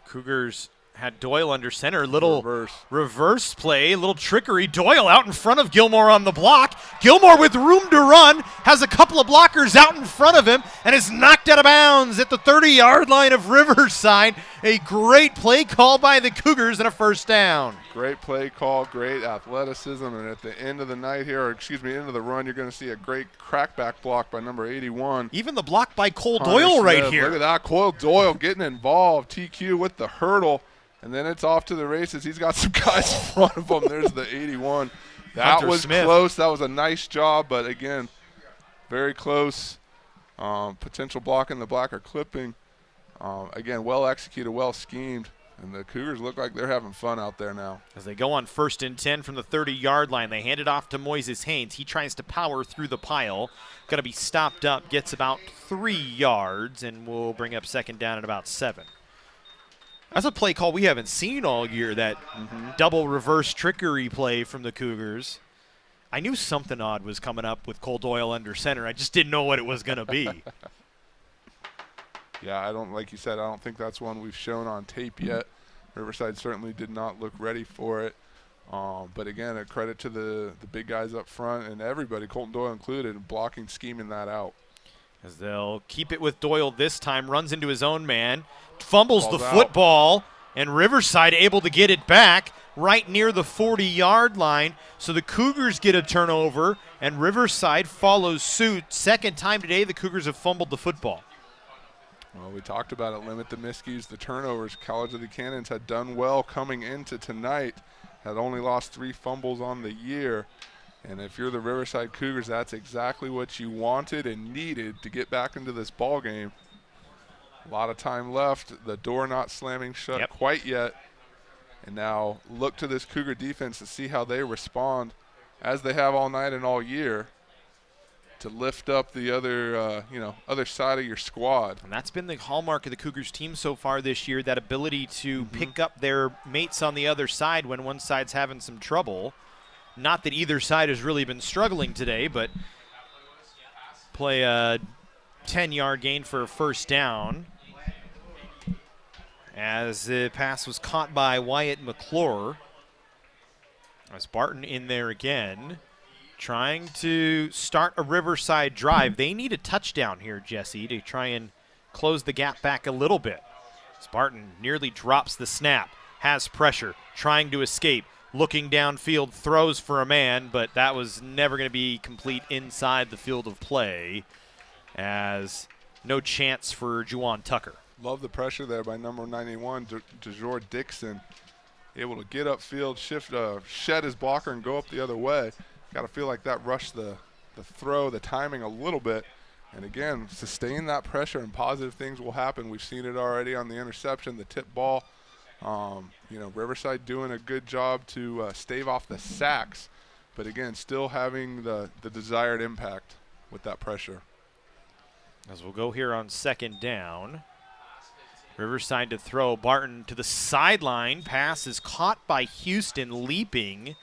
S3: Cougars had Doyle under center. Little
S2: reverse
S3: play, little trickery. Doyle out in front of Gilmore on the block. Gilmore with room to run, has a couple of blockers out in front of him, and is knocked out of bounds at the 30-yard line of Riverside. A great play call by the Cougars and a 1st down.
S2: Great play call, great athleticism, and at the end of the night here, or excuse me, end of the run, you're going to see a great crackback block by number 81.
S3: Even the block by Cole Doyle right here.
S2: Look at that, Cole Doyle getting involved. TQ with the hurdle. And then it's off to the races. He's got some guys in front of him. There's the 81. That
S3: Hunter
S2: was
S3: Smith.
S2: close. That was a nice job, but again, very close. Potential blocking, the blocker clipping. Again, well executed, well schemed. And the Cougars look like they're having fun out there now.
S3: As they go on 1st and 10 from the 30-yard line, they hand it off to Moises Haynes. He tries to power through the pile. Going to be stopped up, gets about 3 yards, and will bring up 2nd down at about 7. That's a play call we haven't seen all year, that double reverse trickery play from the Cougars. I knew something odd was coming up with Cole Doyle under center. I just didn't know what it was going to be.
S2: Yeah, like you said, I don't think that's one we've shown on tape yet. Riverside certainly did not look ready for it. But again, a credit to the big guys up front and everybody, Colton Doyle included, blocking, scheming that out.
S3: As they'll keep it with Doyle this time, runs into his own man, fumbles
S2: Ball's
S3: the
S2: out.
S3: football, and Riverside able to get it back right near the 40-yard line. So the Cougars get a turnover, and Riverside follows suit. 2nd time today the Cougars have fumbled the football.
S2: Well, we talked about it, limit the miscues, the turnovers. College of the Canyons had done well coming into tonight, had only lost 3 fumbles on the year. And if you're the Riverside Cougars, that's exactly what you wanted and needed to get back into this ball game. A lot of time left, the door not slamming shut quite yet. And now look to this Cougar defense to see how they respond, as they have all night and all year, to lift up the other, other side of your squad.
S3: And that's been the hallmark of the Cougars team so far this year, that ability to pick up their mates on the other side when one side's having some trouble. Not that either side has really been struggling today, but play a 10-yard gain for a first down, as the pass was caught by Wyatt McClure. As Barton in there again, trying to start a Riverside drive. They need a touchdown here, Jesse, to try and close the gap back a little bit. Barton nearly drops the snap, has pressure, trying to escape, looking downfield, throws for a man, but that was never going to be complete inside the field of play, as no chance for Juwan Tucker.
S2: Love the pressure there by number 91, DeJour Dixon. Able to get upfield, shed his blocker, and go up the other way. Got to feel like that rushed the throw, the timing a little bit. And again, sustain that pressure and positive things will happen. We've seen it already on the interception, the tip ball. Riverside doing a good job to stave off the sacks. But again, still having the desired impact with that pressure.
S3: As we'll go here on second down. Riverside to throw. Barton to the sideline. Pass is caught by Houston leaping.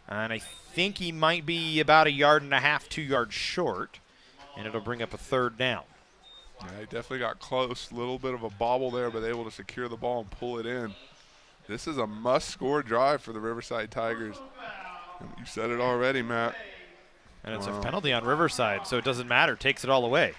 S3: And I think he might be about 1.5 yards, 2 yards short. And it'll bring up a third down.
S2: Yeah, he definitely got close. A little bit of a bobble there, but able to secure the ball and pull it in. This is a must-score drive for the Riverside Tigers. And you said it already, Matt.
S3: And it's a penalty on Riverside, so it doesn't matter. Takes it all away.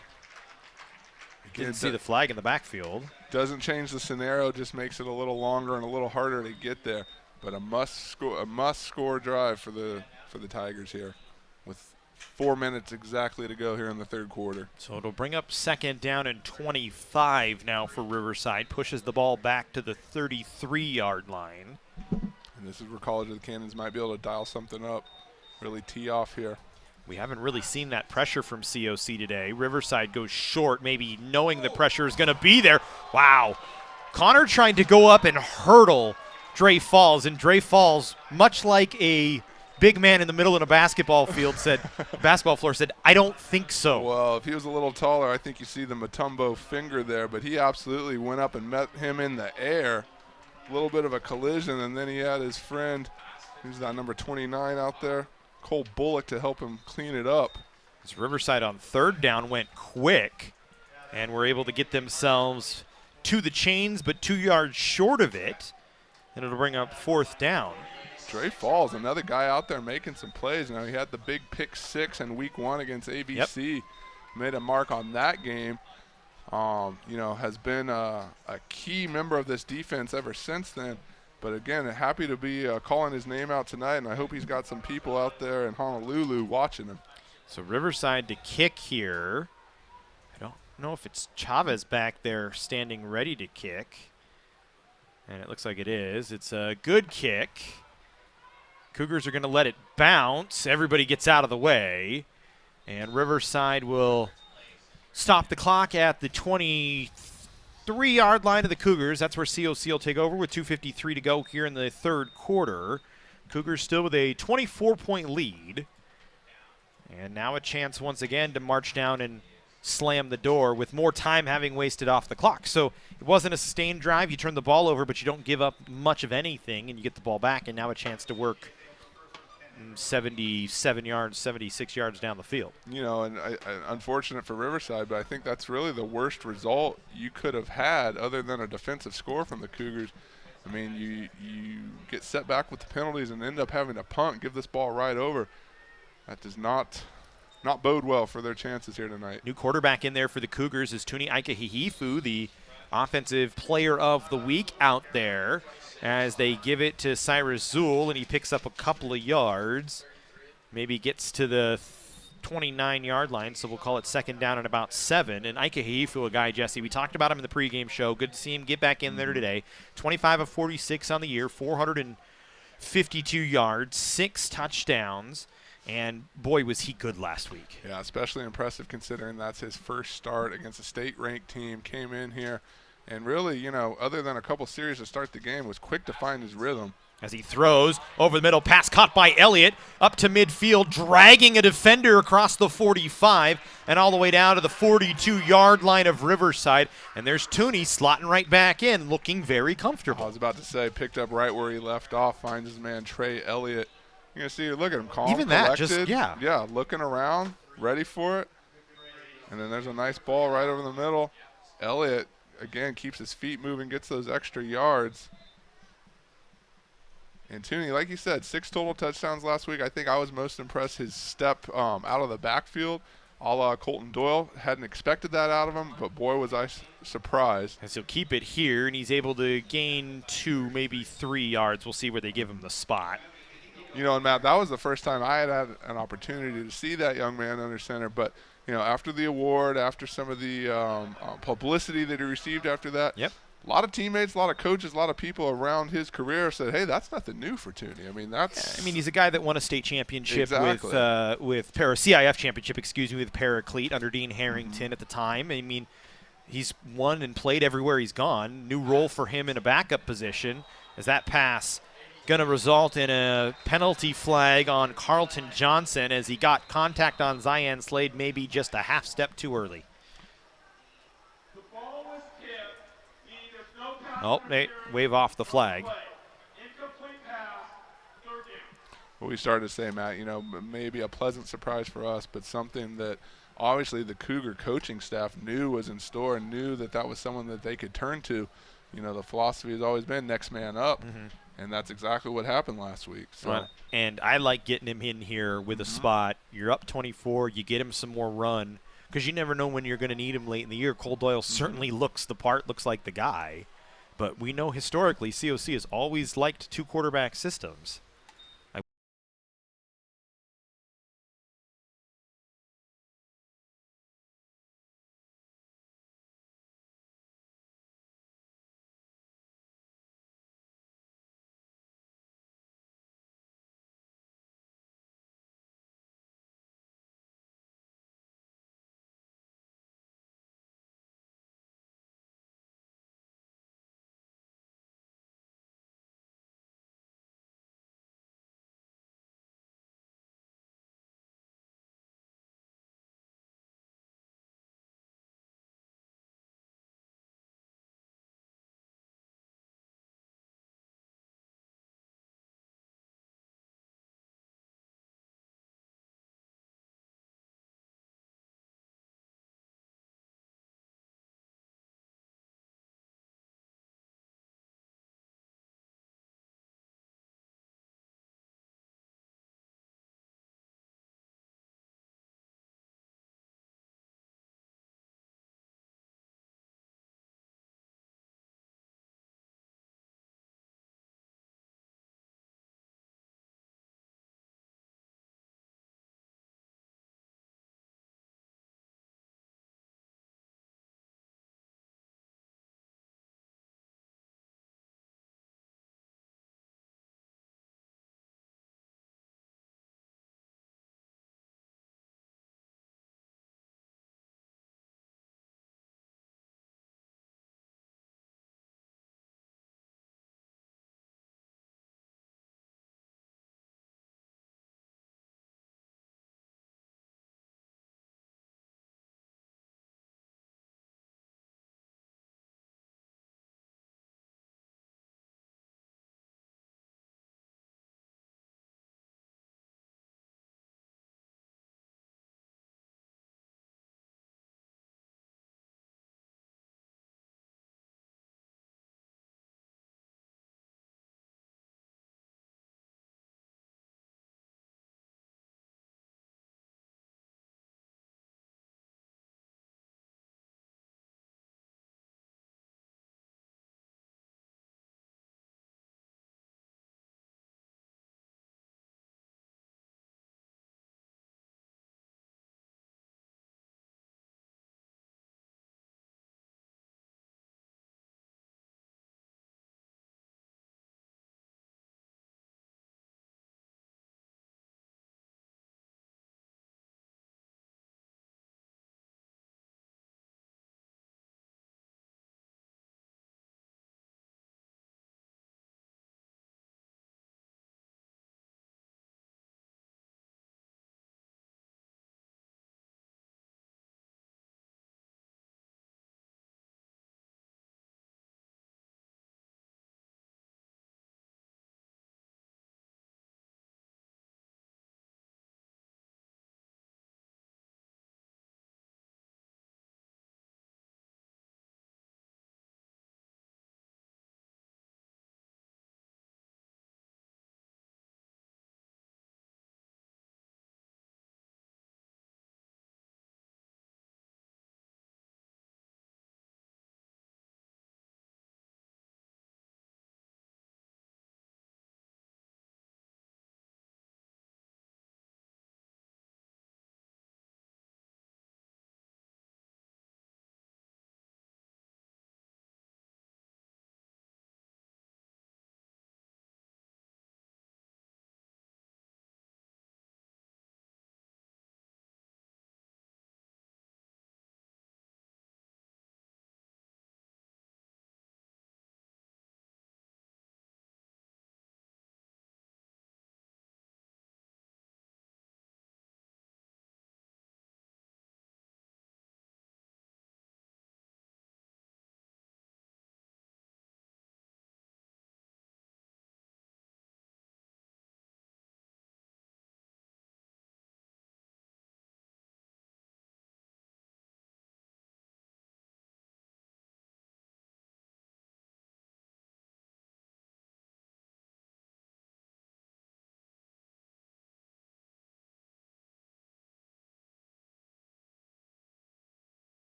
S3: Didn't see the flag in the backfield.
S2: Doesn't change the scenario, just makes it a little longer and a little harder to get there. But a must-score drive for the Tigers here, with 4 minutes exactly to go here in the third quarter.
S3: So it'll bring up second down and 25 now for Riverside. Pushes the ball back to the 33-yard line.
S2: And this is where College of the Canyons might be able to dial something up, really tee off here.
S3: We haven't really seen that pressure from COC today. Riverside goes short, maybe knowing the pressure is going to be there. Wow. Connor trying to go up and hurdle Dre Falls, and Dre Falls, much like a big man in the middle of a basketball floor said, I don't think so.
S2: Well, if he was a little taller, I think you see the Matumbo finger there, but he absolutely went up and met him in the air. A little bit of a collision, and then he had his friend, who's that number 29 out there, Cole Bullock, to help him clean it up.
S3: This Riverside on third down went quick, and were able to get themselves to the chains, but 2 yards short of it, and it'll bring up fourth down.
S2: Dre Falls, another guy out there making some plays. Now, he had the big pick 6 in week 1 against ABC. Yep. Made a mark on that game. Has been a key member of this defense ever since then. But again, happy to be calling his name out tonight, and I hope he's got some people out there in Honolulu watching him.
S3: So Riverside to kick here. I don't know if it's Chavez back there standing ready to kick. And it looks like it is. It's a good kick. Cougars are going to let it bounce. Everybody gets out of the way. And Riverside will stop the clock at the 23-yard line of the Cougars. That's where COC will take over with 2:53 to go here in the third quarter. Cougars still with a 24-point lead. And now a chance once again to march down and slam the door with more time having wasted off the clock. So it wasn't a sustained drive. You turn the ball over, but you don't give up much of anything, and you get the ball back, and now a chance to work 76 yards down the field.
S2: And unfortunate for Riverside, but I think that's really the worst result you could have had other than a defensive score from the Cougars. I mean, you get set back with the penalties and end up having to punt, give this ball right over. That does not bode well for their chances here tonight.
S3: New quarterback in there for the Cougars is Tuni Aikahihifu, the offensive player of the week out there, as they give it to Cyrus Zool, and he picks up a couple of yards. Maybe gets to the 29-yard line, so we'll call it second down and about 7. And Aikahihifu, a guy, Jesse, we talked about him in the pregame show. Good to see him get back in there today. 25 of 46 on the year, 452 yards, 6 touchdowns. And boy, was he good last week.
S2: Yeah, especially impressive considering that's his first start against a state-ranked team. Came in here and really, you know, other than a couple series to start the game, was quick to find his rhythm.
S3: As he throws over the middle, pass caught by Elliott, up to midfield, dragging a defender across the 45 and all the way down to the 42-yard line of Riverside. And there's Tooney slotting right back in, looking very comfortable.
S2: I was about to say, picked up right where he left off, finds his man Trey Elliott. You're going to see, look at him, calm,
S3: Even that,
S2: collected.
S3: just, yeah.
S2: Yeah, looking around, ready for it. And then there's a nice ball right over the middle. Elliott, again, keeps his feet moving, gets those extra yards. And Tooney, like you said, 6 total touchdowns last week. I think I was most impressed his step out of the backfield, a la Colton Doyle. Hadn't expected that out of him, but boy, was I surprised.
S3: And so keep it here, and he's able to gain 2, maybe 3 yards. We'll see where they give him the spot.
S2: You know, and Matt, that was the first time I had an opportunity to see that young man under center. But, you know, after the award, after some of the publicity that he received after that,
S3: Yep.
S2: a lot of teammates, a lot of coaches, a lot of people around his career said, hey, that's nothing new for Tooney. I mean, that's –
S3: I mean, he's a guy that won a state championship
S2: Exactly.
S3: with CIF championship, with Paraclete under Dean Harrington at the time. I mean, he's won and played everywhere he's gone. New role for him in a backup position. As that pass going to result in a penalty flag on Carlton Johnson as he got contact on Zion Slade maybe just a half step too early.
S5: The ball was tipped, meaning there's no pass
S3: Oh, they wave off the flag.
S5: play. Incomplete pass, 3rd down.
S2: what we started to say, Matt, you know, maybe a pleasant surprise for us, but something that obviously the Cougar coaching staff knew was in store and knew that that was someone that they could turn to. You know, the philosophy has always been next man up, and that's exactly what happened last week. So.
S3: Well, and I like getting him in here with a spot. You're up 24. You get him some more run because you never know when you're going to need him late in the year. Cole Doyle certainly looks the part, looks like the guy. But we know historically COC has always liked 2 quarterback systems.